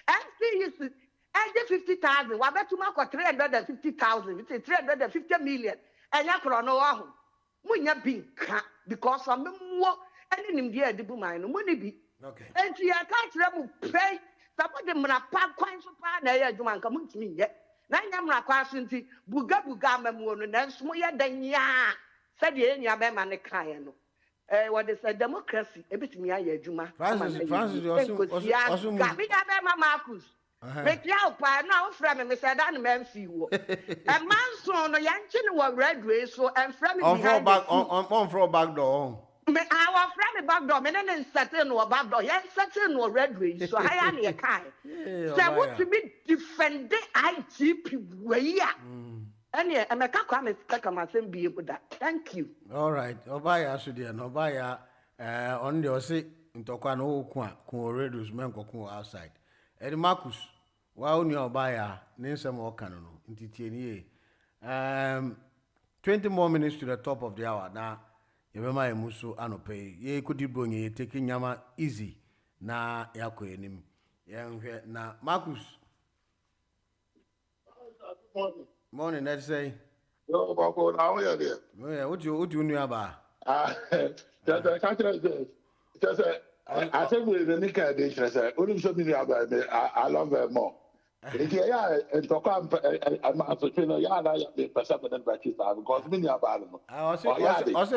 And see, you I did 50,000. Why bet to mark 350,000? Which is 350 million. And you can know home. When you be because I'm more and in the the boom, money be. Okay. And she can't remove pay. Somebody mun a pack coins for na ya juma come to me yet. Na nyamra kwasunti buga memu no na nso ya danya. Said the enya be ma ne kan no what is a democracy ebetimi aye adwuma Francis also be ma Marcus make ya pa na o fra me said that man fi wo e man so no ya nche ne wo red way so and fra me behind on back door Me our friend back door, me then settle no back door. Yes, settle no red way. So I am your kind. So what to be defend IGP way. And yeah, and I can't come and speak on myself be able that. Thank you. All right. Obaya Sudia, Nobaya, on your say, in Tokano, Kun Redus, Menko outside. Eddie Marcus, while near Obaya, Nancy more canon, in TTNA. 20 more minutes to the top of the hour. Now, you remember Musu Anope, ye could bring ye taking Yama easy. Na Yako enim. Na Marcus. Morning, let's say. No, Bako, now we are there. Yeah, what you know about? I think with the Nika edition, I said, only something about me, I love her more. Yeah, and talk I'm a percent by his time because many about them. I also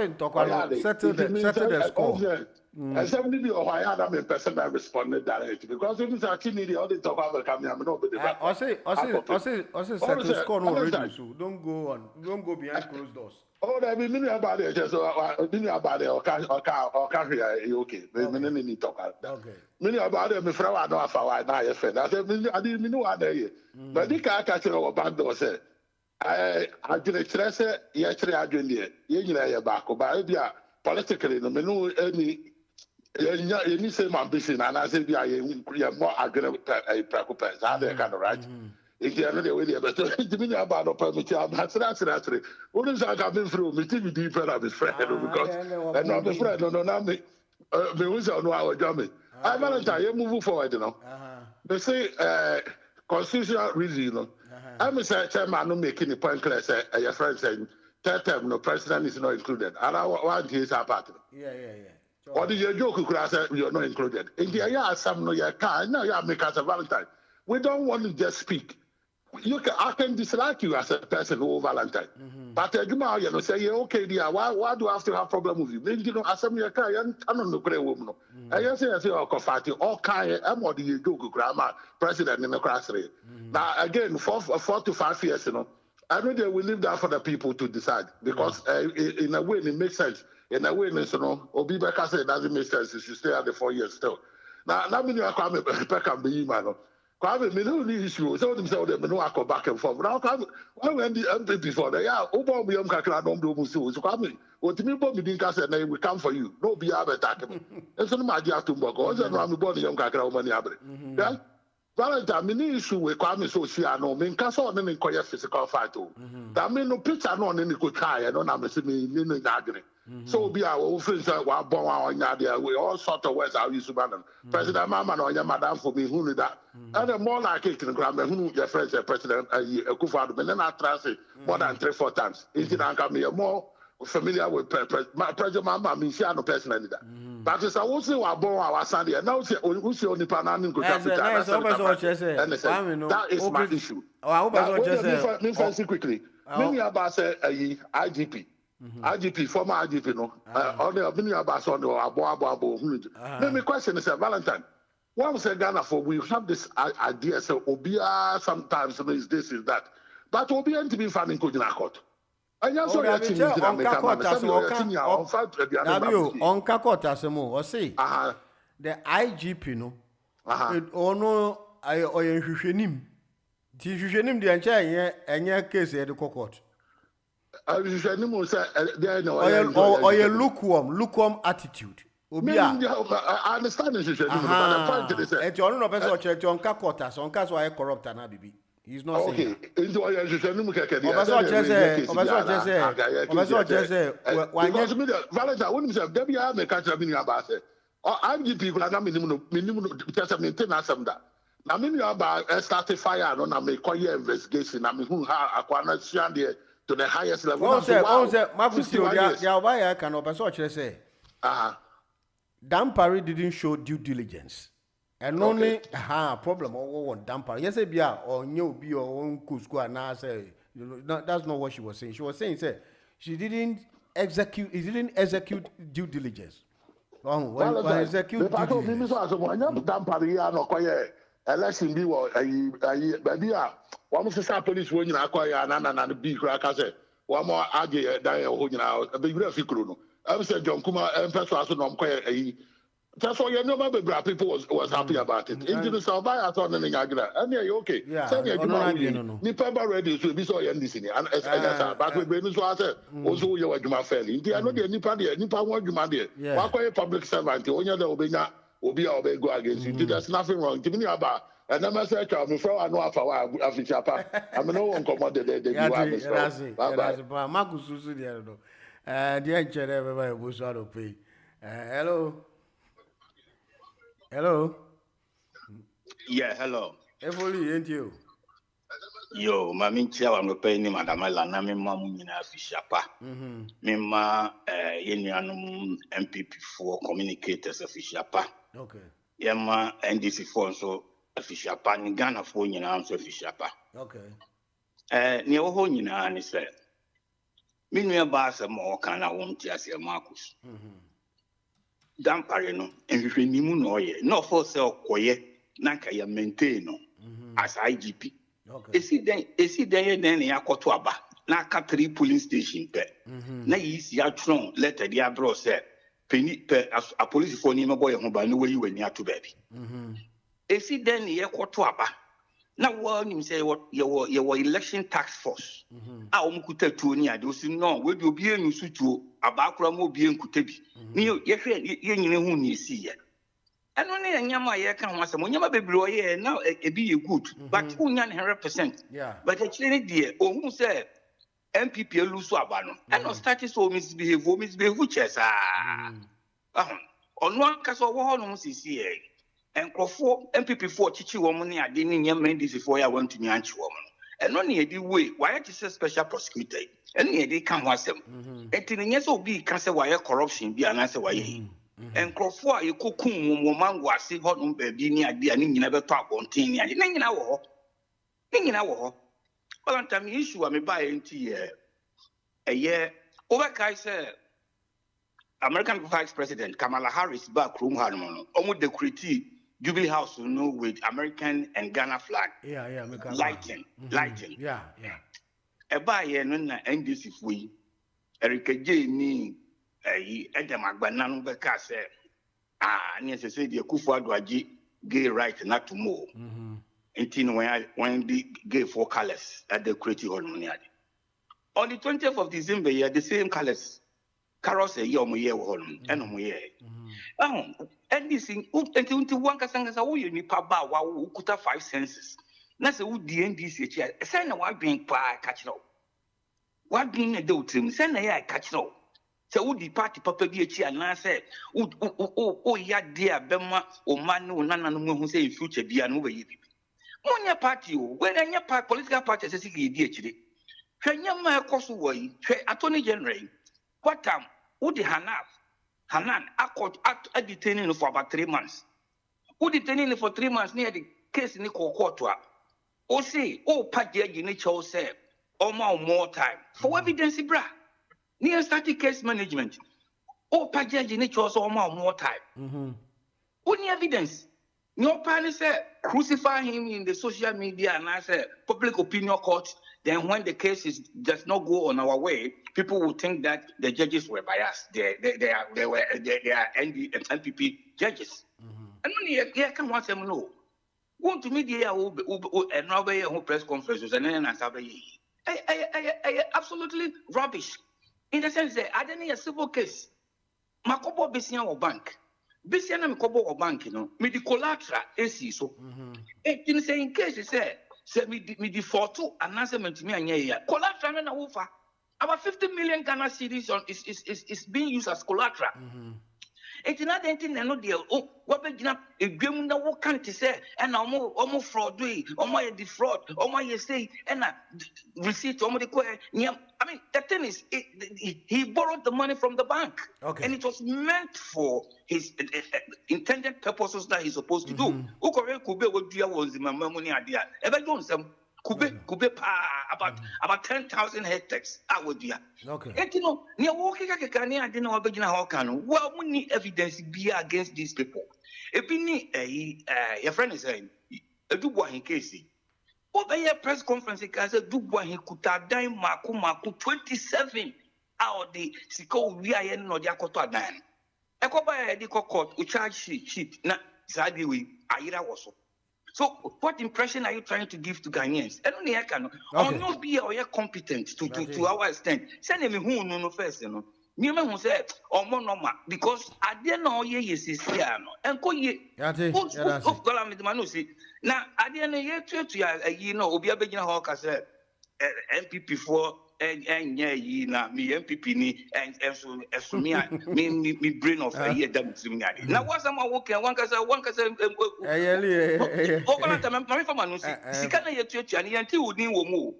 talk about settle the score. And 70 or why I'm in person I responded directly because it is actually the only talk about coming. I'm not with the I say settle score no radio, so don't go behind closed doors. Oh, there be many about it, just many about it or country, okay. Many need talk about that. Okay. Many about it, my friend, I know if I said, I said, I didn't know what they but the car catching our back door said, I did stress it yesterday. I didn't hear you back, but politically, no menu any same ambition, and I said, we are more aggressive, preoccupied. That's kind of right. If you are not aware, but to me about the permit, I'm not naturally. What is I coming through? Me TV deep friend of his friend because and not the friend, no, me who's on our job. I Valentine, you move forward, you know. They say constitutional reason, you know. I'm a chairman who making the point clear, say, your friend saying, third term, no president is not included. And I want his partner. Yeah. Or the joke who say you're not included. In the area, some no, you can't. Now you make us a Valentine. We don't want to just speak. I can dislike you as a person who Valentine. But you know, say, okay, dear, why do I have to have problem with you? Maybe you know, as I'm your guy, I don't know great woman. I say, all kind of the joke grammar president in the class. Now, again, 4 to 5 years, you know, I know they will leave that for the people to decide because in a way, it makes sense. In a way, you know, Obi Beka said it doesn't make sense. You should stay at the 4 years still. Now, let me know how come Beka be man. Kwame, me no issue. So them say them no go back and forth. Now Kwame, when the MP before they obo me kakra no do musu. So Kwame, what me bo me din ka say na we come for you. No be attack me. And so my dear to mboko. So no me bo yam kakra o mani abre. Yeah. Valentine, me no issue with Kwame so she no me nka so ne nkoye physical fight o. That me no picture no ne ko try no na me say me no nyagre. So be our friends wa born on there we all sort of words I use to ban President Mama no your madam for me who knew that. And more like it in Graham who your friends President Akufo-Addo and then I translate more than 3-4 times. Is it come here more familiar with President Mama me see no personally that. But it's also wa born our Sunday and now say who see only panan go capital. That is my issue. Me fancy quickly. Many about say IGP. IGP, former IGP, no. On the opinion about on the abo. Let me question is Valentine. One say Ghana for we have this idea so Obia sometimes is this is that, but Obia to be found in Kojina court. And you so that on Kakota Samo or say the IGP no. Or no, I or Hushenim. Hushenim the entire and your case at the court. Or your lukewarm attitude. I understand this. But the point is that you don't know church on Kakotas on Cas why corrupt and Abibi. He's not okay. Into Valentine wouldn't say Debbie I may catch a million about it. Or IGP will not minimum just maintain some that. Now, many about started fire on a make a investigation. I mean, who have acquired Shandy to the highest level. Marcus, why can also say, Dampari didn't show due diligence. And only problem or Dampari. Yes, or new be or own Cusco and I say, that's not what she was saying. She was saying, she didn't execute due diligence. Execute due diligence. Election be what baby one of the police when you acquire and big crack say one more argue die who you know a big refikuru I'm saying John Kuma and Pastor Asonom Koya. That's why you know people was happy about it. Into South by us on the Niagara. And yeah, okay. Send you Nipamba ready to be so young this in and as but we been so also you are my fairly. They are not the Nipa one you there. Why quite public servant, only the Obina will be our go against you. There's nothing wrong. Give me about and I'm a search of before I know if I Chapa. I'm no one commanded the bye. Marcus Susu, dear Chere, everybody was out of pay. Hello. Hello. Yeah, hello. Everybody, ain't you? Yo, mami chia wa mpe ni madama la na me ma mu nyina afishapa. Me ma yenuanum MPP for communicators afishapa. Okay. Ye ma NDC for so afishapa ni Ghana for nyina so afishapa. Okay. Ni wo ho nyina ni se. Me nua ba se mo kana wo mtiase Marcus. Dampare no enhwehwenimu no ye no for say okoye na ka ya maintain no as IGP. Okay. Esi den den ya koto aba na ka 3 polling station pe. Na yi si atron letter dia bro say peni pe a police for ni mebo ye ho ba no we wani ato ba bi. Esi den ye koto aba na wo nim say ye election task force. A o mkuta tuo ni ade o si no we bi obi enu su tuo aba akura mo obi enkuta bi. Ni ye hwe ye nyine hu ni esi ye. Eno ne nyama ye kan ho asem nyama bebre o ye na e bi ye good but unya 100%. Yeah. But actually die o hu say MPP eluso aba no. Eno start so misbehave chesa. Onu anka so wo ho no sisi ye. Enkrofo MPP 4 chichi wo mo ne ade ni nyama NDC 4 ya want to nyanchi wo mo. Eno ne ye di way why it is special prosecutor. Eno ye di kan ho asem. Enti ne nyese obi kan say why corruption bi anase why Enkrofo a yekokun mo mango ase ho no baabi ni ade ani nyina beto abonten ni ade nyina wo ho balanta mi issue a me ba enti eye overkai say American Vice President Kamala Harris ba krum ha no omo decorate Jubilee House no with American and Ghana flag lighting Yeah. E ba ye no na NDC fui Erika J ni Edem Agbana no be ka say ni say the Kufu Adwaji gay right not to move. Until when the gay 4 colors at the creative harmony. On the 20th of December, yeah, the same colors. Carols a year year and year. And this thing until one casanga sa you nipa ba wa ukuta 5 senses. Na say wo di NDC chair. Say na wa being pa catch no. Wa being a do trim say na ya catch no. So would the party papa be a chair and say, oh, ya dear Bema or man no nana no who say future be an over ye. When your party, when any political party says he did. When your man cost away, attorney general, what time would the Hanan, I caught at detaining for about 3 months. Who detaining for 3 months near the case in the court? Or say, oh, Patia, you need to say, or more time for evidence, bra. Near static case management. Oh, Pajaji nature so more time. Only evidence. No party said crucify him in the social media and I said public opinion court. Then when the case does not go on our way, people will think that the judges were biased. They are NPP judges. And only here can want them know. Want to media and now press conferences and then answer. Absolutely rubbish. In the sense that I didn't a civil case. Makobo Bessian or bank. Bessian and Kobo or bank, me the collateral is so. In the same case, he said, me default to an announcement to me and yeah, collateral and offer. About 50 million Ghana cedis is being used as collateral. It's not anything no deal. Oh, what be up a game na what can't say and almost fraud way, or my defraud, or my say and receipt or the I mean the thing is he borrowed the money from the bank. Okay. And it was meant for his intended purposes that he's supposed to do. Ukore kube wodia was my money idea. Ever done some kube about 10,000 hectares. I would do. Okay. And near walking like a canny, I didn't know about how can. Well, we need evidence be against these people. If we need your friend is saying, a Dubois in Casey. Over your press conference, he said, Dubois, he could have died Maku 27 out the siko we are no dia koto adan ekoba di court we charge sheet na sadi we ayira woso. So what impression are you trying to give to Ghanaians? I don't know can no be or you competent to our extent. Send me who no first no. Me who say normal because I didn't know ye is here no. And ko ye gola me man no say na I didn't ye to you know obi abegina ho ka say MPP for and ye na me MPP ni and so me brain of a year damn to me. Now what's am working one ka say my from no say sika na ye tuatua ni yanti wudin wo mu.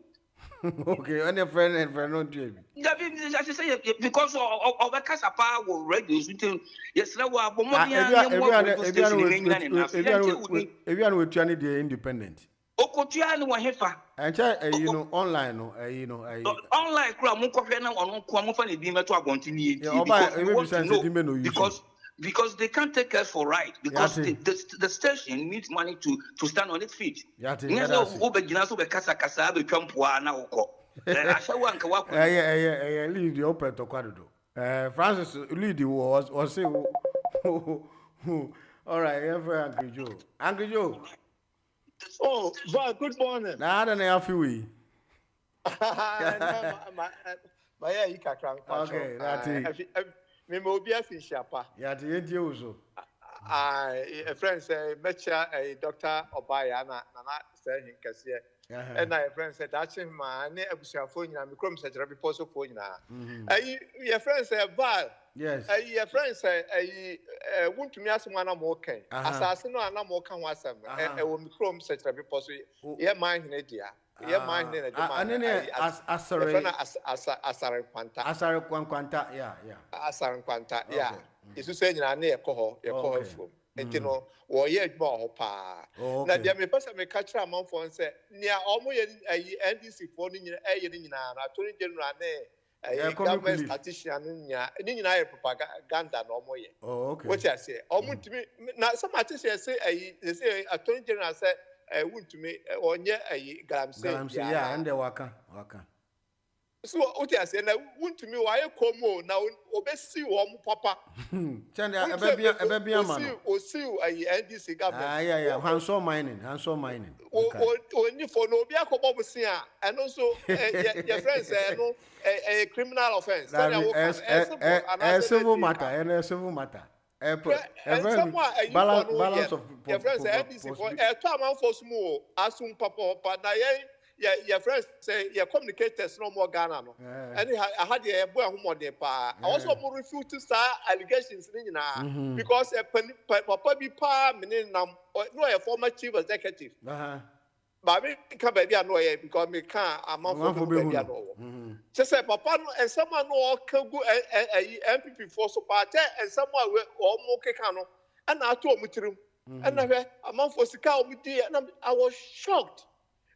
Okay, and a friend no do. I say because of the Casapa will radio yes now if you are with the independent. Okotuani wa hefa. And you know online no online kura mo kohwe na ono ko mo fa ne di meto abontini because they can't take us for right because the station needs money to stand on its feet. Nyaso obegina so be kasa be twampoa na wokọ. Ashawa nka wakọ. Lead the open to kwadodo. Francis lead was say all right, Uncle Joe. Uncle Joe. Oh, but good morning. Nah, don't have you. My you can okay, that's it. Me mo be fish apa. Yeah, the also. A friend say mecha a doctor Obaya na say him kase. And my friend said that's him man na abusuafo nyina me krom secretary people so fo nyina. Your friend say Val. Yes. Your friend say wontumi asema na mo kan. Asase no na mo kan wasam. Wo me krom secretary people so ye man hine dia. Ye man hine na anene asare kwanta. Asare kwanta, yeah. Asare kwanta, yeah. Isu say nyina na ye ko ho from. Enti no wo ye adwuma ho pa. Na dia me pesa me ka kira amanfo nse nia omo ye NDC fo ni nyina ni nyina na attorney general na government statistician ni nyina ye propaganda na omo ye. Okay. What you say? Omo timi na some artists say say attorney general say wuntumi onye galamse yeah and waka. So what you say na wuntumi wa ye komo na obesi wo mu papa. Chande ebebia man. O see NDC government. Yeah. Hanso mining. Oni for no obi akobo busia and also your friends no a criminal offense. Civil matter. Balance of your friends NDC for to man for small asum papa na your friends say your communicators no more Ghana no. And I had a boy who de pa. I also refuse to start allegations because papa be pa meaning no a former chief executive. But me can be no because me can't amount for be no. Just say papa no and someone no can go MPP for so party and someone we all more no and I told me and I amount for sika and I was shocked.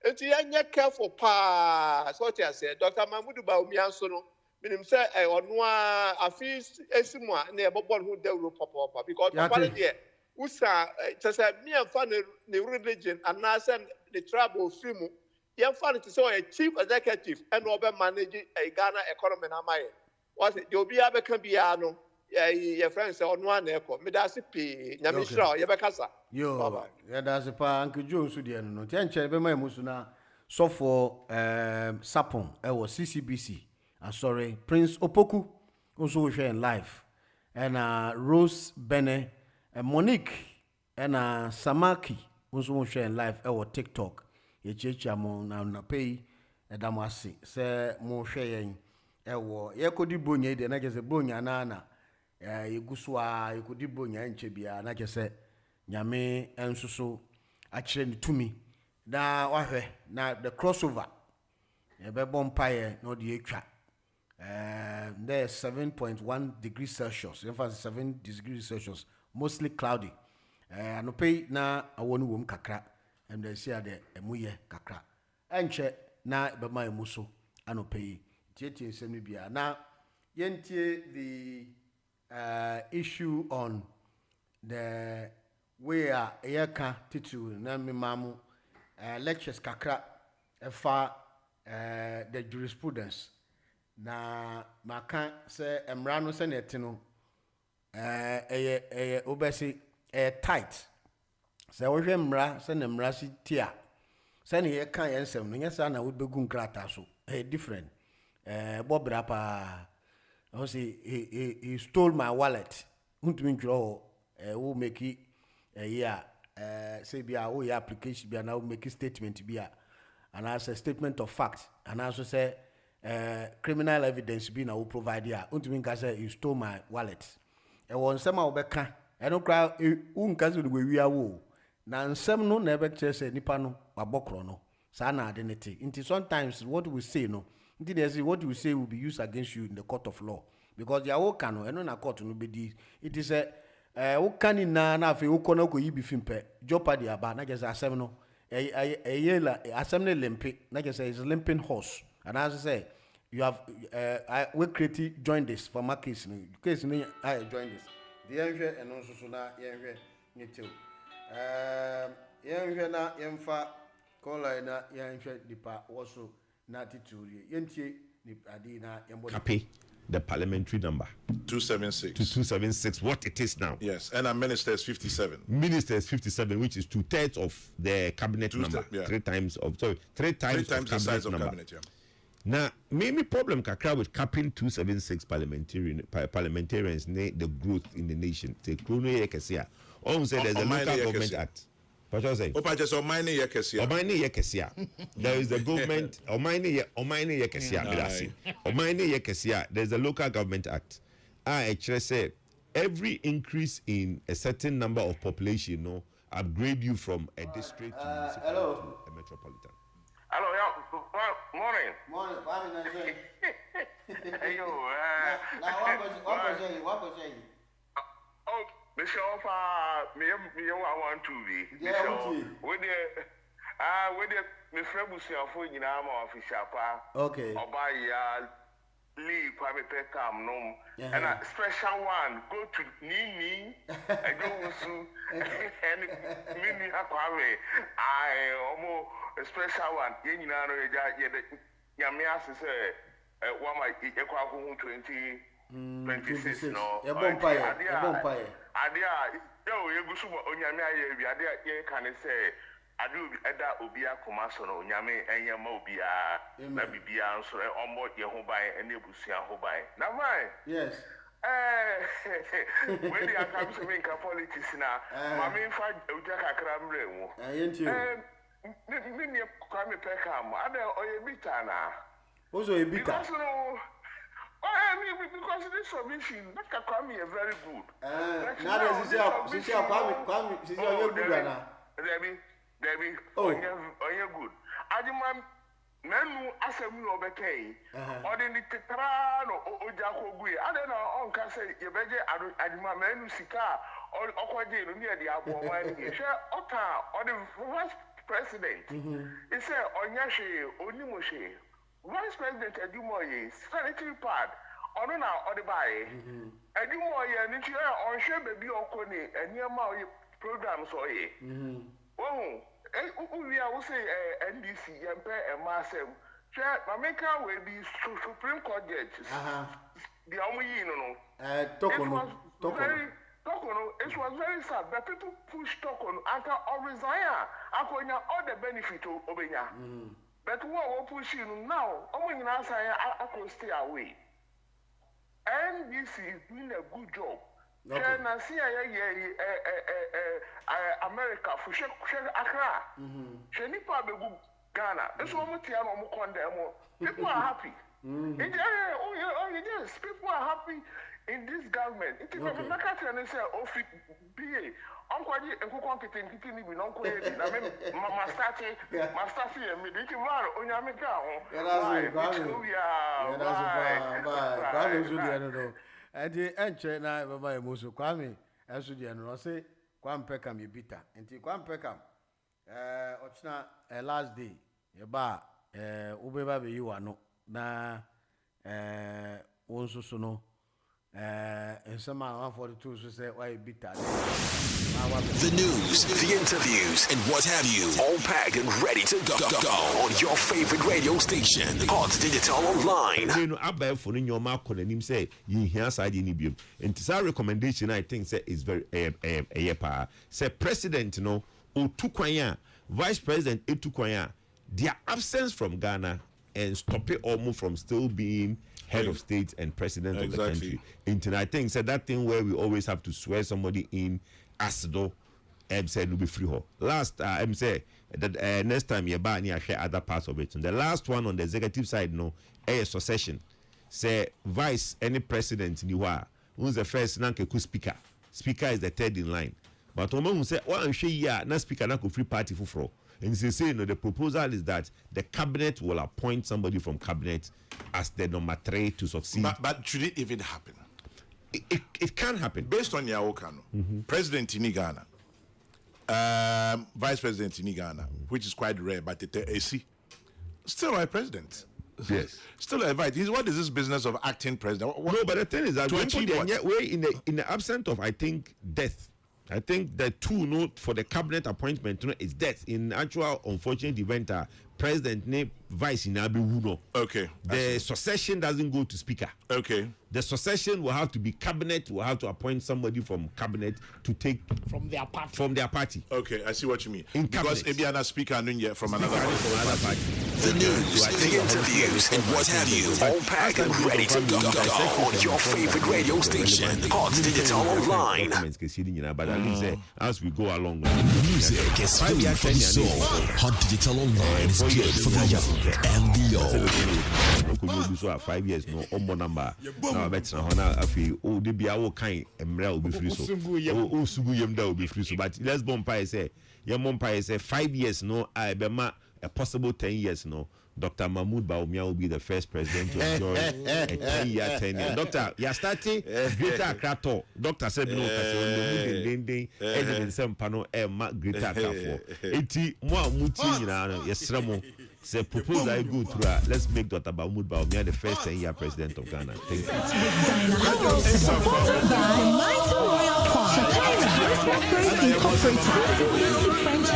And you careful pa what I said Dr. Mahmoud Baumianso no meaning say onwa afis esimwa na ebobon hu dawro papa because papa there usa just me and fan the religion and now send the tribal film you fan to say a chief executive and over manage a Ghana economy na mai what you be able can be no your friends say onwa na eko me da sipi nyame shira ye bekasa yo yeah that's pa Uncle Joe so there no tenche be mai musu na so for sapon was CCBC sorry Prince Opoku also we share in live and Rose Bene Monique and Samaki also we share in live TikTok ye checha mo na pay edamasi say mo share yen ye kodi bonya de na kese bonya na yeguswa ye kodi bonya nche bia na kese nyame ensuso akire ni tumi na wahwe na the crossover ebe bompaye no de etwa there 7.1 degrees Celsius in fact 7 degrees Celsius mostly cloudy no pay na awonu wom kakra and they say the emuye kakra enche na be mai muso anope tietie nsemi bia na yentie the issue on the way yeka titu na mimamu lectures kakra for the jurisprudence na maka say emra no se net no obesi tight say wo hwe emra se na emra si tia se ne ye kan yensem no nyesa na wo begu nkrata so different bobra pa I say he stole my wallet untumi ntro wo make say bia wo ya application bia na wo make statement bia and as a statement of fact and also say criminal evidence be na wo provide here untumi nka say you stole my wallet won nsem a wo beka no kra unka say we wi awo na nsem no na ebe kire say nipa no babokro no sa na ade nete nti sometimes what we say no nti they say what we say will be used against you in the court of law because ya wo ka no eno na court no be di it is wo kan na afi wo kono ko yibi fimpe jeopardy aba na just asem no yela asem ne limpi na just is limping horse and as I say you have we create join this for my case no I join this the yenhwe eno so na yenhwe nyetew yenhwe na yemfa kola na yenhwe dipa woso na tituri yentie ni adi na yembo happy the parliamentary number 276 to 276 what it is now. Yes, and our minister is 57. Minister is 57, which is 2/3 of the cabinet number. Yeah. Three times the size of number. cabinet. Yeah. Now, maybe problem kakra with capping 276 parliamentarians the growth in the nation. The chrono yekesia. On say there's a local government act. What you say? Opa just Omani yekesia. There is the government Omani yekesia. Omani yekesia. There's a local government act. I actually say every increase in a certain number of population, upgrade you from a district to a metropolitan. Hello, yeah. Morning. Morning. Hey, yo. What was you? Oh, Mr. Ofa, me want to be. Yeah, with the Frebusia for you now, official pa. Okay. Or by Lee, private pekam, no. And a special one, go to Nini, and go to and Mini Aquame. I almost a special one. You know, Yamias say, one might eat a 2026. No, Bompire. Adia, yo, you go to Onyamia, Adia, can say. I do Eda Obia Comasono, Yame, and Yamobia, Nabibia, so on board Yahobai and Nebusia Hobai. Now, mine. Yes. When they are coming to make a politics now, my main fight, Ujaka Cramre. I ain't you. Many crime pekam, other or a bitana. Also a bit. Because because this submission, that can come here very good. Now, this is your good. Debbie, oh, you're good. Adimam, Menu Assembly of a K, or the Tetrano or Jacogui. I don't know, on can say, you better Adima Menu Sika or Okwaji near the Abu Share Ota or the vice president. He said, Onyashi, Onimoshe, vice president Edumoye, sanitary part, or now or the buy. Edumoye, and it's on share baby or Kone, and near my programs or ye. Oh, we are say NDC, MP, and Massem. My maker will be Supreme Court judges. The only, it was very sad, but people push Tokono until or resign. Akonya all the benefit of Obenya. But what we're pushing now, only in answer, I could stay away. NDC is doing a good job. China see America for Accra. Shenipa be Ghana. This one people are happy. Yes, people are happy in this government. It is a market and say BA. Uncle and competent with Uncle. I mean, Mastati and me. Did you want Onyamika? Adi enche na baba emuso kwame esu de no say kwam pekam ye bita enti kwam pekam ochina last day ye ba ubeba be yiwa no na wonso so no And some 142 so say why bitter. The news, the interviews, and what have you, all packed and ready to go on your favorite radio station, Hot Digital Online. You know, about for in your mouth, and him say, you hear side in Ibium. And this recommendation, I think, say is very say president, you know, Otukwanya, vice president Etukwanya, their absence from Ghana and stop it almost from still being head of state and president of the country. And I think said that thing where we always have to swear somebody in as though said will be free. Last say that next time you buy and share other parts of it. And the last one on the executive side, no, a succession. Say vice any president in you who's the first nanke speaker. Speaker is the third in line. But who say, well, I'm sure na speaker na free party for. And they say, the proposal is that the cabinet will appoint somebody from cabinet as the number 3 to succeed. But should it even happen? It can happen. Based on your Okano, President in Ghana, Vice President in Ghana, which is quite rare, but it's AC, still a president. Yes. Still a vice. What is this business of acting president? No, but the thing is that we're in the absence of, I think, death. I think the two note for the cabinet appointment is death. In actual unfortunate event, president name vice in Abiwuno. Okay. The succession doesn't go to speaker. Okay. The succession will have to be cabinet. Will have to appoint somebody from cabinet to take from their party. From their party. Okay, I see what you mean. Because Ebiana speaker from another party. The news, the interviews, and what have you, all packed and ready to go on your favorite radio station, Hot Digital Online. But at least as we go along, music is food for the soul. Hot Digital Online is good for the young and the old. So 5 years no number. Now better hona afi o de bia wo kan emra obi free so. O sugu yem da obi free so, but let's bomb say 5 years no I be ma a possible 10 years no. Dr. Mahmoud Bawumia will be the first president to enjoy a 10-year tenure. Doctor, you are starting Greater Accra Tour. Doctor said, no, Greater Accra for. Eti mo muti na yesramo. Say proposal I go through. Let's make Dr. Mahmoud Bawumia the first 10-year president of Ghana. Thank you. Supported by Mighty Royal Farm, French